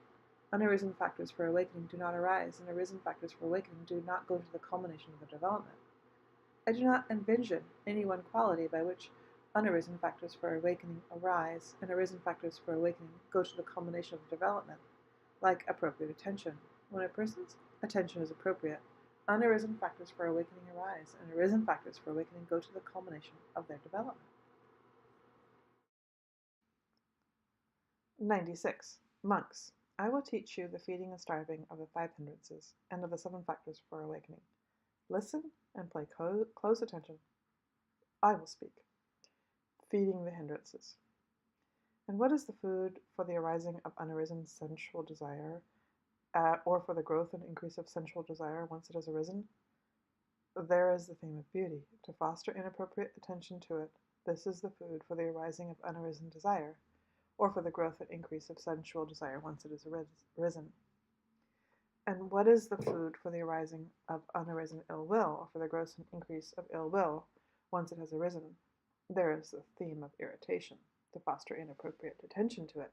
unarisen factors for awakening do not arise, and arisen factors for awakening do not go to the culmination of the development. I do not envision any one quality by which unarisen factors for awakening arise, and arisen factors for awakening go to the culmination of the development, like appropriate attention. When a person's attention is appropriate, unarisen factors for awakening arise, and arisen factors for awakening go to the culmination of their development. 96. Monks, I will teach you the feeding and starving of the 5 hindrances, and of the 7 factors for awakening. Listen and pay close attention. I will speak. Feeding the hindrances. And what is the food for the arising of unarisen sensual desire, or for the growth and increase of sensual desire once it has arisen? There is the theme of beauty, to foster inappropriate attention to it. This is the food for the arising of unarisen desire, or for the growth and increase of sensual desire once it has arisen. And what is the food for the arising of unarisen ill will, or for the growth and increase of ill will once it has arisen? There is the theme of irritation, to foster inappropriate attention to it.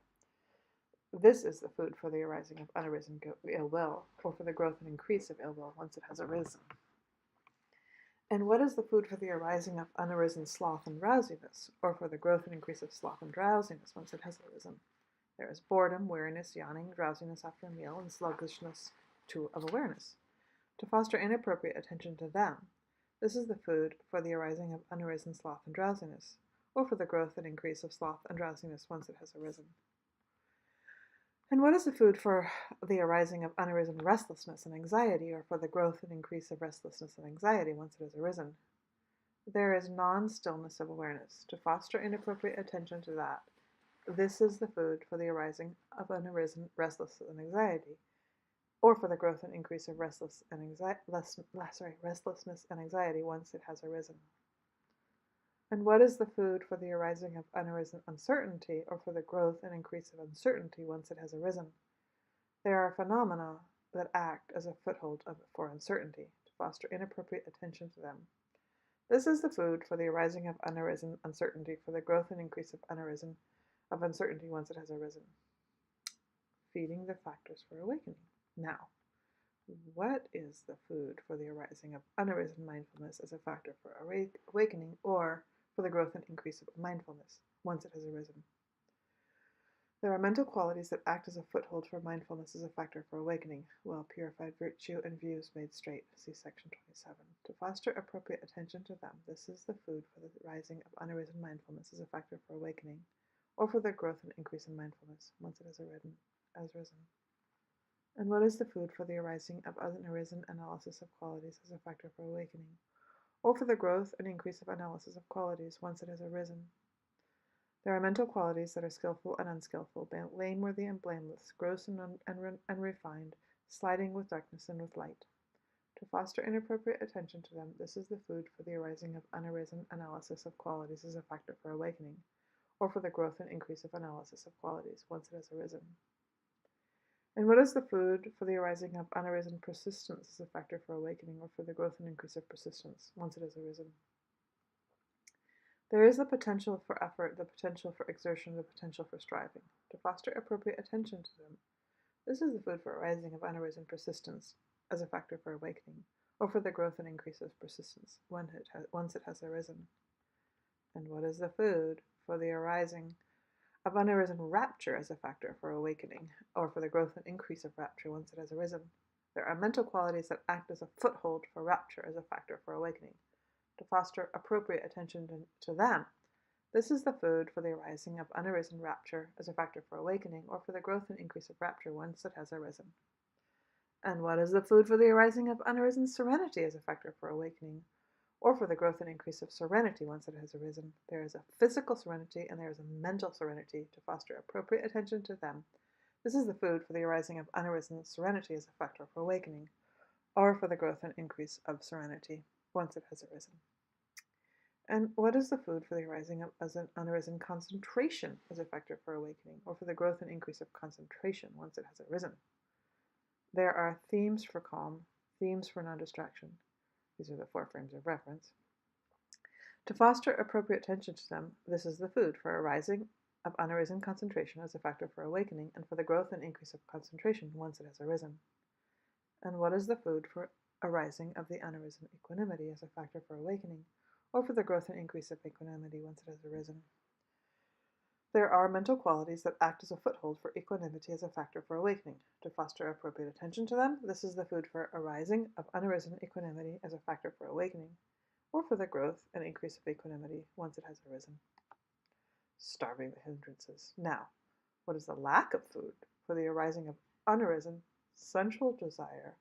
This is the food for the arising of unarisen ill will, or for the growth and increase of ill will once it has arisen. And what is the food for the arising of unarisen sloth and drowsiness, or for the growth and increase of sloth and drowsiness once it has arisen? There is boredom, weariness, yawning, drowsiness after a meal, and sluggishness of awareness. To foster inappropriate attention to them, this is the food for the arising of unarisen sloth and drowsiness, or for the growth and increase of sloth and drowsiness once it has arisen. And what is the food for the arising of unarisen restlessness and anxiety, or for the growth and increase of restlessness and anxiety once it has arisen? There is non-stillness of awareness. To foster inappropriate attention to that, this is the food for the arising of unarisen restlessness and anxiety, or for the growth and increase of restlessness and anxiety once it has arisen. And what is the food for the arising of unarisen uncertainty, or for the growth and increase of uncertainty once it has arisen? There are phenomena that act as a foothold for uncertainty, to foster inappropriate attention to them. This is the food for the arising of unarisen uncertainty, for the growth and increase of uncertainty once it has arisen. Feeding the factors for awakening. Now, what is the food for the arising of unarisen mindfulness as a factor for awakening, or for the growth and increase of mindfulness once it has arisen? There are mental qualities that act as a foothold for mindfulness as a factor for awakening. Well-purified virtue and views made straight. See section 27. To foster appropriate attention to them, this is the food for the rising of unarisen mindfulness as a factor for awakening, or for the growth and increase in mindfulness once it has risen. And what is the food for the arising of unarisen analysis of qualities as a factor for awakening, or for the growth and increase of analysis of qualities once it has arisen? There are mental qualities that are skillful and unskillful, blameworthy and blameless, gross and unrefined, sliding with darkness and with light. To foster inappropriate attention to them, this is the food for the arising of unarisen analysis of qualities as a factor for awakening, or for the growth and increase of analysis of qualities once it has arisen? And what is the food for the arising of unarisen persistence as a factor for awakening, or for the growth and increase of persistence once it has arisen? There is the potential for effort, the potential for exertion, the potential for striving, to foster appropriate attention to them. This is the food for arising of unarisen persistence as a factor for awakening, or for the growth and increase of persistence once it has arisen. And what is the food for the arising of unarisen rapture as a factor for awakening, or for the growth and increase of rapture once it has arisen? There are mental qualities that act as a foothold for rapture as a factor for awakening, to foster appropriate attention to them. This is the food for the arising of unarisen rapture as a factor for awakening, or for the growth and increase of rapture once it has arisen. And what is the food for the arising of unarisen serenity as a factor for awakening, or for the growth and increase of serenity once it has arisen? There is a physical serenity and there is a mental serenity, to foster appropriate attention to them. This is the food for the arising of unarisen serenity as a factor for awakening, or for the growth and increase of serenity once it has arisen. And what is the food for the arising of an unarisen concentration as a factor for awakening, or for the growth and increase of concentration once it has arisen? There are themes for calm, themes for non-distraction. These are the 4 frames of reference. To foster appropriate attention to them, this is the food for arising of unarisen concentration as a factor for awakening, and for the growth and increase of concentration once it has arisen. And what is the food for arising of the unarisen equanimity as a factor for awakening, or for the growth and increase of equanimity once it has arisen? There are mental qualities that act as a foothold for equanimity as a factor for awakening. To foster appropriate attention to them, this is the food for arising of unarisen equanimity as a factor for awakening, or for the growth and increase of equanimity once it has arisen. Starving the hindrances. Now, what is the lack of food for the arising of unarisen sensual desire,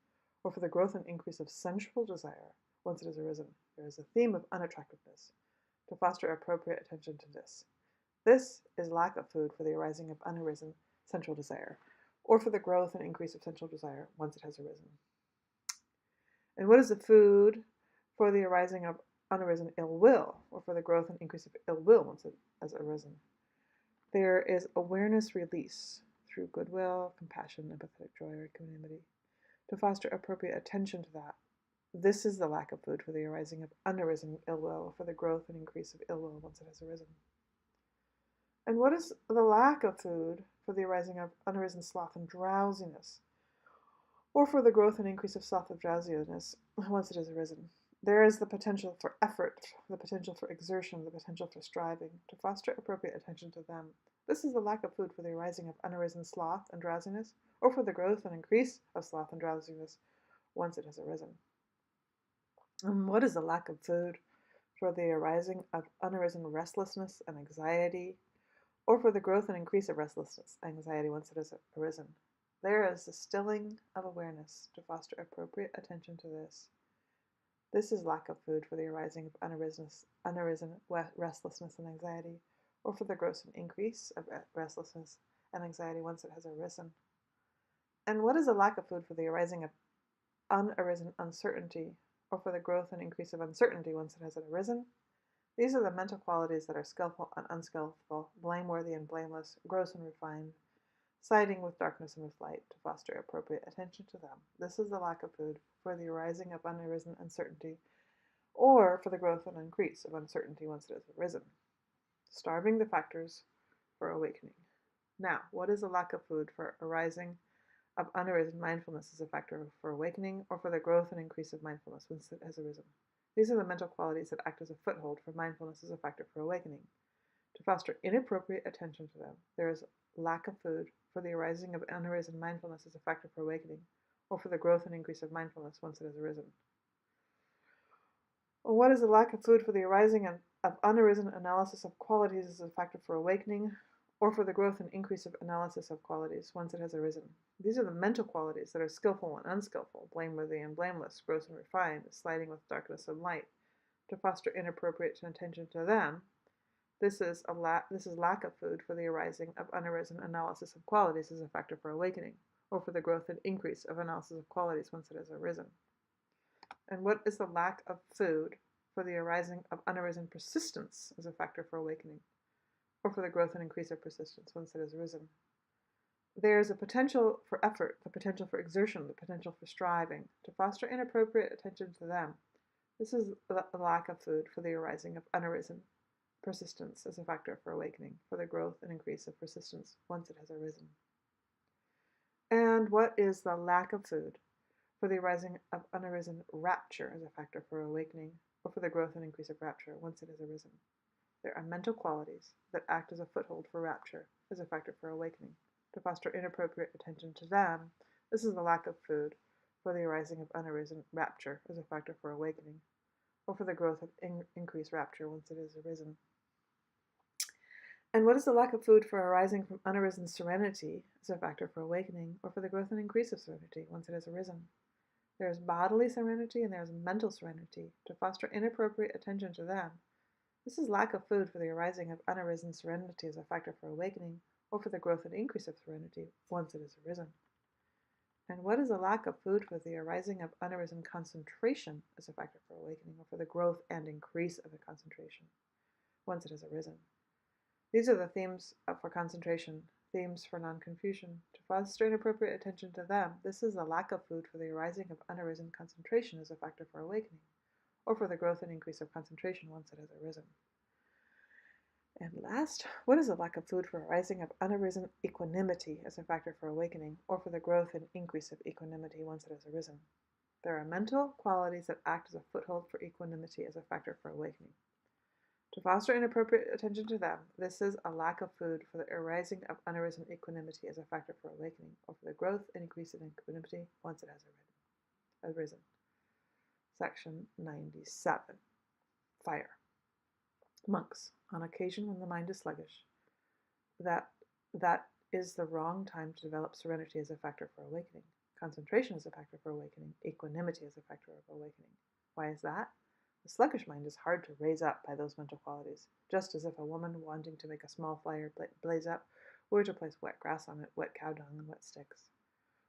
or for the growth and increase of sensual desire once it has arisen? There is a theme of unattractiveness. To foster appropriate attention to this. This is lack of food for the arising of unarisen sensual desire, or for the growth and increase of sensual desire once it has arisen. And what is the food for the arising of unarisen ill will, or for the growth and increase of ill will once it has arisen? There is awareness release through goodwill, compassion, empathetic joy, or equanimity. To foster appropriate attention to that, this is the lack of food for the arising of unarisen ill will, or for the growth and increase of ill will once it has arisen. And what is the lack of food for the arising of unarisen sloth and drowsiness, or for the growth and increase of sloth and drowsiness once it has arisen? There is the potential for effort, the potential for exertion, the potential for striving, to foster appropriate attention to them. This is the lack of food for the arising of unarisen sloth and drowsiness, or for the growth and increase of sloth and drowsiness once it has arisen. And what is the lack of food for the arising of unarisen restlessness and anxiety, or for the growth and increase of restlessness, anxiety once it has arisen? There is the stilling of awareness, to foster appropriate attention to this. This is lack of food for the arising of unarisen restlessness and anxiety, or for the growth and increase of restlessness and anxiety once it has arisen. And what is the lack of food for the arising of unarisen uncertainty, or for the growth and increase of uncertainty once it has arisen? These are the mental qualities that are skillful and unskillful, blameworthy and blameless, gross and refined, siding with darkness and with light, to foster appropriate attention to them. This is the lack of food for the arising of unarisen uncertainty, or for the growth and increase of uncertainty once it has arisen. Starving the factors for awakening. Now, what is the lack of food for arising of unarisen mindfulness as a factor for awakening, or for the growth and increase of mindfulness once it has arisen? These are the mental qualities that act as a foothold for mindfulness as a factor for awakening. To foster inappropriate attention to them, there is lack of food for the arising of unarisen mindfulness as a factor for awakening, or for the growth and increase of mindfulness once it has arisen. Or what is the lack of food for the arising of unarisen analysis of qualities as a factor for awakening, or for the growth and increase of analysis of qualities once it has arisen? These are the mental qualities that are skillful and unskillful, blameworthy and blameless, gross and refined, sliding with darkness and light. To foster inappropriate attention to them, this is lack of food for the arising of unarisen analysis of qualities as a factor for awakening, or for the growth and increase of analysis of qualities once it has arisen. And what is the lack of food for the arising of unarisen persistence as a factor for awakening, or for the growth and increase of persistence once it has arisen. There's a potential for effort, the potential for exertion, the potential for striving, to foster inappropriate attention to them. This is the lack of food for the arising of unarisen. Persistence as a factor for awakening, for the growth and increase of persistence once it has arisen. And what is the lack of food for the arising of unarisen rapture as a factor for awakening, or for the growth and increase of rapture once it has arisen? There are mental qualities that act as a foothold for rapture as a factor for awakening. To foster inappropriate attention to them, this is the lack of food for the arising of unarisen rapture as a factor for awakening, or for the growth of increased rapture once it has arisen. And what is the lack of food for arising from unarisen serenity as a factor for awakening, or for the growth and increase of serenity once it has arisen? There is bodily serenity and there is mental serenity. To foster inappropriate attention to them, this is lack of food for the arising of unarisen serenity as a factor for awakening, or for the growth and increase of serenity once it has arisen. And what is a lack of food for the arising of unarisen concentration as a factor for awakening, or for the growth and increase of the concentration once it has arisen? These are the themes for concentration, themes for non-confusion. To foster inappropriate attention to them, this is the lack of food for the arising of unarisen concentration as a factor for awakening, or for the growth and increase of concentration once it has arisen. And last, what is the lack of food for arising of unarisen equanimity as a factor for awakening, or for the growth and increase of equanimity once it has arisen? There are mental qualities that act as a foothold for equanimity as a factor for awakening. To foster inappropriate attention to them, this is a lack of food for the arising of unarisen equanimity as a factor for awakening, or for the growth and increase of equanimity once it has arisen. Section 97. Fire. Monks, on occasion when the mind is sluggish, that is the wrong time to develop serenity as a factor for awakening, concentration as a factor for awakening, equanimity as a factor of awakening. Why is that? The sluggish mind is hard to raise up by those mental qualities, just as if a woman wanting to make a small fire blaze up were to place wet grass on it, wet cow dung, and wet sticks,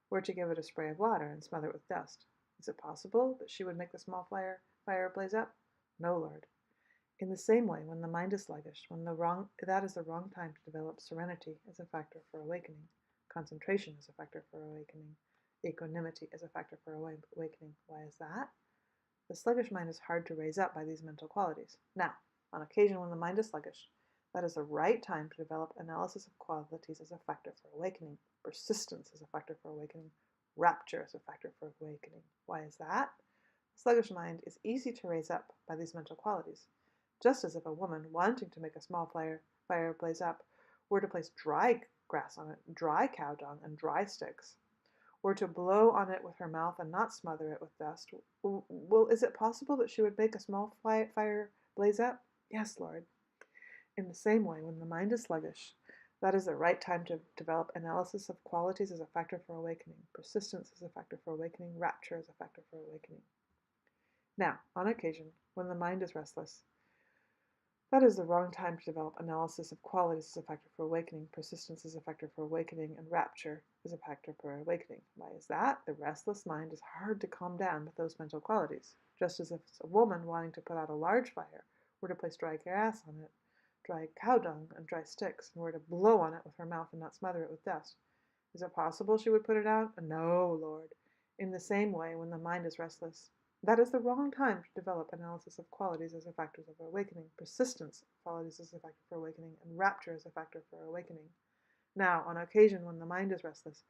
were to give it a spray of water and smother it with dust. Is it possible that she would make the small fire blaze up? No, Lord. In the same way, when the mind is sluggish, that is the wrong time to develop serenity as a factor for awakening, concentration as a factor for awakening, equanimity as a factor for awakening. Why is that? The sluggish mind is hard to raise up by these mental qualities. Now, on occasion when the mind is sluggish, that is the right time to develop analysis of qualities as a factor for awakening, persistence as a factor for awakening, rapture as a factor for awakening. Why is that? The sluggish mind is easy to raise up by these mental qualities, just as if a woman wanting to make a small fire blaze up were to place dry grass on it, dry cow dung, and dry sticks, were to blow on it with her mouth and not smother it with dust. Well, is it possible that she would make a small fire blaze up? Yes, Lord. In the same way, when the mind is sluggish, that is the right time to develop analysis of qualities as a factor for awakening, persistence as a factor for awakening, rapture as a factor for awakening. Now, on occasion, when the mind is restless, that is the wrong time to develop analysis of qualities as a factor for awakening, persistence as a factor for awakening, and rapture as a factor for awakening. Why is that? The restless mind is hard to calm down with those mental qualities, just as if a woman wanting to put out a large fire were to place dry grass on it, dry cow dung, and dry sticks, and were to blow on it with her mouth and not smother it with dust. Is it possible she would put it out? No, Lord. In the same way, when the mind is restless, that is the wrong time to develop analysis of qualities as a factor of awakening, persistence of qualities as a factor for awakening, and rapture as a factor for awakening. Now, on occasion when the mind is restless,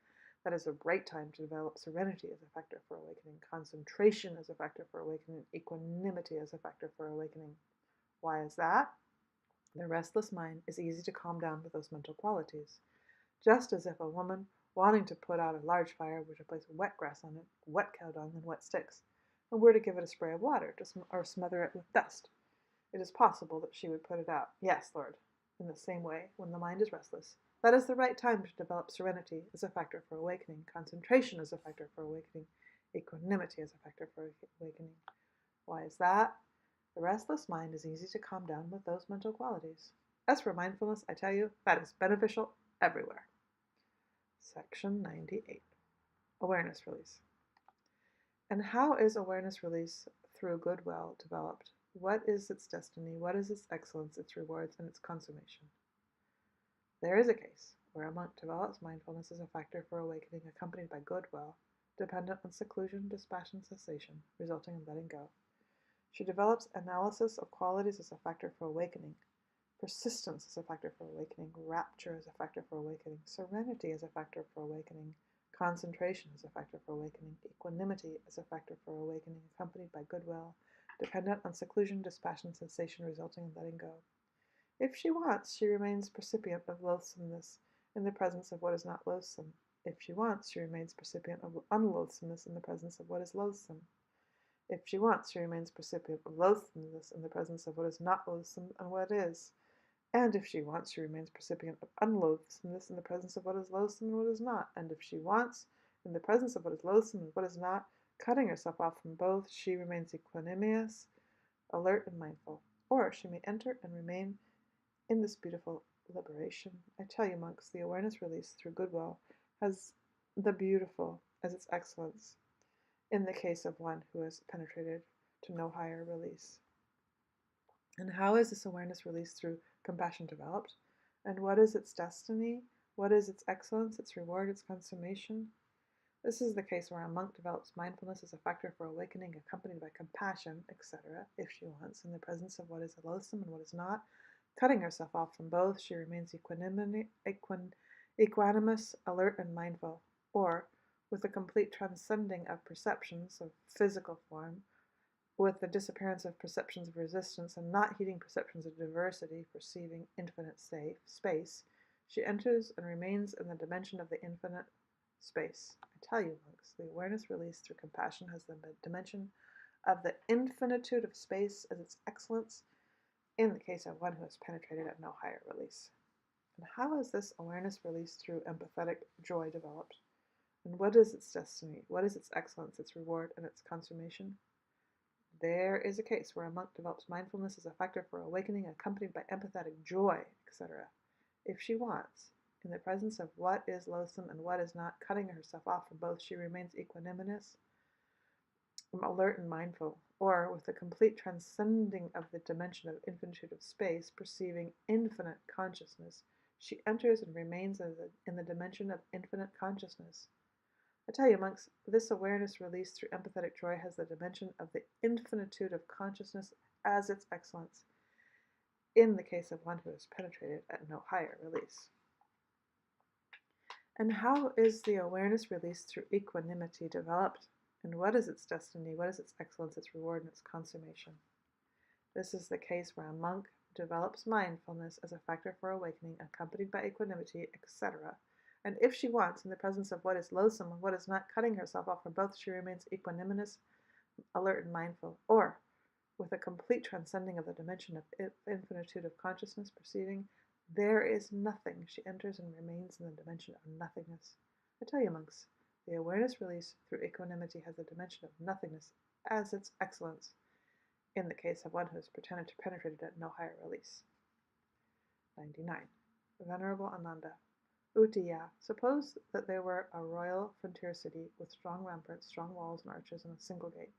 that is the right time to develop serenity as a factor for awakening, concentration as a factor for awakening, equanimity as a factor for awakening. Why is that? The restless mind is easy to calm down with those mental qualities, just as if a woman wanting to put out a large fire were to place wet grass on it, wet cow dung, and wet sticks, and were to give it a spray of water or smother it with dust. It is possible that she would put it out. Yes, Lord. In the same way, when the mind is restless, that is the right time to develop serenity as a factor for awakening, concentration as a factor for awakening, equanimity as a factor for awakening. Why is that? The restless mind is easy to calm down with those mental qualities. As for mindfulness, I tell you, that is beneficial everywhere. Section 98. Awareness release. And how is awareness release through goodwill developed? What is its destiny? What is its excellence, its rewards, and its consummation? There is a case where a monk develops mindfulness as a factor for awakening accompanied by goodwill, dependent on seclusion, dispassion, cessation, resulting in letting go. She develops analysis of qualities as a factor for awakening, persistence as a factor for awakening, rapture as a factor for awakening, serenity as a factor for awakening, concentration as a factor for awakening, equanimity as a factor for awakening, accompanied by goodwill, dependent on seclusion, dispassion, cessation, resulting in letting go. If she wants, she remains percipient of loathsomeness in the presence of what is not loathsome. If she wants, she remains percipient of unloathsomeness in the presence of what is loathsome. If she wants, she remains percipient of loathsomeness in the presence of what is not loathsome and what is. And if she wants, she remains percipient of unloathsomeness in the presence of what is loathsome and what is not. And if she wants, in the presence of what is loathsome and what is not, cutting herself off from both, she remains equanimous, alert, and mindful. Or she may enter and remain in this beautiful liberation. I tell you, monks, the awareness released through goodwill has the beautiful as its excellence in the case of one who has penetrated to no higher release. And how is this awareness released through compassion developed? And what is its destiny? What is its excellence, its reward, its consummation? This is the case where a monk develops mindfulness as a factor for awakening, accompanied by compassion, etc., if she wants, in the presence of what is loathsome and what is not. Cutting herself off from both, she remains equanimous, alert, and mindful. Or, with the complete transcending of perceptions of physical form, with the disappearance of perceptions of resistance and not heeding perceptions of diversity, perceiving infinite space, she enters and remains in the dimension of the infinite space. I tell you, monks, the awareness released through compassion has the dimension of the infinitude of space as its excellence in the case of one who has penetrated at no higher release. And how is this awareness released through empathetic joy developed? And what is its destiny? What is its excellence, its reward, and its consummation? There is a case where a monk develops mindfulness as a factor for awakening, accompanied by empathetic joy, etc. If she wants, in the presence of what is loathsome and what is not, cutting herself off from both, she remains equanimous, alert, and mindful. Or, with the complete transcending of the dimension of infinitude of space, perceiving infinite consciousness, she enters and remains in the dimension of infinite consciousness. I tell you, monks, this awareness released through empathetic joy has the dimension of the infinitude of consciousness as its excellence, in the case of one who has penetrated at no higher release. And how is the awareness released through equanimity developed? And what is its destiny? What is its excellence, its reward, and its consummation? This is the case where a monk develops mindfulness as a factor for awakening, accompanied by equanimity, etc. And if she wants, in the presence of what is loathsome and what is not, cutting herself off from both, she remains equanimous, alert, and mindful. Or, with a complete transcending of the dimension of infinitude of consciousness, perceiving there is nothing, she enters and remains in the dimension of nothingness. I tell you, monks, the awareness release through equanimity has the dimension of nothingness as its excellence, in the case of one who has penetrated at no higher release. 99. Venerable Ananda. Uttiya, suppose that there were a royal frontier city with strong ramparts, strong walls and arches, and a single gate.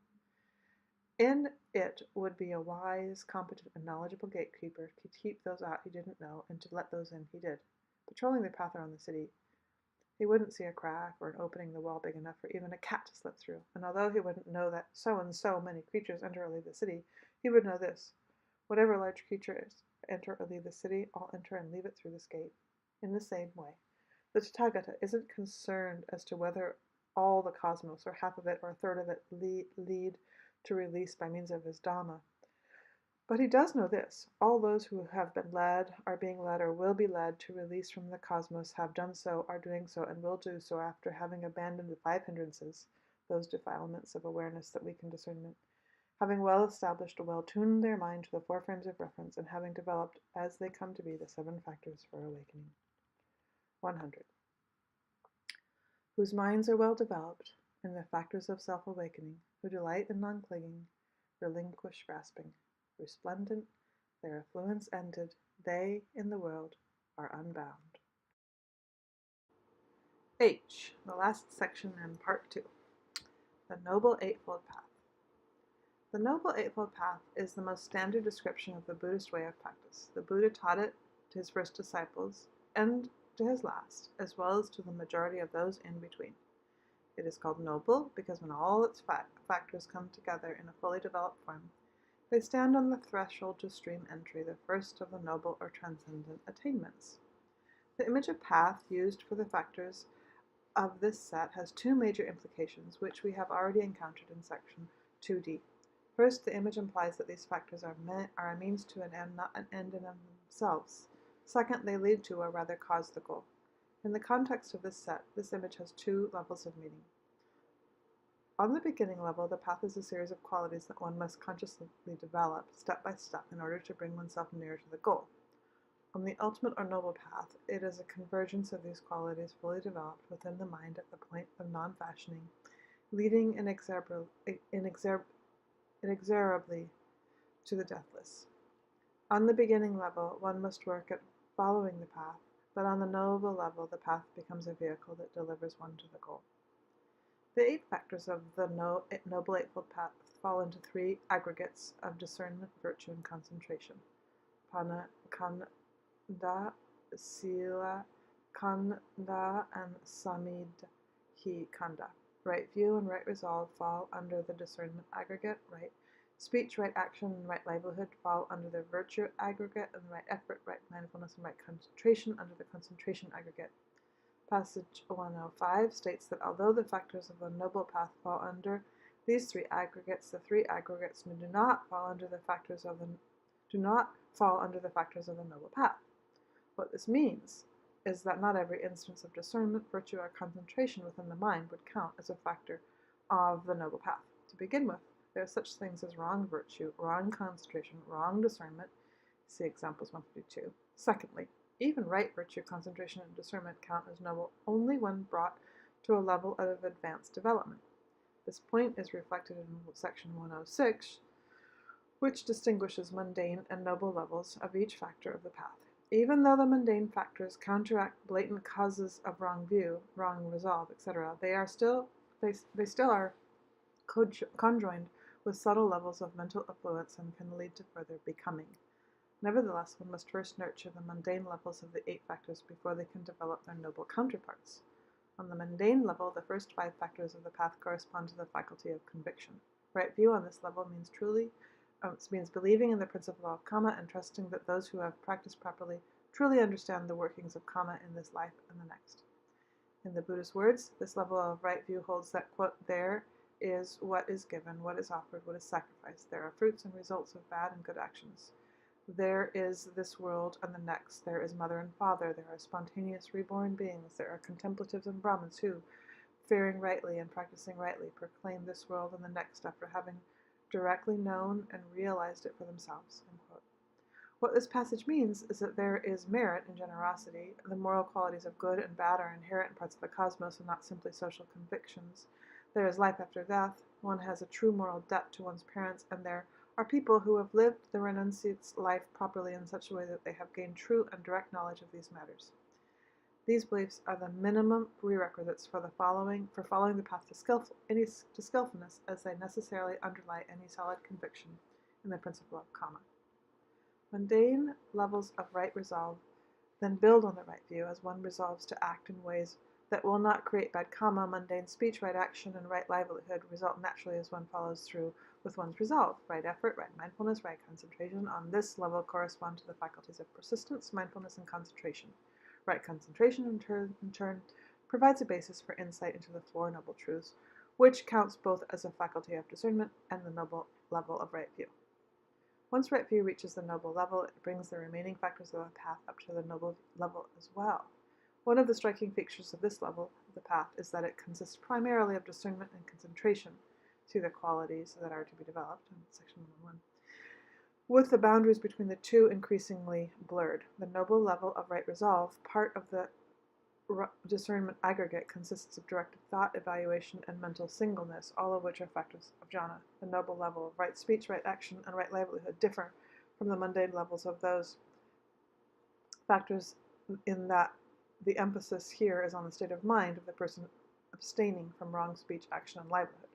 In it would be a wise, competent, and knowledgeable gatekeeper to keep those out he didn't know and to let those in he did. Patrolling the path around the city, he wouldn't see a crack or an opening in the wall big enough for even a cat to slip through, and although he wouldn't know that so and so many creatures enter or leave the city, he would know this: whatever large creatures enter or leave the city, all enter and leave it through this gate. In the same way, the Tathagata isn't concerned as to whether all the cosmos, or half of it, or a third of it, lead to release by means of his Dhamma. But he does know this: all those who have been led, are being led, or will be led to release from the cosmos have done so, are doing so, and will do so after having abandoned the 5 hindrances, those defilements of awareness that weaken discernment, having well established, well tuned their mind to the 4 frames of reference, and having developed, as they come to be, the 7 factors for awakening. 100. Whose minds are well developed in the factors of self-awakening, who delight in non-clinging, relinquish grasping. Resplendent, their affluence ended, they, in the world, are unbound. H, the last section in part 2. The Noble Eightfold Path. The Noble Eightfold Path is the most standard description of the Buddhist way of practice. The Buddha taught it to his first disciples, end to his last, as well as to the majority of those in between. It is called noble because when all its factors come together in a fully developed form, they stand on the threshold to stream entry, the first of the noble or transcendent attainments. The image of path used for the factors of this set has two major implications, which we have already encountered in section 2D. First, the image implies that these factors are a means to an end, not an end in themselves. Second, they lead to or rather cause the goal. In the context of this set, this image has two levels of meaning. On the beginning level, the path is a series of qualities that one must consciously develop, step by step, in order to bring oneself nearer to the goal. On the ultimate or noble path, it is a convergence of these qualities fully developed within the mind at the point of non-fashioning, leading inexorably to the deathless. On the beginning level, one must work at following the path, but on the noble level, the path becomes a vehicle that delivers one to the goal. The 8 factors of the Noble Eightfold Path fall into 3 aggregates of discernment, virtue, and concentration: Pana, Kanda, Sila, Kanda, and Samidhi Kanda. Right view and right resolve fall under the discernment aggregate. Right speech, right action, and right livelihood fall under the virtue aggregate, and right effort, right mindfulness, and right concentration under the concentration aggregate. Passage 105 states that although the factors of the noble path fall under these 3 aggregates, the 3 aggregates do not fall under the factors of the noble path. What this means is that not every instance of discernment, virtue, or concentration within the mind would count as a factor of the noble path. To begin with, there are such things as wrong virtue, wrong concentration, wrong discernment. See examples 152. Secondly, even right virtue, concentration, and discernment count as noble only when brought to a level of advanced development. This point is reflected in section 106, which distinguishes mundane and noble levels of each factor of the path. Even though the mundane factors counteract blatant causes of wrong view, wrong resolve, etc., they still are conjoined with subtle levels of mental affluence and can lead to further becoming. Nevertheless, one must first nurture the mundane levels of the 8 factors before they can develop their noble counterparts. On the mundane level, the first 5 factors of the path correspond to the faculty of conviction. Right view on this level means believing in the principle of karma and trusting that those who have practiced properly truly understand the workings of karma in this life and the next. In the Buddha's words, this level of right view holds that, quote, there is what is given, what is offered, what is sacrificed. There are fruits and results of bad and good actions. There is this world and the next. There is mother and father. There are spontaneous reborn beings. There are contemplatives and Brahmins who, fearing rightly and practicing rightly, proclaim this world and the next after having directly known and realized it for themselves. Unquote. What this passage means is that there is merit in generosity. The moral qualities of good and bad are inherent in parts of the cosmos and not simply social convictions. There is life after death. One has a true moral debt to one's parents, and there are people who have lived the renunciate's life properly in such a way that they have gained true and direct knowledge of these matters. These beliefs are the minimum prerequisites for following the path to skillfulness, as they necessarily underlie any solid conviction in the principle of karma. Mundane levels of right resolve then build on the right view as one resolves to act in ways that will not create bad karma. Mundane speech, right action, and right livelihood result naturally as one follows through with one's resolve. Right effort, right mindfulness, right concentration on this level correspond to the faculties of persistence, mindfulness, and concentration. Right concentration, in turn, provides a basis for insight into the 4 noble truths, which counts both as a faculty of discernment and the noble level of right view. Once right view reaches the noble level, it brings the remaining factors of the path up to the noble level as well. One of the striking features of this level of the path is that it consists primarily of discernment and concentration, see the qualities that are to be developed in section 101, with the boundaries between the two increasingly blurred. The noble level of right resolve, part of the discernment aggregate, consists of directed thought, evaluation, and mental singleness, all of which are factors of jhana. The noble level of right speech, right action, and right livelihood differ from the mundane levels of those factors in that the emphasis here is on the state of mind of the person abstaining from wrong speech, action, and livelihood.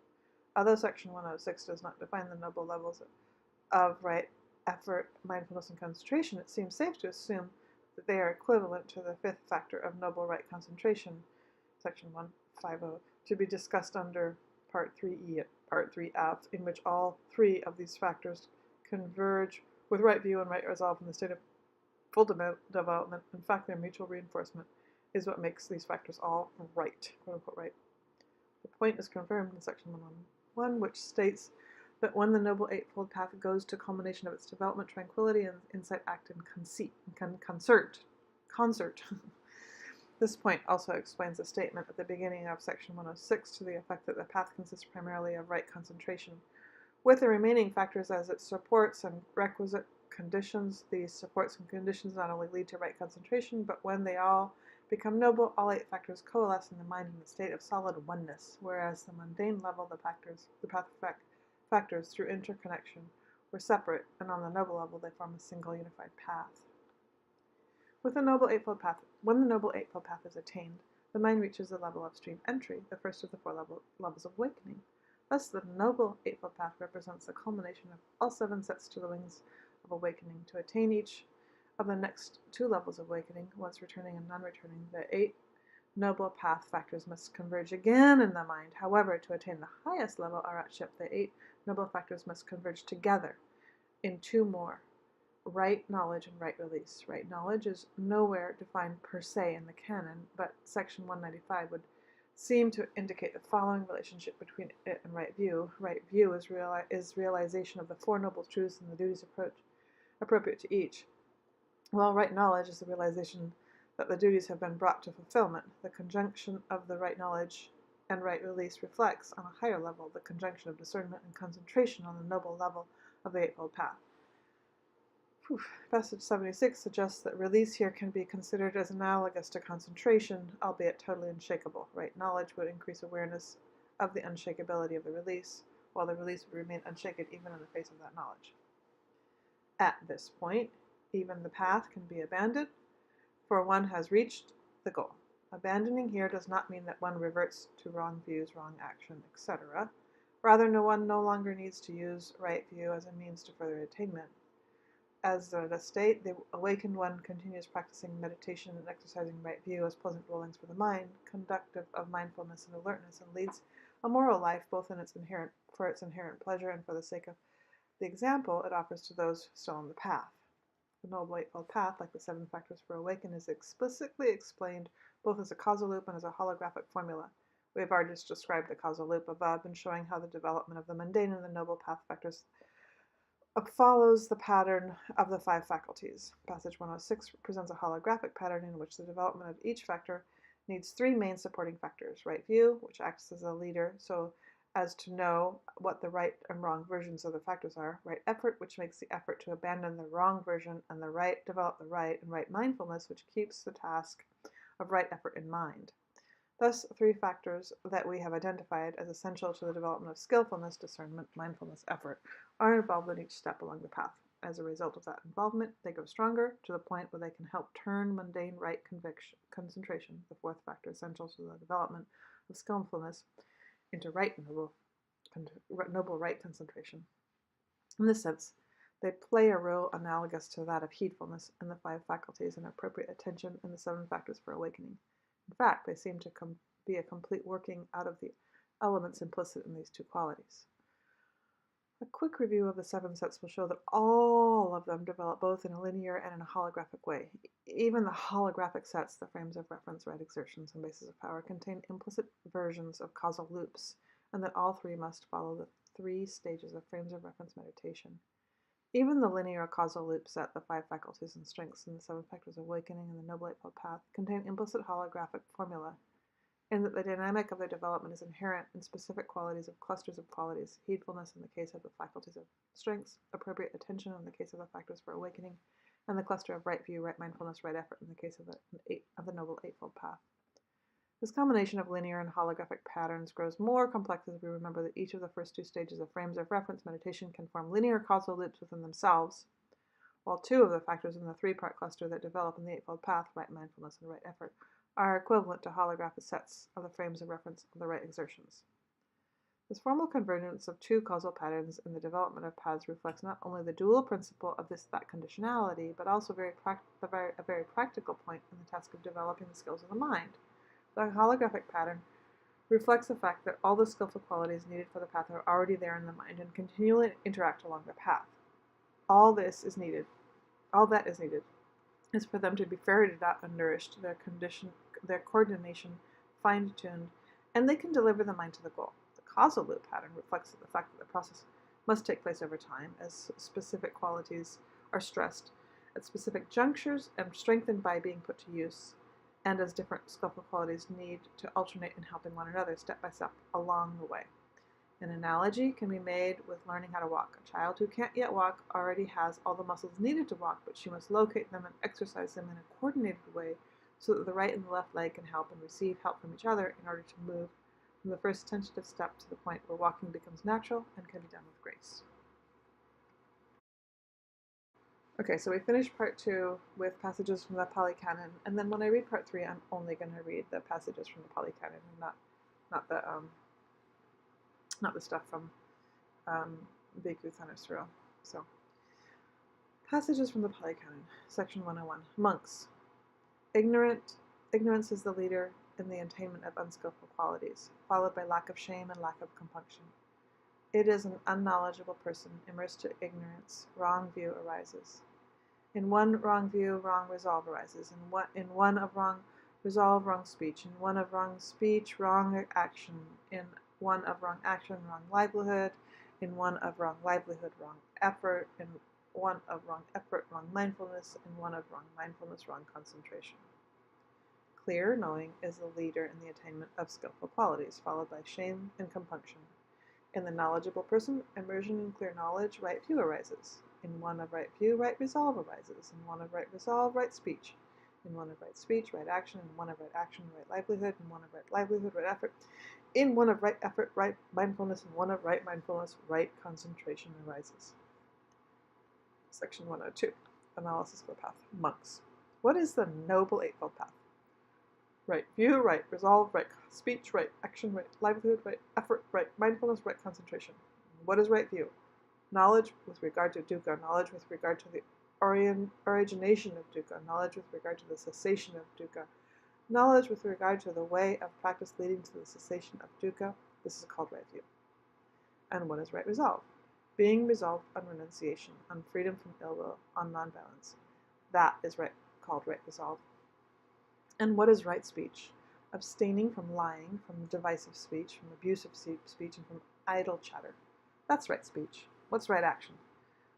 Although section 106 does not define the noble levels of right effort, mindfulness, and concentration, it seems safe to assume that they are equivalent to the fifth factor of noble right concentration, section 150, to be discussed under Part 3E at Part 3F, in which all three of these factors converge with right view and right resolve in the state of full development. In fact, their mutual reinforcement is what makes these factors all right, quote unquote right. The point is confirmed in section 111, which states that when the Noble Eightfold Path goes to culmination of its development, tranquility and insight act in concert. This point also explains the statement at the beginning of section 106 to the effect that the path consists primarily of right concentration, with the remaining factors as its supports and requisite conditions. These supports and conditions not only lead to right concentration, but when they all become noble, all eight factors coalesce in the mind in a state of solid oneness, whereas the mundane level, the path factors through interconnection were separate, and on the noble level they form a single unified path. When the Noble Eightfold Path is attained, the mind reaches the level of stream entry, the first of the four levels of awakening. Thus, the Noble Eightfold Path represents the culmination of all seven sets to the wings of awakening. To attain each of the next two levels of awakening, once returning and non-returning, the eight Noble Path factors must converge again in the mind. However, to attain the highest level, Aratship, the eight Noble factors must converge together in two more: right knowledge and right release. Right knowledge is nowhere defined per se in the canon, but section 195 would seem to indicate the following relationship between it and right view. Right view is realization of the Four Noble Truths and the duties appropriate to each, while right knowledge is the realization that the duties have been brought to fulfillment. The conjunction of the right knowledge and right release reflects, on a higher level, the conjunction of discernment and concentration on the noble level of the Eightfold Path. Passage 76 suggests that release here can be considered as analogous to concentration, albeit totally unshakable. Right knowledge would increase awareness of the unshakability of the release, while the release would remain unshaken even in the face of that knowledge. At this point, even the path can be abandoned, for one has reached the goal. Abandoning here does not mean that one reverts to wrong views, wrong action, etc. Rather, one no longer needs to use right view as a means to further attainment. As the state, the awakened one continues practicing meditation and exercising right view as pleasant rulings for the mind, conductive of mindfulness and alertness, and leads a moral life both for its inherent pleasure and for the sake of the example it offers to those still on the path. The Noble Eightfold Path, like the seven factors for awakening, is explicitly explained both as a causal loop and as a holographic formula. We have already just described the causal loop above and showing how the development of the mundane and the noble path factors follows the pattern of the five faculties. Passage 106 presents a holographic pattern in which the development of each factor needs three main supporting factors: right view, which acts as a leader so as to know what the right and wrong versions of the factors are; right effort, which makes the effort to abandon the wrong version and develop the right; and right mindfulness, which keeps the task of right effort in mind. Thus, three factors that we have identified as essential to the development of skillfulness, discernment, mindfulness, effort are involved in each step along the path. As a result of that involvement, they grow stronger to the point where they can help turn mundane right concentration, the fourth factor essential to the development of skillfulness, into noble right concentration. In this sense, they play a role analogous to that of heedfulness in the five faculties and appropriate attention in the seven factors for awakening. In fact, they seem to be a complete working out of the elements implicit in these two qualities. A quick review of the seven sets will show that all of them develop both in a linear and in a holographic way. Even the holographic sets, the frames of reference, right exertions, and bases of power, contain implicit versions of causal loops, and that all three must follow the three stages of frames of reference meditation. Even the linear causal loop set, the five faculties and strengths, and the seven factors of awakening and the Noble Eightfold Path, contain implicit holographic formula, in that the dynamic of their development is inherent in specific qualities of clusters of qualities: heedfulness in the case of the faculties of strengths, appropriate attention in the case of the factors for awakening, and the cluster of right view, right mindfulness, right effort in the case of the Noble Eightfold Path. This combination of linear and holographic patterns grows more complex as we remember that each of the first two stages of frames of reference meditation can form linear causal loops within themselves, while two of the factors in the three-part cluster that develop in the Eightfold Path, right mindfulness and right effort, are equivalent to holographic sets of the frames of reference of the right exertions. This formal convergence of two causal patterns in the development of paths reflects not only the dual principle of this-that conditionality, but also a very practical point in the task of developing the skills of the mind. The holographic pattern reflects the fact that all the skillful qualities needed for the path are already there in the mind and continually interact along the path. All that is needed is for them to be ferreted out and nourished, their coordination fine-tuned, and they can deliver the mind to the goal. The causal loop pattern reflects the fact that the process must take place over time as specific qualities are stressed at specific junctures and strengthened by being put to use, and as different skillful qualities need to alternate in helping one another step by step along the way. An analogy can be made with learning how to walk. A child who can't yet walk already has all the muscles needed to walk, but she must locate them and exercise them in a coordinated way so that the right and the left leg can help and receive help from each other in order to move from the first tentative step to the point where walking becomes natural and can be done with grace. Okay, so we finished part 2 with passages from the Pali Canon, and then when I read part 3, I'm only going to read the passages from the Pali Canon, and not the stuff from Bhikku Thanissaro. So, passages from the Pali Canon, section 101. Monks. Ignorance is the leader in the attainment of unskillful qualities, followed by lack of shame and lack of compunction. It is an unknowledgeable person immersed to ignorance. Wrong view arises. In one wrong view, wrong resolve arises. In one of wrong resolve, wrong speech. In one of wrong speech, wrong action. In one of wrong action, wrong livelihood. In one of wrong livelihood, wrong effort. In one of wrong effort, wrong mindfulness. In one of wrong mindfulness, wrong concentration. Clear knowing is the leader in the attainment of skillful qualities, followed by shame and compunction. In the knowledgeable person, immersion in clear knowledge, right view arises. In one of right view, right resolve arises. In one of right resolve, right speech. In one of right speech, right action. In one of right action, right livelihood. In one of right livelihood, right effort. In one of right effort, right mindfulness. In one of right mindfulness, right concentration arises. Section 102. Analysis of the path. Monks. What is the Noble Eightfold Path? Right view, right resolve, right speech, right action, right livelihood, right effort, right mindfulness, right concentration. What is right view? Knowledge with regard to dukkha, knowledge with regard to the origination of dukkha, knowledge with regard to the cessation of dukkha, knowledge with regard to the way of practice leading to the cessation of dukkha. This is called right view. And what is right resolve? Being resolved on renunciation, on freedom from ill will, on nonviolence. That is called right resolve. And what is right speech? Abstaining from lying, from divisive speech, from abusive speech, and from idle chatter. That's right speech. What's right action?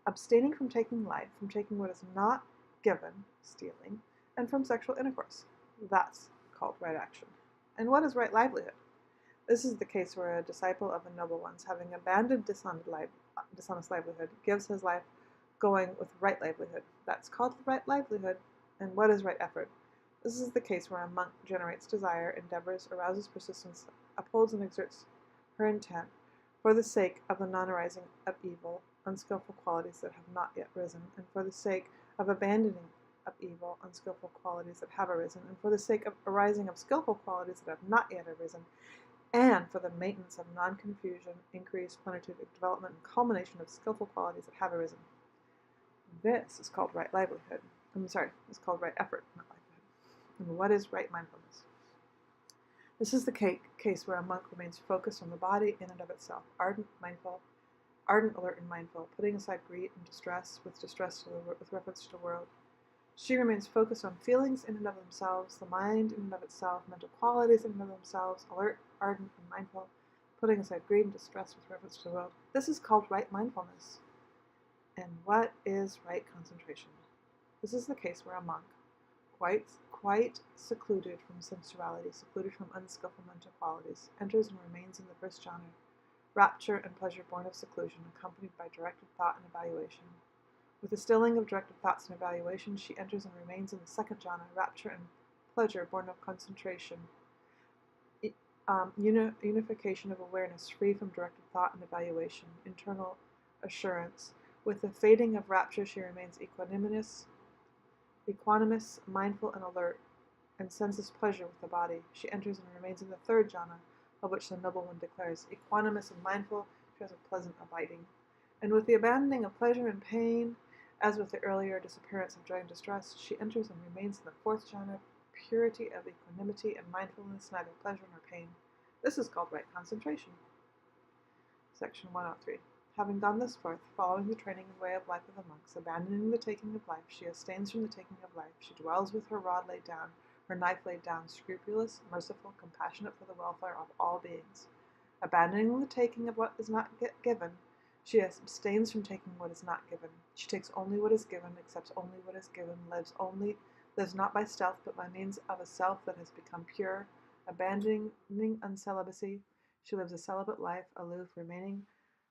Abstaining from taking life, from taking what is not given, stealing, and from sexual intercourse. That's called right action. And what is right livelihood? This is the case where a disciple of the noble ones, having abandoned dishonest livelihood, gives his life going with right livelihood. That's called right livelihood. And what is right effort? This is the case where a monk generates desire, endeavors, arouses persistence, upholds and exerts her intent for the sake of the non-arising of evil, unskillful qualities that have not yet risen, and for the sake of abandoning of evil, unskillful qualities that have arisen, and for the sake of arising of skillful qualities that have not yet arisen, and for the maintenance of non-confusion, increase, plenitude, development, and culmination of skillful qualities that have arisen. This is called right livelihood. It's called right effort, not livelihood. And what is right mindfulness? This is the case where a monk remains focused on the body in and of itself, ardent, alert, and mindful, putting aside greed and distress with reference to the world. She remains focused on feelings in and of themselves, the mind in and of itself, mental qualities in and of themselves, alert, ardent, and mindful, putting aside greed and distress with reference to the world. This is called right mindfulness. And what is right concentration? This is the case where a monk, quite secluded from sensuality, secluded from unskillful mental qualities, enters and remains in the first jhana, rapture and pleasure born of seclusion, accompanied by directed thought and evaluation. With the stilling of directed thoughts and evaluation, she enters and remains in the second jhana, rapture and pleasure born of concentration, unification of awareness, free from directed thought and evaluation, internal assurance. With the fading of rapture, she remains equanimous, mindful, and alert, and senses pleasure with the body. She enters and remains in the third jhana, of which the noble one declares, equanimous and mindful, she has a pleasant abiding. And with the abandoning of pleasure and pain, as with the earlier disappearance of joy and distress, she enters and remains in the fourth jhana, purity of equanimity and mindfulness, neither pleasure nor pain. This is called right concentration. Section 103. Having gone this forth, following the training and way of life of the monks, abandoning the taking of life, she abstains from the taking of life. She dwells with her rod laid down, her knife laid down, scrupulous, merciful, compassionate for the welfare of all beings. Abandoning the taking of what is not given, she abstains from taking what is not given. She takes only what is given, accepts only what is given, lives not by stealth, but by means of a self that has become pure. Abandoning uncelibacy, she lives a celibate life, aloof,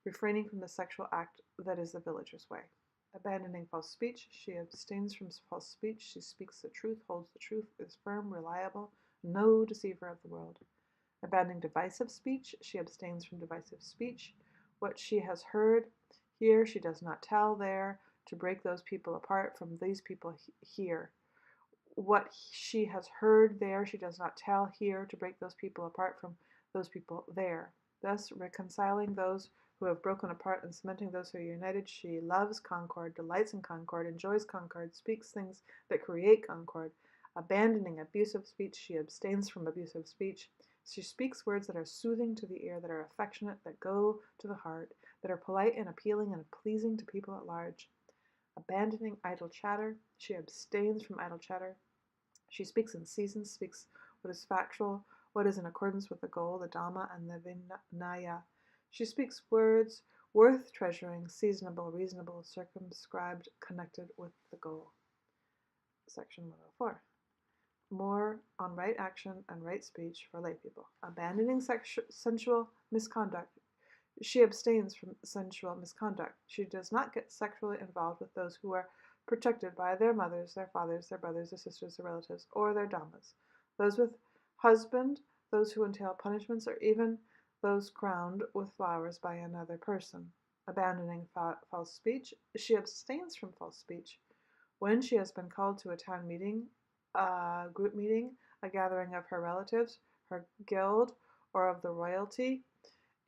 refraining from the sexual act that is the villager's way. Abandoning false speech, she abstains from false speech. She speaks the truth, holds the truth, is firm, reliable, no deceiver of the world. Abandoning divisive speech, she abstains from divisive speech. What she has heard here, she does not tell there, to break those people apart from these people here. What she has heard there, she does not tell here, to break those people apart from those people there. Thus, reconciling those who have broken apart and cementing those who are united, she loves concord, delights in concord, enjoys concord, speaks things that create concord. Abandoning abusive speech, she abstains from abusive speech. She speaks words that are soothing to the ear, that are affectionate, that go to the heart, that are polite and appealing and pleasing to people at large. Abandoning idle chatter, she abstains from idle chatter. She speaks in season, speaks what is factual, what is in accordance with the goal, the Dhamma, and the Vinaya. She speaks words worth treasuring, seasonable, reasonable, circumscribed, connected with the goal. Section 104. More on right action and right speech for lay people. Abandoning sensual misconduct, she abstains from sensual misconduct. She does not get sexually involved with those who are protected by their mothers, their fathers, their brothers, their sisters, their relatives, or their dhammas. Those with husband, those who entail punishments, or even those crowned with flowers by another person. Abandoning false speech, she abstains from false speech. When she has been called to a town meeting, a group meeting, a gathering of her relatives, her guild, or of the royalty,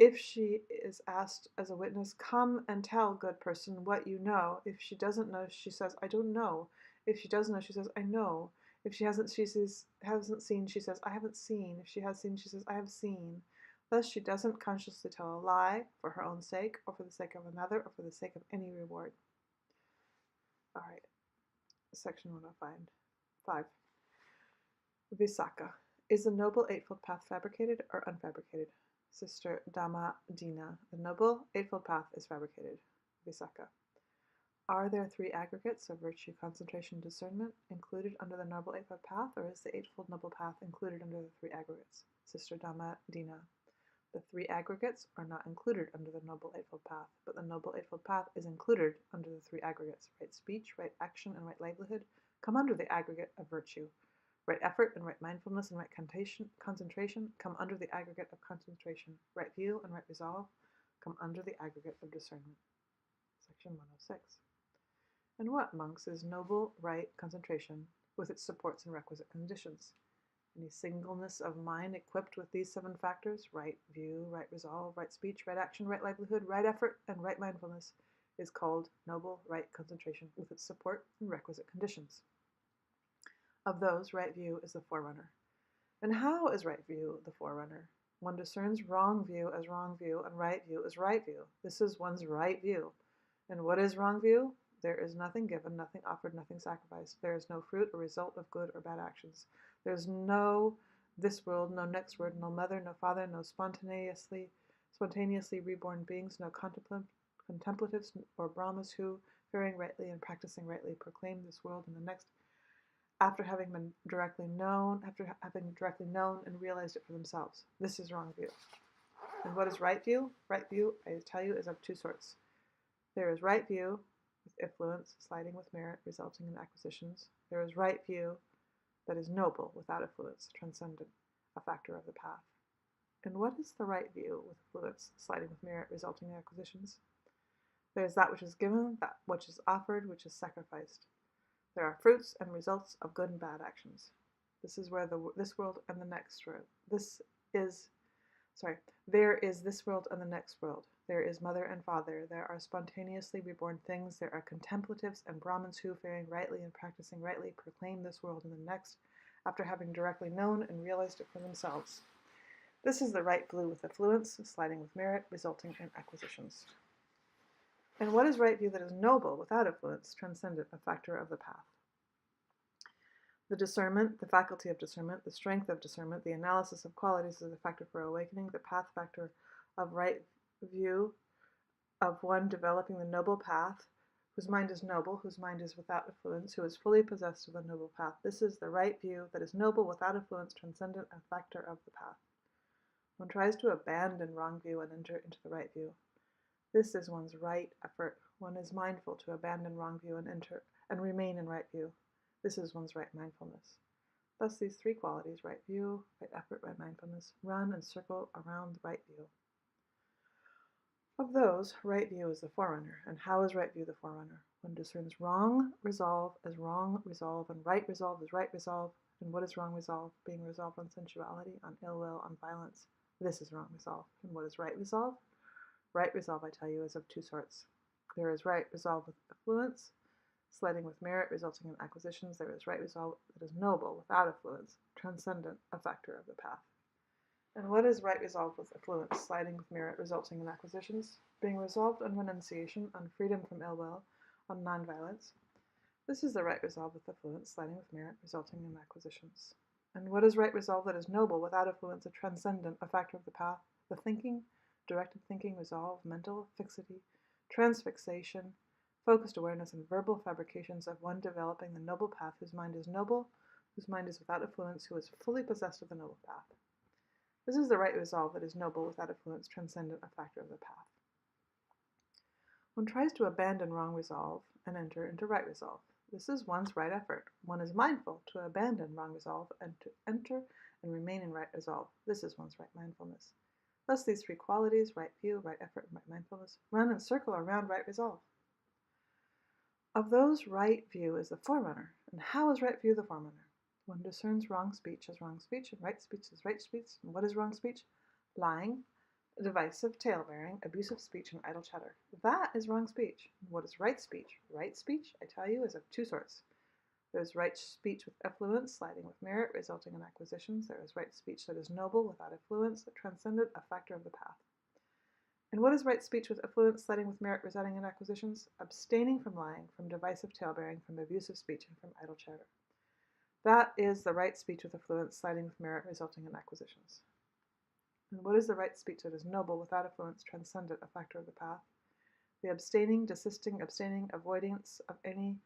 if she is asked as a witness, come and tell, good person, what you know. If she doesn't know, she says, I don't know. If she does know, she says, I know. If she hasn't seen, she says, I haven't seen. If she has seen, she says, I have seen. Thus, she doesn't consciously tell a lie for her own sake, or for the sake of another, or for the sake of any reward. All right, section 105. 5. Visakha. Is the Noble Eightfold Path fabricated or unfabricated? Sister Dhamma Dina. The Noble Eightfold Path is fabricated. Visakha. Are there 3 aggregates of virtue, concentration, discernment included under the Noble Eightfold Path, or is the Eightfold Noble Path included under the 3 aggregates? Sister Dhamma Dina. The 3 aggregates are not included under the Noble Eightfold Path, but the Noble Eightfold Path is included under the 3 aggregates. Right speech, right action, and right livelihood come under the aggregate of virtue. Right effort and right mindfulness and right concentration come under the aggregate of concentration. Right view and right resolve come under the aggregate of discernment. Section 106. And what, monks, is noble right concentration with its supports and requisite conditions? Any singleness of mind equipped with these 7 factors, right view, right resolve, right speech, right action, right livelihood, right effort, and right mindfulness, is called noble right concentration with its support and requisite conditions. Of those, right view is the forerunner. And how is right view the forerunner? One discerns wrong view as wrong view, and right view as right view. This is one's right view. And what is wrong view? There is nothing given, nothing offered, nothing sacrificed. There is no fruit or result of good or bad actions. There is no this world, no next world, no mother, no father, no spontaneously reborn beings, no contemplatives or Brahmas who, faring rightly and practicing rightly, proclaim this world and the next after having directly known and realized it for themselves. This is wrong view. And what is right view? Right view, I tell you, is of 2 sorts. There is right view with effluence, sliding with merit, resulting in acquisitions. There is right view that is noble, without effluence, transcendent, a factor of the path. And what is the right view with effluence, sliding with merit, resulting in acquisitions? There is that which is given, that which is offered, which is sacrificed. There are fruits and results of good and bad actions. This is where this world and the next world. This is There is this world and the next world. There is mother and father. There are spontaneously reborn things. There are contemplatives and Brahmins who, faring rightly and practicing rightly, proclaim this world and the next, after having directly known and realized it for themselves. This is the right blue with affluence, sliding with merit, resulting in acquisitions. And what is right view that is noble, without affluence, transcendent, a factor of the path? The discernment, the faculty of discernment, the strength of discernment, the analysis of qualities is a factor for awakening, the path factor of right view of one developing the noble path, whose mind is noble, whose mind is without affluence, who is fully possessed of the noble path. This is the right view that is noble, without affluence, transcendent, a factor of the path. One tries to abandon wrong view and enter into the right view. This is one's right effort. One is mindful to abandon wrong view and enter and remain in right view. This is one's right mindfulness. Thus these three qualities, right view, right effort, right mindfulness, run and circle around the right view. Of those, right view is the forerunner. And how is right view the forerunner? One discerns wrong resolve as wrong resolve, and right resolve as right resolve. And what is wrong resolve? Being resolved on sensuality, on ill will, on violence. This is wrong resolve. And what is right resolve? Right resolve, I tell you, is of two sorts. There is right resolve with affluence, sliding with merit, resulting in acquisitions. There is right resolve that is noble, without affluence, transcendent, a factor of the path. And what is right resolve with affluence, sliding with merit, resulting in acquisitions? Being resolved on renunciation, on freedom from ill will, on nonviolence. This is the right resolve with affluence, sliding with merit, resulting in acquisitions. And what is right resolve that is noble, without affluence, a transcendent, a factor of the path? The thinking, directed thinking, resolve, mental fixity, transfixation, focused awareness, and verbal fabrications of one developing the noble path, whose mind is noble, whose mind is without affluence, who is fully possessed of the noble path. This is the right resolve that is noble, without affluence, transcendent, a factor of the path. One tries to abandon wrong resolve and enter into right resolve. This is one's right effort. One is mindful to abandon wrong resolve and to enter and remain in right resolve. This is one's right mindfulness. Thus these three qualities, right view, right effort, and right mindfulness, run and circle around right resolve. Of those, right view is the forerunner. And how is right view the forerunner? One discerns wrong speech as wrong speech, and right speech as right speech. And what is wrong speech? Lying, divisive tale-bearing, abusive speech, and idle chatter. That is wrong speech. And what is right speech? Right speech, I tell you, is of two sorts. There is right speech with affluence, sliding with merit, resulting in acquisitions. There is right speech that is noble, without affluence, transcendent, a factor of the path. And what is right speech with affluence, sliding with merit, resulting in acquisitions? Abstaining from lying, from divisive tale-bearing, from abusive speech, and from idle chatter. That is the right speech with affluence, sliding with merit, resulting in acquisitions. And what is the right speech that is noble, without affluence, transcendent, a factor of the path? The abstaining, desisting, abstaining, avoidance of any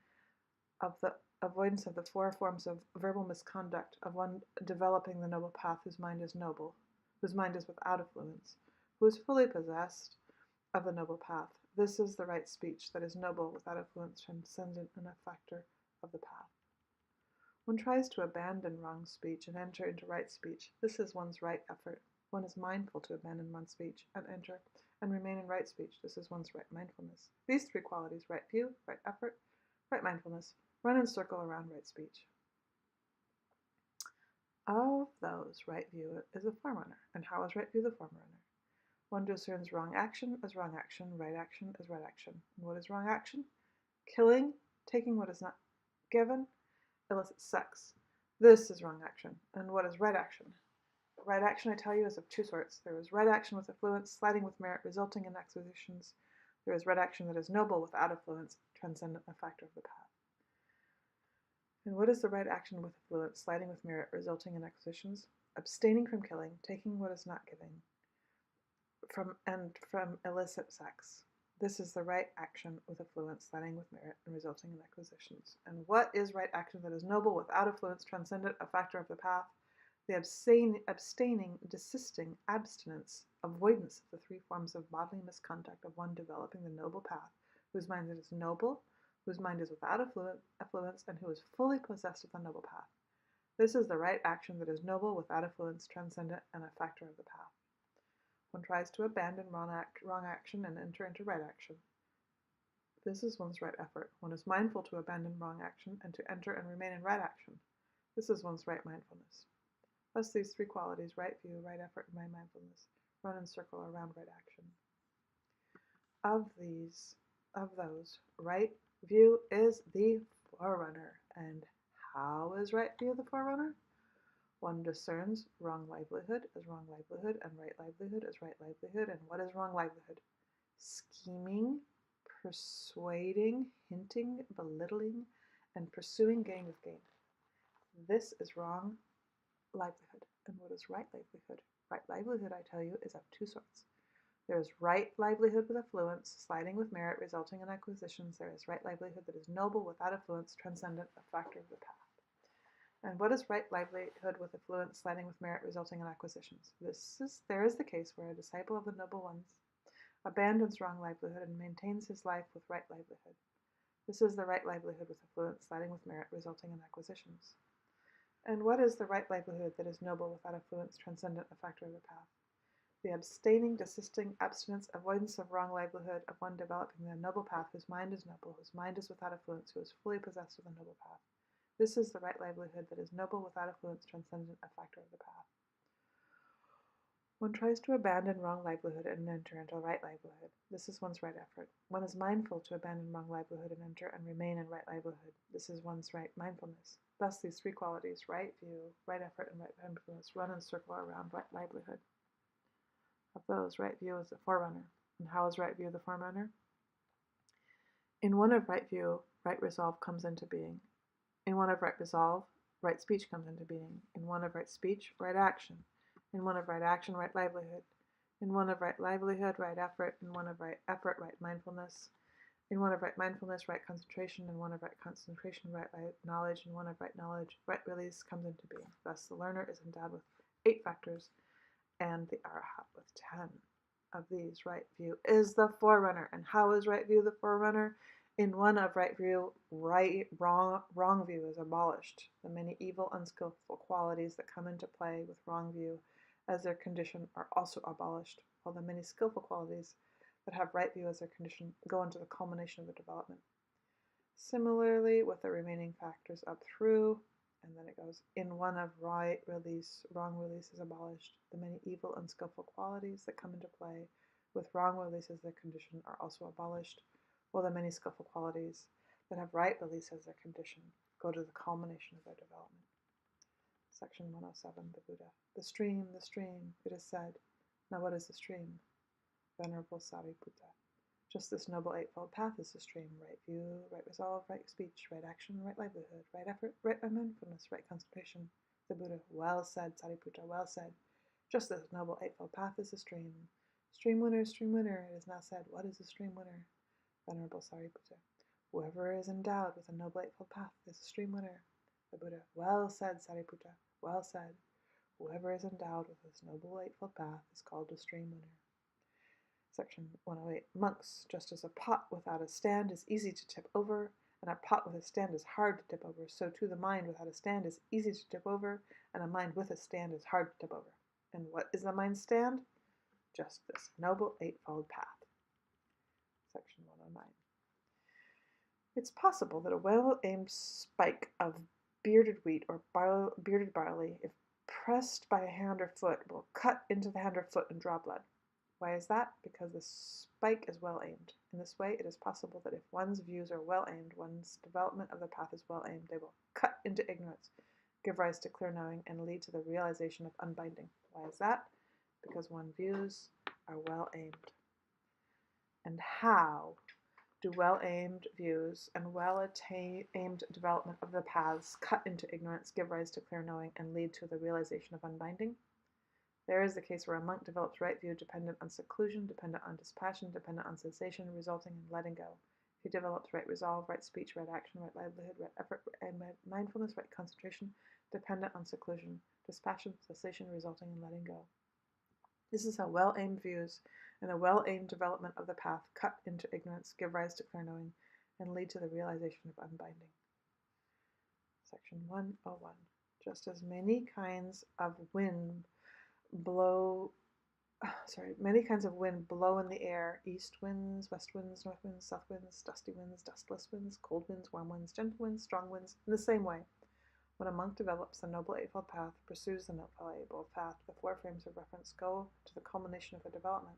of the avoidance of the four forms of verbal misconduct of one developing the noble path, whose mind is noble, whose mind is without affluence, who is fully possessed of the noble path. This is the right speech that is noble, without affluence, transcendent, and a factor of the path. One tries to abandon wrong speech and enter into right speech. This is one's right effort. One is mindful to abandon wrong speech and enter and remain in right speech. This is one's right mindfulness. These three qualities, right view, right effort, right mindfulness, run and circle around right speech. Of those, right view is a forerunner. And how is right view the forerunner? One discerns wrong action as wrong action, right action as right action. And what is wrong action? Killing, taking what is not given, illicit sex. This is wrong action. And what is right action? Right action, I tell you, is of two sorts. There is right action with affluence, sliding with merit, resulting in acquisitions. There is right action that is noble, without affluence, transcendent, a factor of the path. And what is the right action with affluence, sliding with merit, resulting in acquisitions? Abstaining from killing, taking what is not given, from illicit sex. This is the right action with affluence, sliding with merit, and resulting in acquisitions. And what is right action that is noble, without affluence, transcendent, a factor of the path? The abstaining, desisting, abstinence, avoidance of the three forms of bodily misconduct of one developing the noble path, whose mind is noble, whose mind is without affluence, and who is fully possessed of the noble path. This is the right action that is noble, without affluence, transcendent, and a factor of the path. One tries to abandon wrong action and enter into right action. This is one's right effort. One is mindful to abandon wrong action and to enter and remain in right action. This is one's right mindfulness. Thus these three qualities, right view, right effort, and right mindfulness, run and circle around right action. Of those, right view is the forerunner. And how is right view the forerunner? One discerns wrong livelihood as wrong livelihood and right livelihood as right livelihood. And what is wrong livelihood? Scheming, persuading, hinting, belittling, and pursuing gain with gain. This is wrong livelihood. And what is right livelihood? Right livelihood, I tell you, is of two sorts. There is right livelihood with affluence, sliding with merit, resulting in acquisitions. There is right livelihood that is noble without affluence, transcendent, a factor of the path. And what is right livelihood with affluence, sliding with merit, resulting in acquisitions? There is the case where a disciple of the noble ones abandons wrong livelihood and maintains his life with right livelihood. This is the right livelihood with affluence, sliding with merit, resulting in acquisitions. And what is the right livelihood that is noble without affluence, transcendent, a factor of the path? The abstaining, desisting, abstinence, avoidance of wrong livelihood of one developing the noble path, whose mind is noble, whose mind is without affluence, who is fully possessed of the noble path. This is the right livelihood that is noble without affluence, transcendent, a factor of the path. One tries to abandon wrong livelihood and enter into right livelihood. This is one's right effort. One is mindful to abandon wrong livelihood and enter and remain in right livelihood. This is one's right mindfulness. Thus, these three qualities, right view, right effort, and right mindfulness, run and circle around right livelihood. Of those, right view is the forerunner. And how is right view the forerunner? In one of right view, right resolve comes into being. In one of right resolve, right speech comes into being. In one of right speech, right action. In one of right action, right livelihood. In one of right livelihood, right effort. In one of right effort, right mindfulness. In one of right mindfulness, right concentration. In one of right concentration, right knowledge. In one of right knowledge, right release comes into being. Thus, the learner is endowed with 8 factors, and the arahat with 10. Of these, right view is the forerunner. And how is right view the forerunner? In one of right view, wrong view is abolished. The many evil, unskillful qualities that come into play with wrong view as their condition are also abolished, while the many skillful qualities that have right view as their condition go into the culmination of the development. Similarly, with the remaining factors up through, and then it goes, in one of right release, wrong release is abolished. The many evil, unskillful qualities that come into play with wrong release as their condition are also abolished, while the many skillful qualities that have right release as their condition go to the culmination of their development. Section 107, the Buddha. The stream, it is said. Now what is the stream? Venerable Sariputta. Just this noble eightfold path is the stream: right view, right resolve, right speech, right action, right livelihood, right effort, right mindfulness, right concentration. The Buddha. Well said, Sariputta, well said. Just this noble eightfold path is the stream. Stream winner, it is now said. What is a stream winner? Venerable Sariputta. Whoever is endowed with a noble eightfold path is a stream winner. The Buddha. Well said, Sariputta, well said. Whoever is endowed with this noble eightfold path is called a stream winner. Section 108. Monks, just as a pot without a stand is easy to tip over, and a pot with a stand is hard to tip over, so too the mind without a stand is easy to tip over, and a mind with a stand is hard to tip over. And what is the mind's stand? Just this noble eightfold path. Section 109. It's possible that a well-aimed spike of bearded wheat or bearded barley, if pressed by a hand or foot, will cut into the hand or foot and draw blood. Why is that? Because the spike is well aimed. In this way, it is possible that if one's views are well aimed, one's development of the path is well aimed, they will cut into ignorance, give rise to clear knowing, and lead to the realization of unbinding. Why is that? Because one's views are well aimed. And how do well-aimed views and well-aimed development of the paths cut into ignorance, give rise to clear knowing, and lead to the realization of unbinding? There is the case where a monk develops right view dependent on seclusion, dependent on dispassion, dependent on cessation, resulting in letting go. He develops right resolve, right speech, right action, right livelihood, right effort, and mindfulness, right concentration, dependent on seclusion, dispassion, cessation, resulting in letting go. This is how well-aimed views and a well-aimed development of the path cut into ignorance, give rise to clear knowing, and lead to the realization of unbinding. Section 101. Just as many kinds of wind blow in the air: east winds, west winds, north winds, south winds, dusty winds, dustless winds, cold winds, warm winds, gentle winds, strong winds, in the same way, When a monk develops the Noble Eightfold Path, pursues the Noble Eightfold Path, the four frames of reference go to the culmination of their development.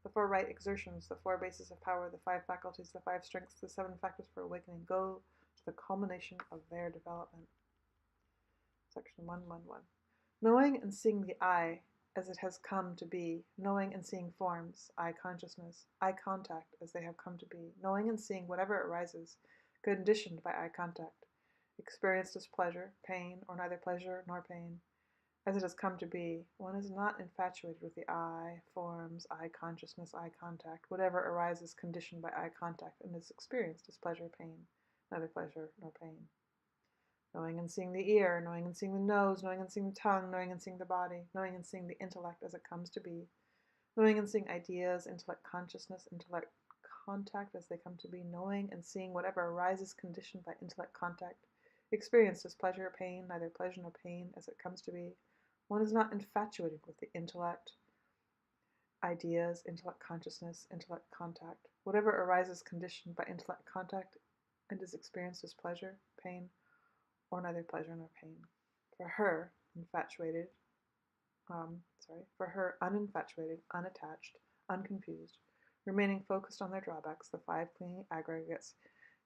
The four right exertions, the four bases of power, the five faculties, the five strengths, the seven factors for awakening go to the culmination of their development. Section 111. Knowing and seeing the I as it has come to be, knowing and seeing forms, eye consciousness, eye contact as they have come to be, knowing and seeing whatever arises, conditioned by eye contact, experienced as pleasure, pain, or neither pleasure nor pain, as it has come to be. One is not infatuated with the I, forms, eye consciousness, eye contact, whatever arises conditioned by eye contact, and is experienced as pleasure, pain, neither pleasure nor pain. Knowing and seeing the ear, knowing and seeing the nose, knowing and seeing the tongue, knowing and seeing the body, knowing and seeing the intellect as it comes to be, knowing and seeing ideas, intellect consciousness, intellect contact as they come to be, knowing and seeing whatever arises conditioned by intellect contact, experienced as pleasure or pain, neither pleasure nor pain as it comes to be. One is not infatuated with the intellect, ideas, intellect consciousness, intellect contact, whatever arises conditioned by intellect contact and is experienced as pleasure, pain, or neither pleasure nor pain. For her, uninfatuated, unattached, unconfused, remaining focused on their drawbacks, the five clinging aggregates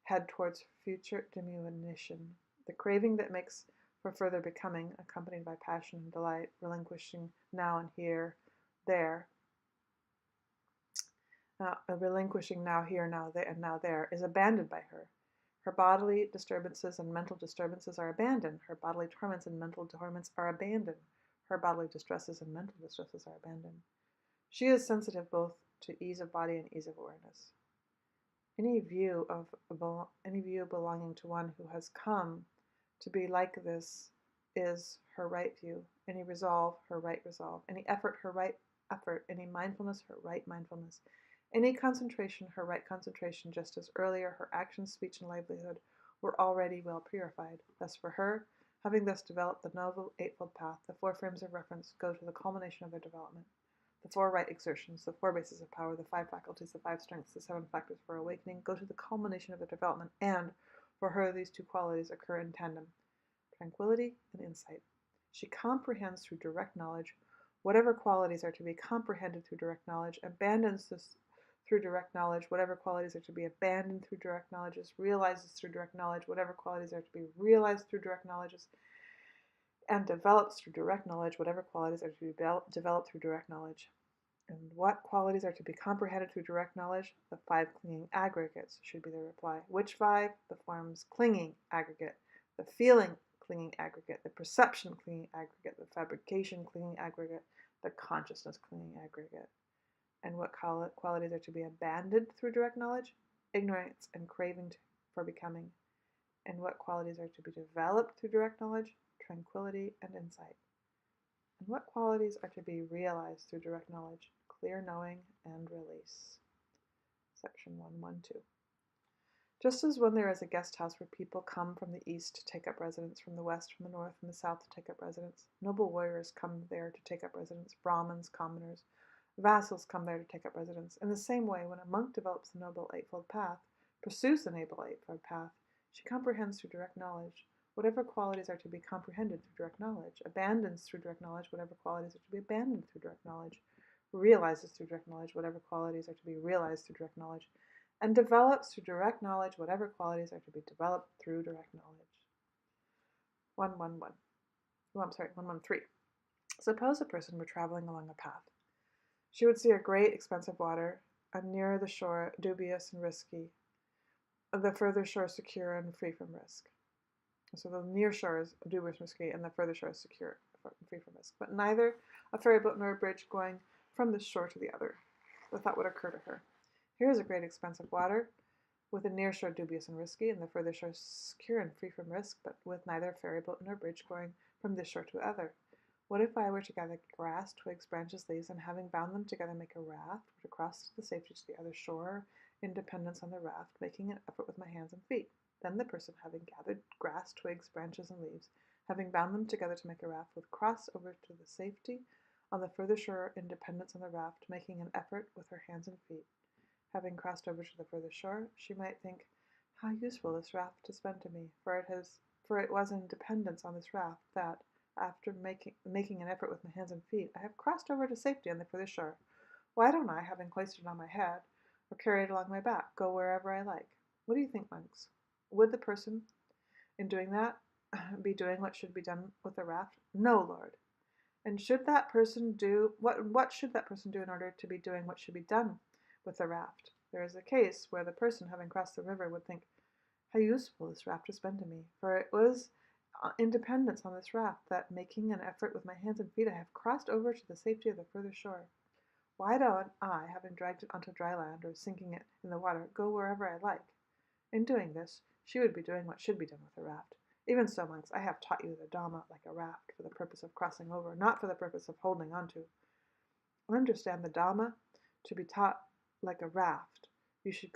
head towards future diminution, the craving that makes for further becoming, accompanied by passion and delight, relinquishing now and here, there, relinquishing now here, now there, and now there, is abandoned by her. Her bodily disturbances and mental disturbances are abandoned. Her bodily torments and mental torments are abandoned. Her bodily distresses and mental distresses are abandoned. She is sensitive both to ease of body and ease of awareness. Any view belonging to one who has come to be like this is her right view. Any resolve, her right resolve. Any effort, her right effort. Any mindfulness, her right mindfulness. Any concentration, her right concentration, just as earlier her action, speech, and livelihood were already well purified. Thus for her, having thus developed the Noble Eightfold Path, the four frames of reference go to the culmination of their development. The four right exertions, the four bases of power, the five faculties, the five strengths, the seven factors for awakening go to the culmination of their development, and for her these two qualities occur in tandem, tranquility and insight. She comprehends through direct knowledge whatever qualities are to be comprehended through direct knowledge, abandons this through direct knowledge, whatever qualities are to be abandoned through direct knowledge, realizes through direct knowledge, whatever qualities are to be realized through direct knowledge, and develops through direct knowledge, whatever qualities are to be developed through direct knowledge. And what qualities are to be comprehended through direct knowledge? The five clinging aggregates should be the reply. Which five? The forms clinging aggregate, the feeling clinging aggregate, the perception clinging aggregate, the fabrication clinging aggregate, the consciousness clinging aggregate. And what qualities are to be abandoned through direct knowledge? Ignorance and craving for becoming. And what qualities are to be developed through direct knowledge? Tranquility and insight. And what qualities are to be realized through direct knowledge? Clear knowing and release. Section 112. Just as when there is a guest house where people come from the east to take up residence, from the west, from the north, from the south to take up residence, noble warriors come there to take up residence, Brahmins, commoners, vassals come there to take up residence. In the same way, when a monk develops the Noble Eightfold Path, pursues the Noble Eightfold Path, she comprehends through direct knowledge whatever qualities are to be comprehended through direct knowledge, abandons through direct knowledge whatever qualities are to be abandoned through direct knowledge, realizes through direct knowledge whatever qualities are to be realized through direct knowledge, and develops through direct knowledge whatever qualities are to be developed through direct knowledge. 113. Suppose a person were traveling along a path. She would see a great expanse of water, and nearer the shore dubious and risky, the further shore secure and free from risk. So the near shore is dubious and risky, and the further shore is secure and free from risk. But neither a ferry boat nor a bridge going from this shore to the other. The thought would occur to her. Here is a great expanse of water, with the near shore dubious and risky, and the further shore secure and free from risk, but with neither ferry boat nor bridge going from this shore to the other. What if I were to gather grass, twigs, branches, leaves, and having bound them together make a raft, or to cross to the safety to the other shore, in dependence on the raft, making an effort with my hands and feet? Then the person, having gathered grass, twigs, branches, and leaves, having bound them together to make a raft, would cross over to the safety on the further shore in dependence on the raft, making an effort with her hands and feet. Having crossed over to the further shore, she might think, how useful this raft has been to me, for For it was in dependence on this raft that, after making an effort with my hands and feet, I have crossed over to safety on the further shore. Why don't I, having hoisted it on my head, or carried it along my back, go wherever I like? What do you think, monks? Would the person, in doing that, be doing what should be done with the raft? No, Lord. And should that person do what should that person do in order to be doing what should be done with the raft? There is a case where the person, having crossed the river, would think, how useful this raft has been to me, for it was in dependence on this raft that, making an effort with my hands and feet, I have crossed over to the safety of the further shore. Why don't I, having dragged it onto dry land or sinking it in the water, go wherever I like? In doing this, she would be doing what should be done with the raft. Even so, monks, I have taught you the Dhamma like a raft, for the purpose of crossing over, not for the purpose of holding onto. Understand the Dhamma to be taught like a raft. You should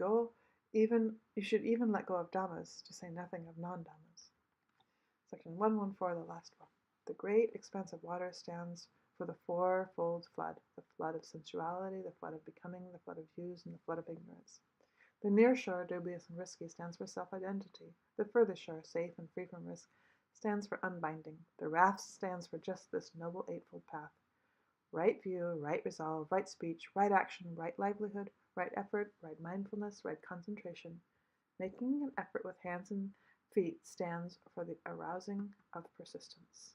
even let go of Dhammas, to say nothing of non-Dhammas. Section 114, the last one. The great expanse of water stands for the fourfold flood: the flood of sensuality, the flood of becoming, the flood of views, and the flood of ignorance. The near shore, dubious and risky, stands for self-identity. The further shore, safe and free from risk, stands for unbinding. The raft stands for just this noble eightfold path: right view, right resolve, right speech, right action, right livelihood, right effort, right mindfulness, right concentration. Making an effort with hands and feet stands for the arousing of persistence.